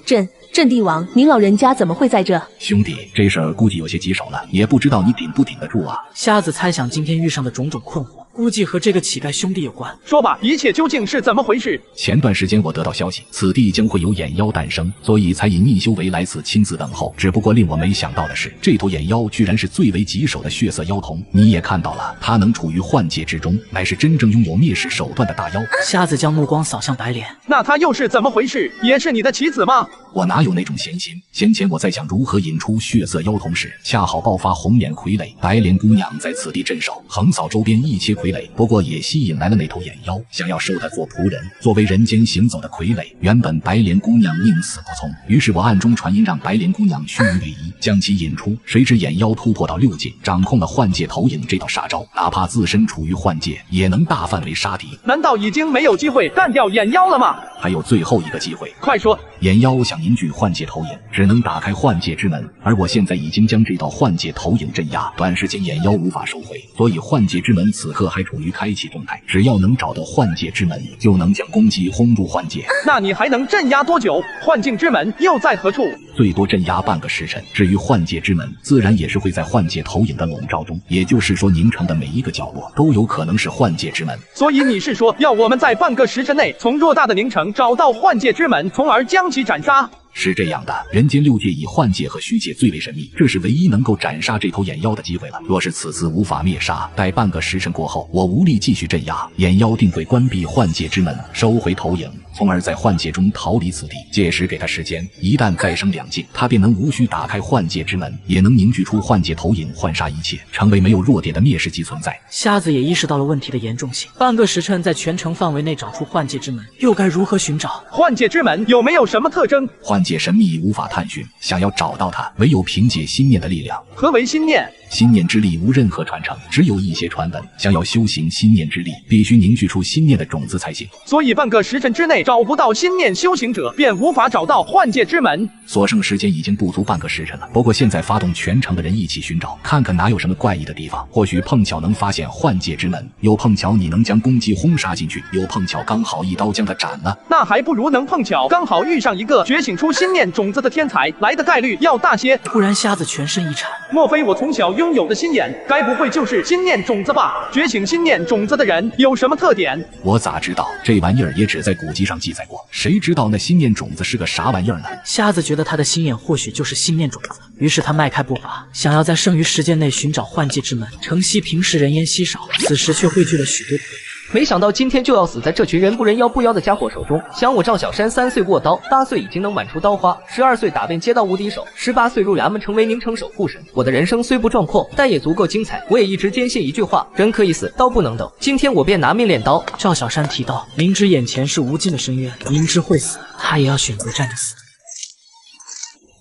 镇帝王，您老人家怎么会在这？兄弟，这事儿估计有些棘手了，也不知道你顶不顶得住啊。瞎子猜想今天遇上的种种困惑，估计和这个乞丐兄弟有关。说吧，一切究竟是怎么回事？前段时间我得到消息，此地将会有眼妖诞生，所以才以逆修为来此亲自等候。只不过令我没想到的是，这头眼妖居然是最为棘手的血色妖童。你也看到了，他能处于幻界之中，乃是真正拥有灭世手段的大妖。瞎子将目光扫向白莲，那他又是怎么回事？也是你的棋子吗？我哪有那种闲心？先前我在想如何引出血色妖童时，恰好爆发红眼傀儡白莲姑娘在此地镇守，横扫周边一切傀儡，不过也吸引来了那头眼妖，想要收他做仆人。作为人间行走的傀儡，原本白莲姑娘宁死不从，于是我暗中传音让白莲姑娘虚与委蛇，将其引出。谁知眼妖突破到6界，掌控了幻界投影这道杀招，哪怕自身处于幻界，也能大范围杀敌。难道已经没有机会干掉眼妖了吗？还有最后一个机会，快说！眼妖想凝聚幻界投影，只能打开幻界之门，而我现在已经将这道幻界投影镇压，短时间眼妖无法收回，所以幻界之门此刻还处于开启状态。只要能找到幻界之门，就能将攻击轰入幻界。那你还能镇压多久？幻境之门又在何处？最多镇压半个时辰。至于幻界之门，自然也是会在幻界投影的笼罩中，也就是说，宁城的每一个角落都有可能是幻界之门。所以你是说，要我们在半个时辰内从偌大的宁城找到幻界之门，从而将其斩杀？是这样的，人间6界以幻界和虚界最为神秘，这是唯一能够斩杀这头眼妖的机会了。若是此次无法灭杀，待半个时辰过后，我无力继续镇压，眼妖定会关闭幻界之门，收回投影，从而在幻界中逃离此地。届时给他时间，一旦再生2界，他便能无需打开幻界之门，也能凝聚出幻界投影，幻杀一切，成为没有弱点的灭世级存在。瞎子也意识到了问题的严重性，半个时辰在全城范围内找出幻界之门，又该如何寻找？幻界之门有没有什么特征？幻界神秘无法探寻，想要找到它，唯有凭借心念的力量。何为心念？心念之力无任何传承，只有一些传闻。想要修行心念之力，必须凝聚出心念的种子才行。所以半个时辰之内找不到心念修行者，便无法找到幻界之门。所剩时间已经不足半个时辰了，不过现在发动全城的人一起寻找，看看哪有什么怪异的地方，或许碰巧能发现幻界之门，又碰巧你能将攻击轰杀进去，又碰巧刚好一刀将它斩了。那还不如能碰巧刚好遇上一个觉醒出心念种子的天才，来的概率要大些。突然瞎子全身一颤，莫非我从小拥有的心眼，该不会就是心念种子吧？觉醒心念种子的人有什么特点？我咋知道？这玩意儿也只在古籍上记载过，谁知道那心念种子是个啥玩意儿呢？瞎子觉得他的心眼或许就是心念种子，于是他迈开步伐，想要在剩余时间内寻找幻界之门。城西平时人烟稀少，此时却汇聚了许多仆人。没想到今天就要死在这群人不人妖不妖的家伙手中。想我赵小山3岁握刀，8岁已经能玩出刀花，12岁打遍街道无敌手，18岁入衙门成为宁城守护神。我的人生虽不壮阔，但也足够精彩。我也一直坚信一句话：人可以死，刀不能等。今天我便拿命练刀。赵小山提到，明知眼前是无尽的深渊，明知会死，他也要选择站着死。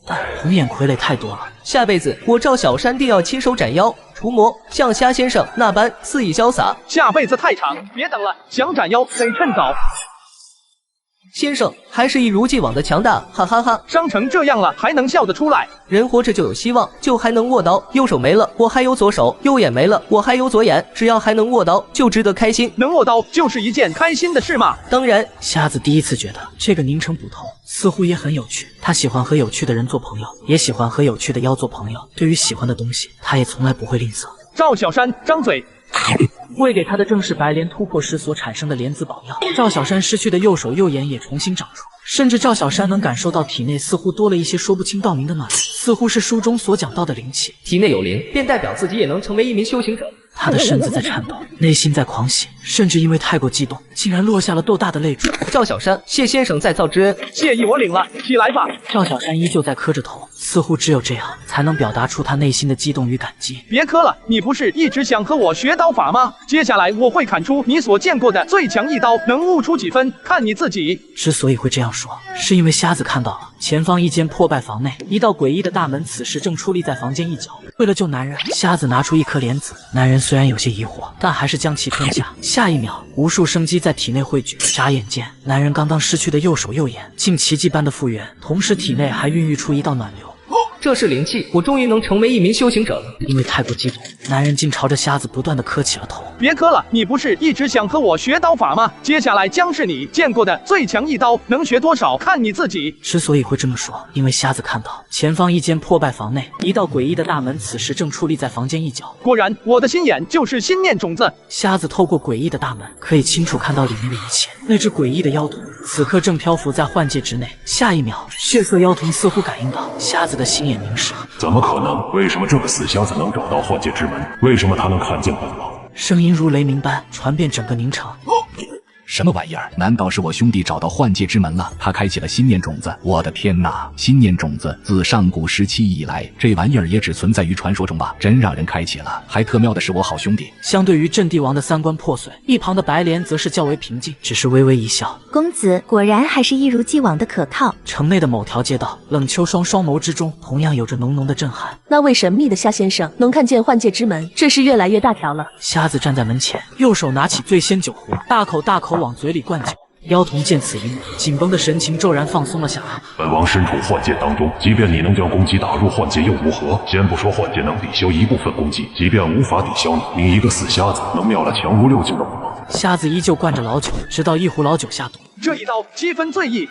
但红眼傀儡太多了，下辈子我赵小山定要亲手斩妖除魔，像虾先生那般肆意潇洒。下辈子太长，别等了，想斩妖得趁早。先生还是一如既往的强大，哈哈哈！伤成这样了，还能笑得出来？人活着就有希望，就还能握刀。右手没了，我还有左手；右眼没了，我还有左眼。只要还能握刀，就值得开心。能握刀就是一件开心的事嘛。当然，瞎子第一次觉得这个宁城捕头似乎也很有趣。他喜欢和有趣的人做朋友，也喜欢和有趣的妖做朋友。对于喜欢的东西，他也从来不会吝啬。赵小山，张嘴！喂给他的正是白莲突破时所产生的莲子宝药。赵小山失去的右手右眼也重新长出，甚至赵小山能感受到体内似乎多了一些说不清道明的暖流，似乎是书中所讲到的灵气。体内有灵，便代表自己也能成为一名修行者。他的身子在颤抖，内心在狂喜，甚至因为太过激动，竟然落下了豆大的泪珠。赵小山，谢先生再造之恩，谢意我领了，起来吧。赵小山依旧在磕着头，似乎只有这样才能表达出他内心的激动与感激。别磕了，你不是一直想和我学刀法吗？接下来我会砍出你所见过的最强一刀，能悟出几分，看你自己。之所以会这样说，是因为瞎子看到了前方一间破败房内，一道诡异的大门此时正矗立在房间一角。为了救男人，瞎子拿出一颗莲子，男人虽然有些疑惑，但还是将其吞下。下一秒，无数生机在体内汇聚，眨眼间，男人刚刚失去的右手右眼竟奇迹般的复原，同时体内还孕育出一道暖流。这是灵气，我终于能成为一名修行者了。因为太过激动，男人竟朝着瞎子不断地磕起了头。别磕了，你不是一直想和我学刀法吗？接下来将是你见过的最强一刀，能学多少看你自己。之所以会这么说，因为瞎子看到前方一间破败房内，一道诡异的大门此时正矗立在房间一角。果然，我的心眼就是心念种子。瞎子透过诡异的大门，可以清楚看到里面的一切。那只诡异的妖童此刻正漂浮在幻界之内。下一秒，血色妖童似乎感应到瞎子的心眼凝视。怎么可能？为什么这个死瞎子能找到幻界之门？为什么他能看见本王？声音如雷鸣般传遍整个宁城。什么玩意儿？难道是我兄弟找到幻界之门了？他开启了心念种子。我的天哪！心念种子自上古时期以来，这玩意儿也只存在于传说中吧？真让人开启了。还特喵的是我好兄弟。相对于镇帝王的三观破碎，一旁的白莲则是较为平静，只是微微一笑。公子果然还是一如既往的可靠。城内的某条街道，冷秋霜双眸之中同样有着浓浓的震撼。那位神秘的夏先生能看见幻界之门，这是越来越大条了。瞎子站在门前，右手拿起醉仙酒壶，大口大口往嘴里灌酒。妖童见此一幕，紧绷的神情骤然放松了下来。本王身处幻界当中，即便你能将攻击打入幻界又如何？先不说幻界能抵消一部分攻击，即便无法抵消你一个死瞎子能妙了强如6境的我吗？瞎子依旧灌着老酒，直到一壶老酒下肚。这一刀7分醉意。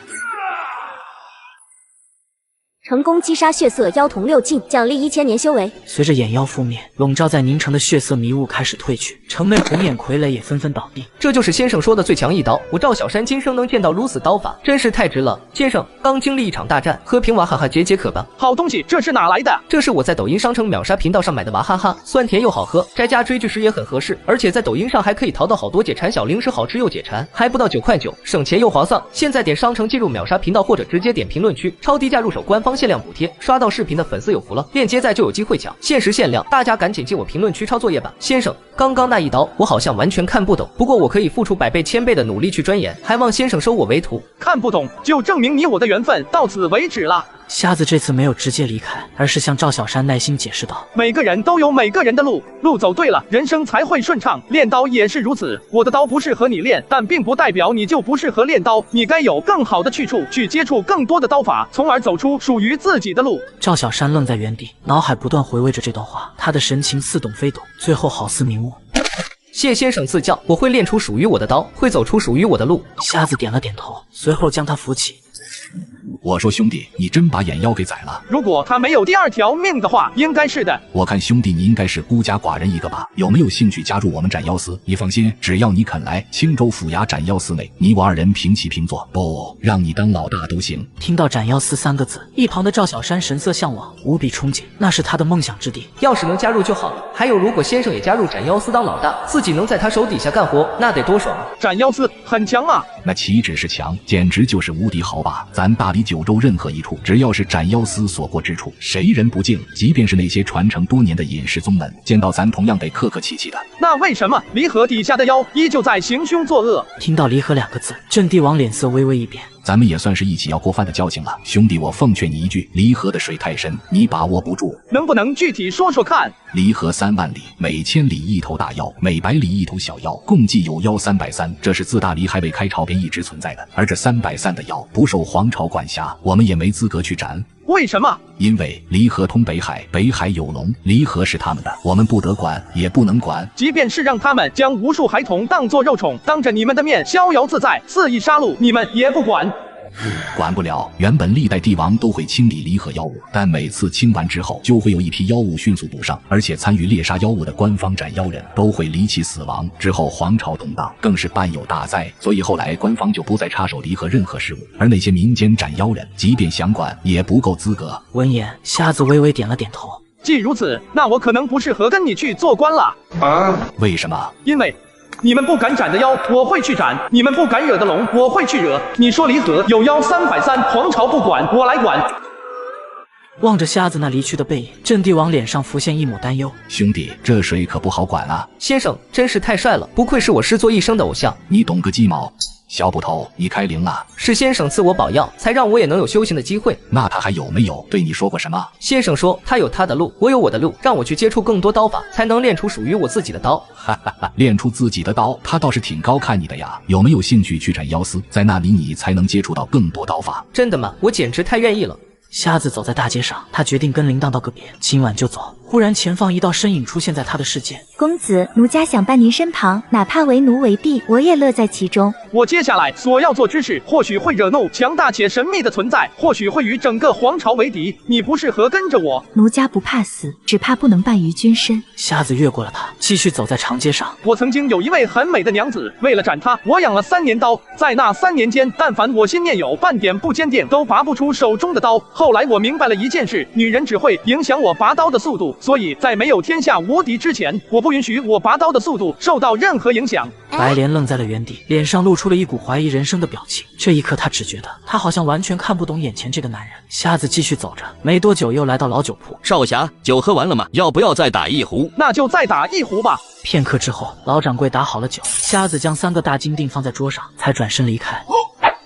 成功击杀血色妖童6境，奖励1000年修为。随着眼妖覆灭，笼罩在宁城的血色迷雾开始褪去，城内红眼傀儡也纷纷倒地。这就是先生说的最强一刀，我赵小山今生能见到如此刀法，真是太值了。先生刚经历一场大战，喝瓶娃哈哈解解渴吧。好东西，这是哪来的？这是我在抖音商城秒杀频道上买的娃哈哈，酸甜又好喝，摘家追剧时也很合适。而且在抖音上还可以淘到好多解馋小零食，好吃又解馋，还不到9块9，省钱又划算。现在点商城进入秒杀频道，或者直接点评论区超低价入手官方限量补贴。刷到视频的粉丝有福了，链接在就有机会抢，限时限量，大家赶紧进我评论区抄作业吧。先生，刚刚那一刀我好像完全看不懂，不过我可以付出100倍1000倍的努力去钻研，还望先生收我为徒。看不懂就证明你我的缘分到此为止了。瞎子这次没有直接离开，而是向赵小山耐心解释道：每个人都有每个人的路，路走对了，人生才会顺畅。练刀也是如此，我的刀不适合你练，但并不代表你就不适合练刀。你该有更好的去处，去接触更多的刀法，从而走出属于自己的路。赵小山愣在原地，脑海不断回味着这段话，他的神情似懂非懂，最后好似明悟。谢先生赐教，我会练出属于我的刀，会走出属于我的路。瞎子点了点头，随后将他扶起，我说兄弟，你真把眼妖给宰了？如果他没有第二条命的话，应该是的。我看兄弟你应该是孤家寡人一个吧？有没有兴趣加入我们斩妖司？你放心，只要你肯来青州府衙斩妖司内，你我二人平起平坐，不让你当老大都行。听到斩妖司3个字，一旁的赵小山神色向往，无比憧憬，那是他的梦想之地。要是能加入就好了。还有，如果先生也加入斩妖司当老大，自己能在他手底下干活，那得多爽啊！斩妖司很强啊，那岂止是强，简直就是无敌豪霸。咱大理九州任何一处，只要是斩妖司所过之处，谁人不敬？即便是那些传承多年的隐世宗门，见到咱同样得客客气气的。那为什么离河底下的妖依旧在行凶作恶？听到离河2个字，镇帝王脸色微微一变。咱们也算是一起要过饭的交情了，兄弟，我奉劝你一句，离河的水太深，你把握不住。能不能具体说说看？离河3万里，每1000里一头大妖，每100里一头小妖，共计有妖330，这是自大黎还未开朝便一直存在的。而这330的妖不受皇朝管辖，我们也没资格去斩。为什么？因为离河通北海，北海有龙，离河是他们的，我们不得管，也不能管。即便是让他们将无数孩童当作肉宠，当着你们的面逍遥自在，肆意杀戮，你们也不管。管不了，原本历代帝王都会清理离河妖物，但每次清完之后，就会有一批妖物迅速补上，而且参与猎杀妖物的官方斩妖人都会离奇死亡。之后皇朝动荡，更是伴有大灾，所以后来官方就不再插手离河任何事务，而那些民间斩妖人，即便想管，也不够资格。闻言，瞎子微微点了点头。既如此，那我可能不适合跟你去做官了。啊？为什么？因为你们不敢斩的妖，我会去斩；你们不敢惹的龙，我会去惹。你说离河有妖330，皇朝不管，我来管。望着瞎子那离去的背影，镇帝王脸上浮现一抹担忧。兄弟，这水可不好管啊！先生真是太帅了，不愧是我师作一生的偶像。你懂个鸡毛！小捕头，你开灵了？是先生赐我宝药，才让我也能有修行的机会。那他还有没有对你说过什么？先生说他有他的路，我有我的路，让我去接触更多刀法，才能练出属于我自己的刀。哈哈哈，练出自己的刀，他倒是挺高看你的呀。有没有兴趣去斩妖司？在那里你才能接触到更多刀法。真的吗？我简直太愿意了。瞎子走在大街上，他决定跟铃铛道个别，今晚就走。忽然前方一道身影出现在他的视线。公子，奴家想伴您身旁，哪怕为奴为婢，我也乐在其中。我接下来所要做之事，或许会惹怒强大且神秘的存在，或许会与整个皇朝为敌。你不适合跟着我。奴家不怕死，只怕不能伴于君身。瞎子越过了他，继续走在长街上。我曾经有一位很美的娘子，为了斩她，我养了3年刀。在那3年间，但凡我心念有半点不坚定，都拔不出手中的刀。后来我明白了一件事，女人只会影响我拔刀的速度，所以在没有天下无敌之前，我不允许我拔刀的速度受到任何影响。白莲愣在了原地，脸上露出了一股怀疑人生的表情。这一刻，他只觉得他好像完全看不懂眼前这个男人。瞎子继续走着，没多久又来到老酒铺。少侠，酒喝完了吗？要不要再打一壶？那就再打一壶吧。片刻之后，老掌柜打好了酒，瞎子将3个大金锭放在桌上，才转身离开。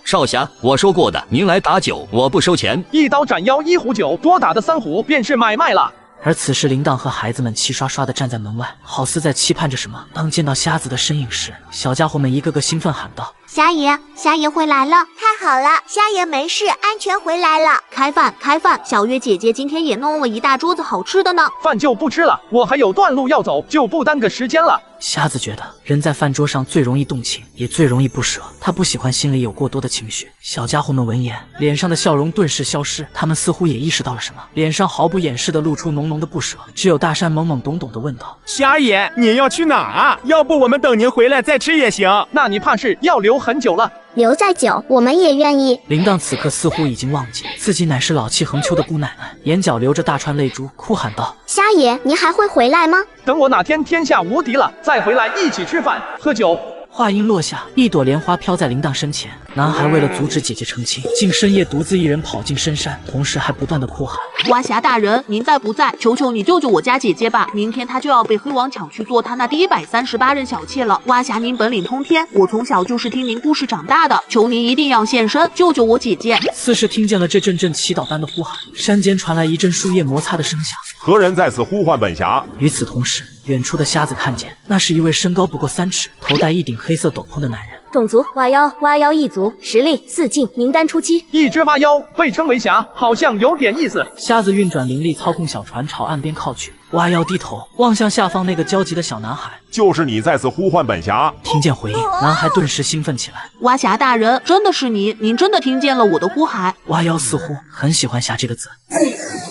少侠，我说过的，您来打酒，我不收钱。一刀斩妖1壶酒，多打的3壶便是买卖了。而此时铃铛和孩子们齐刷刷地站在门外，好似在期盼着什么。当见到瞎子的身影时，小家伙们一个个兴奋喊道：瞎爷，瞎爷回来了！太好了，瞎爷没事，安全回来了。开饭，开饭！小月姐姐今天也弄了一大桌子好吃的呢。饭就不吃了，我还有段路要走，就不耽搁时间了。瞎子觉得人在饭桌上最容易动情，也最容易不舍。他不喜欢心里有过多的情绪。小家伙们闻言，脸上的笑容顿时消失，他们似乎也意识到了什么，脸上毫不掩饰地露出浓浓的不舍。只有大山懵懵懂懂地问道：瞎爷，您要去哪啊？要不我们等您回来再吃也行。那你怕是要留很久了。留再久，我们也愿意。铃铛此刻似乎已经忘记自己乃是老气横秋的姑奶奶，眼角流着大串泪珠，哭喊道：瞎爷，你还会回来吗？等我哪天天下无敌了，再回来一起吃饭喝酒。话音落下，一朵莲花飘在铃铛身前。男孩为了阻止姐姐成亲，竟深夜独自一人跑进深山，同时还不断的哭喊：蛙侠大人，您在不在？求求你救救我家姐姐吧！明天她就要被黑王抢去做他那第138任小妾了。蛙侠您本领通天，我从小就是听您故事长大的，求您一定要现身，救救我姐姐！似是听见了这阵阵祈祷般的呼喊，山间传来一阵树叶摩擦的声响。何人在此呼唤本侠？与此同时，远处的瞎子看见，那是一位身高不过3尺，头戴一顶黑色斗篷的男人。种族蛙妖，蛙妖一族，实力4境，名单初期。一只蛙妖被称为侠，好像有点意思。瞎子运转灵力操控小船朝岸边靠去。蛙妖低头望向下方那个焦急的小男孩，就是你再次呼唤本侠。听见回应，男孩顿时兴奋起来。蛙侠大人，真的是你，您真的听见了我的呼喊。蛙妖似乎很喜欢侠这个字。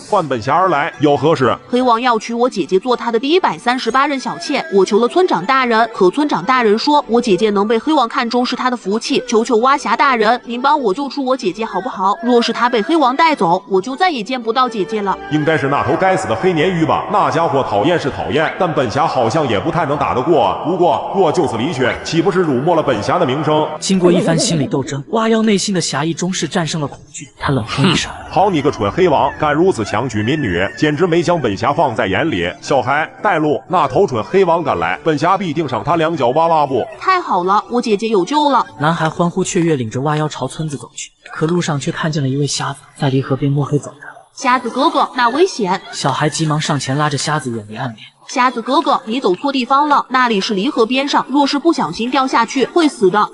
唤本侠而来，有何事？黑王要娶我姐姐做他的第138任小妾，我求了村长大人，可村长大人说我姐姐能被黑王看中是他的福气，求求蛙侠大人，您帮我救出我姐姐好不好？若是她被黑王带走，我就再也见不到姐姐了。应该是那头该死的黑鲶鱼吧？那家伙讨厌是讨厌，但本侠好像也不太能打得过啊。不过若就此离去，岂不是辱没了本侠的名声？经过一番心理斗争，蛙妖内心的侠义终是战胜了恐惧。他冷哼一声：“好你个蠢黑王，敢如此强娶民女，简直没将本侠放在眼里。小孩带路，那头蠢黑王赶来，本侠必定赏他2脚哇哇步。”太好了，我姐姐有救了！男孩欢呼雀跃，领着蛙妖朝村子走去。可路上却看见了一位瞎子在离河边摸黑走着。瞎子哥哥，那危险！小孩急忙上前拉着瞎子远离岸边。瞎子哥哥，你走错地方了，那里是离河边上，若是不小心掉下去，会死的。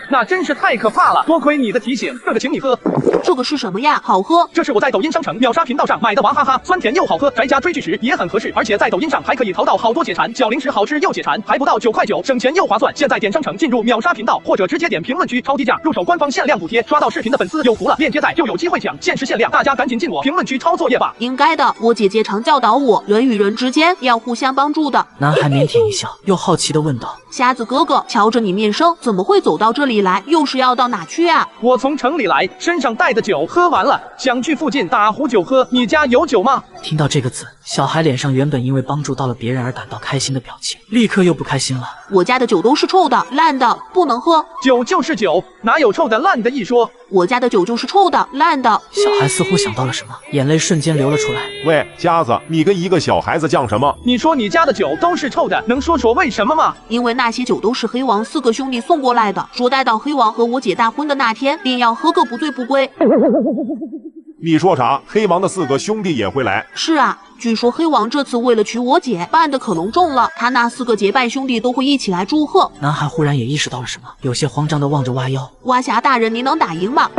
那真是太可怕了，多亏你的提醒，这个请你喝。这个是什么呀？好喝？这是我在抖音商城秒杀频道上买的娃哈哈，酸甜又好喝，宅家追剧时也很合适。而且在抖音上还可以淘到好多解馋小零食，好吃又解馋，还不到9块9，省钱又划算。现在点商城进入秒杀频道，或者直接点评论区超低价入手官方限量补贴，刷到视频的粉丝有福了，链接在就有机会抢，限时限量，大家赶紧进我评论区抄作业吧。应该的，我姐姐常教导我，人与人之间要互相帮助的。男孩腼腆一笑，又好奇地问道：“瞎子哥哥，瞧着你面生，怎么会走到这里来？又是要到哪去啊？”我从城里来，身上带的酒喝完了，想去附近打壶酒喝。你家有酒吗？听到这个字，小孩脸上原本因为帮助到了别人而感到开心的表情，立刻又不开心了。我家的酒都是臭的、烂的，不能喝。酒就是酒，哪有臭的烂的一说？我家的酒就是臭的、烂的。小孩似乎想到了什么，眼泪瞬间流了出来。喂，瞎子，你跟一个小孩子犟什么？你说你家的酒都是臭的，能说说为什么吗？因为那些酒都是黑王4个兄弟送过来的，说待到黑王和我姐大婚的那天，便要喝个不醉不归。你说啥？黑王的4个兄弟也会来？是啊，据说黑王这次为了娶我姐，办得可隆重了，他那4个结拜兄弟都会一起来祝贺。男孩忽然也意识到了什么，有些慌张地望着蛙妖。蛙侠大人，您能打赢吗？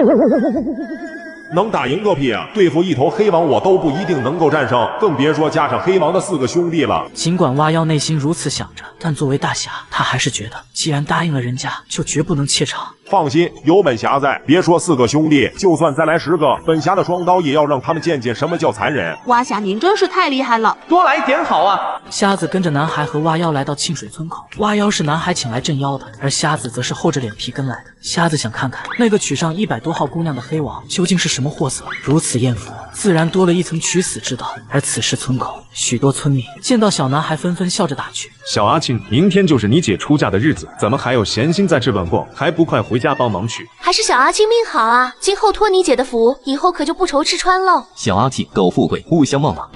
能打赢个屁啊！对付一头黑王我都不一定能够战胜，更别说加上黑王的4个兄弟了。尽管蛙妖内心如此想着，但作为大侠，他还是觉得既然答应了人家，就绝不能怯场。放心，有本侠在，别说4个兄弟，就算再来10个，本侠的双刀也要让他们见见什么叫残忍。蛙侠您真是太厉害了，多来点好啊！瞎子跟着男孩和蛙妖来到沁水村口，蛙妖是男孩请来镇妖的，而瞎子则是厚着脸皮跟来的。瞎子想看看那个娶上100多号姑娘的黑王究竟是什么货色，如此艳福，自然多了一层取死之道。而此时村口许多村民见到小男孩，纷纷笑着打趣：“小阿庆，明天就是你姐出嫁的日子，怎么还有闲心在这乱逛？还不快回家帮忙去！”还是小阿庆命好啊，今后托你姐的福，以后可就不愁吃穿喽。小阿庆，苟富贵，勿相忘嘛。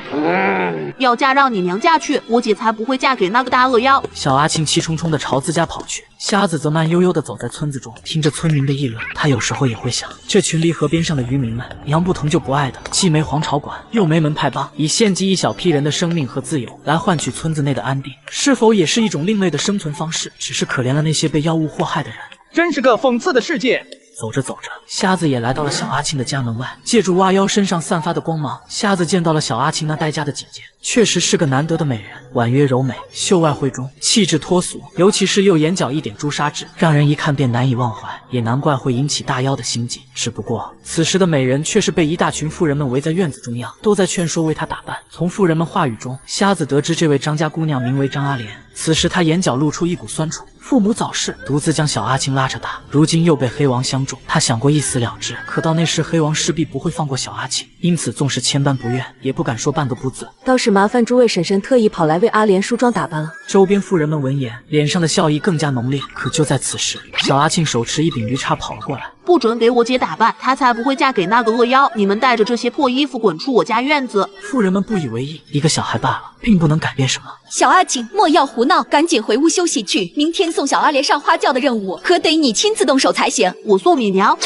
要嫁让你娘家去，我姐才不会嫁给那个大恶妖。小阿庆气冲冲地朝自家跑去，瞎子则慢悠悠地走在村子中，听着村民的议论。他有时候也会想，这群离河边上的渔民们，娘不疼就不爱的，既没皇朝管，又没门派帮，以献祭一小批人的生命和自由来换取村子内的安定，是否也是一种另类的生存方式？只是可怜了那些被妖物祸害的人。真是个讽刺的世界。走着走着，瞎子也来到了小阿庆的家门外。借助蛙妖身上散发的光芒，瞎子见到了小阿庆那待嫁的姐姐，确实是个难得的美人，婉约柔美，秀外慧中，气质脱俗，尤其是右眼角一点朱砂痣，让人一看便难以忘怀。也难怪会引起大妖的心悸。只不过此时的美人却是被一大群妇人们围在院子中央，都在劝说为她打扮。从妇人们话语中，瞎子得知这位张家姑娘名为张阿莲。此时她眼角露出一股酸楚，父母早逝，独自将小阿庆拉扯大，如今又被黑王相中，她想过一死了之，可到那时黑王势必不会放过小阿庆，因此纵使千般不愿，也不敢说半个不字。倒是麻烦诸位婶婶特意跑来为阿莲梳妆打扮了。周边妇人们闻言，脸上的笑意更加浓烈。可就在此时，小阿庆手持一柄鱼叉跑了过来。不准给我姐打扮，她才不会嫁给那个恶妖！你们带着这些破衣服滚出我家院子！妇人们不以为意，一个小孩罢了，并不能改变什么。小阿庆，莫要胡闹，赶紧回屋休息去。明天送小阿莲上花轿的任务，可得你亲自动手才行。我送你娘！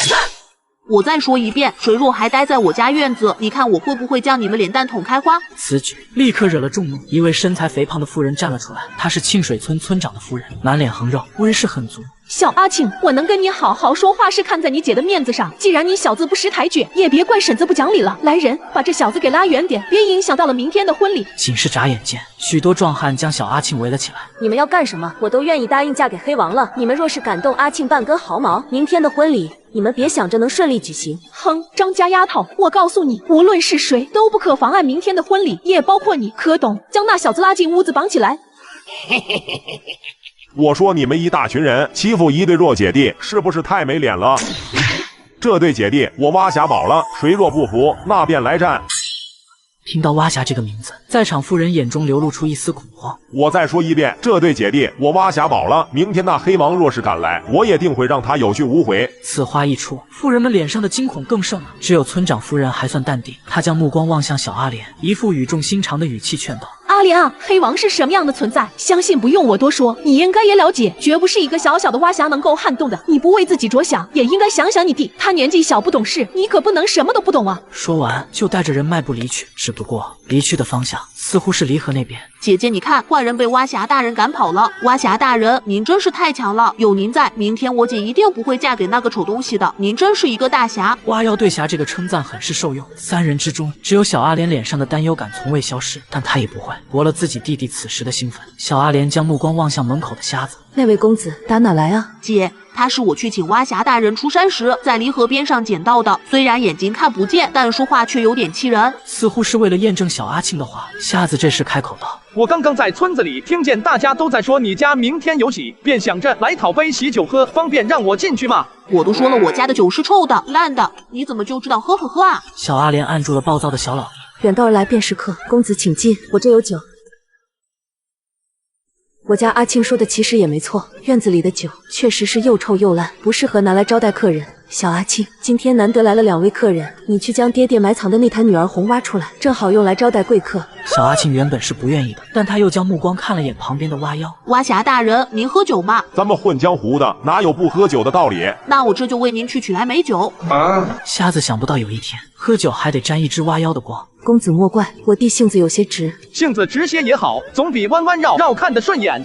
我再说一遍，谁若还待在我家院子，你看我会不会将你们脸蛋捅开花？此举立刻惹了众怒，一位身材肥胖的妇人站了出来，她是沁水村村长的夫人，满脸横肉，威势很足。小阿庆，我能跟你好好说话是看在你姐的面子上。既然你小子不识抬举，也别怪婶子不讲理了。来人，把这小子给拉远点，别影响到了明天的婚礼。仅是眨眼间，许多壮汉将小阿庆围了起来。你们要干什么？我都愿意答应嫁给黑王了。你们若是敢动阿庆半根毫毛，明天的婚礼你们别想着能顺利举行。哼，张家丫头，我告诉你，无论是谁都不可妨碍明天的婚礼，也包括你。可懂？将那小子拉进屋子绑起来。我说你们一大群人欺负一对弱姐弟，是不是太没脸了？这对姐弟我挖霞保了，谁若不服，那便来战。听到蛙侠这个名字，在场妇人眼中流露出一丝恐慌。我再说一遍，这对姐弟我挖霞保了，明天那黑王若是敢来，我也定会让他有去无回。此话一出，妇人们脸上的惊恐更甚了。只有村长夫人还算淡定，她将目光望向小阿莲，一副语重心长的语气劝道：阿莲啊，黑王是什么样的存在，相信不用我多说，你应该也了解，绝不是一个小小的蛙侠能够撼动的。你不为自己着想，也应该想想你弟，他年纪小不懂事，你可不能什么都不懂啊。说完就带着人迈步离去，只不过离去的方向似乎是离河那边。姐姐，你看，坏人被蛙侠大人赶跑了。蛙侠大人，您真是太强了，有您在，明天我姐一定不会嫁给那个丑东西的。您真是一个大侠。蛙妖对侠这个称赞很是受用，三人之中只有小阿莲脸上的担忧感从未消失，但她也不会驳了自己弟弟此时的兴奋。小阿莲将目光望向门口的瞎子，那位公子打哪来啊？姐，他是我去请蛙侠大人出山时在离河边上捡到的，虽然眼睛看不见，但说话却有点气人。似乎是为了验证小阿庆的话，瞎子这时开口道：我刚刚在村子里听见大家都在说你家明天有喜，便想着来讨杯喜酒喝，方便让我进去嘛。我都说了我家的酒是臭的烂的，你怎么就知道喝喝喝啊？小阿莲按住了暴躁的小老爷。远道而来便是客，公子请进，我这有酒。我家阿庆说的其实也没错，院子里的酒确实是又臭又烂，不适合拿来招待客人。小阿庆，今天难得来了2位客人，你去将爹爹埋藏的那坛女儿红挖出来，正好用来招待贵客。小阿庆原本是不愿意的，但他又将目光看了眼旁边的蛙妖。蛙侠大人，您喝酒吗？咱们混江湖的哪有不喝酒的道理？那我这就为您去取来美酒。瞎子想不到有一天喝酒还得沾一只蛙妖的光。公子莫怪，我弟性子有些直，性子直些也好，总比弯弯绕绕看得顺眼。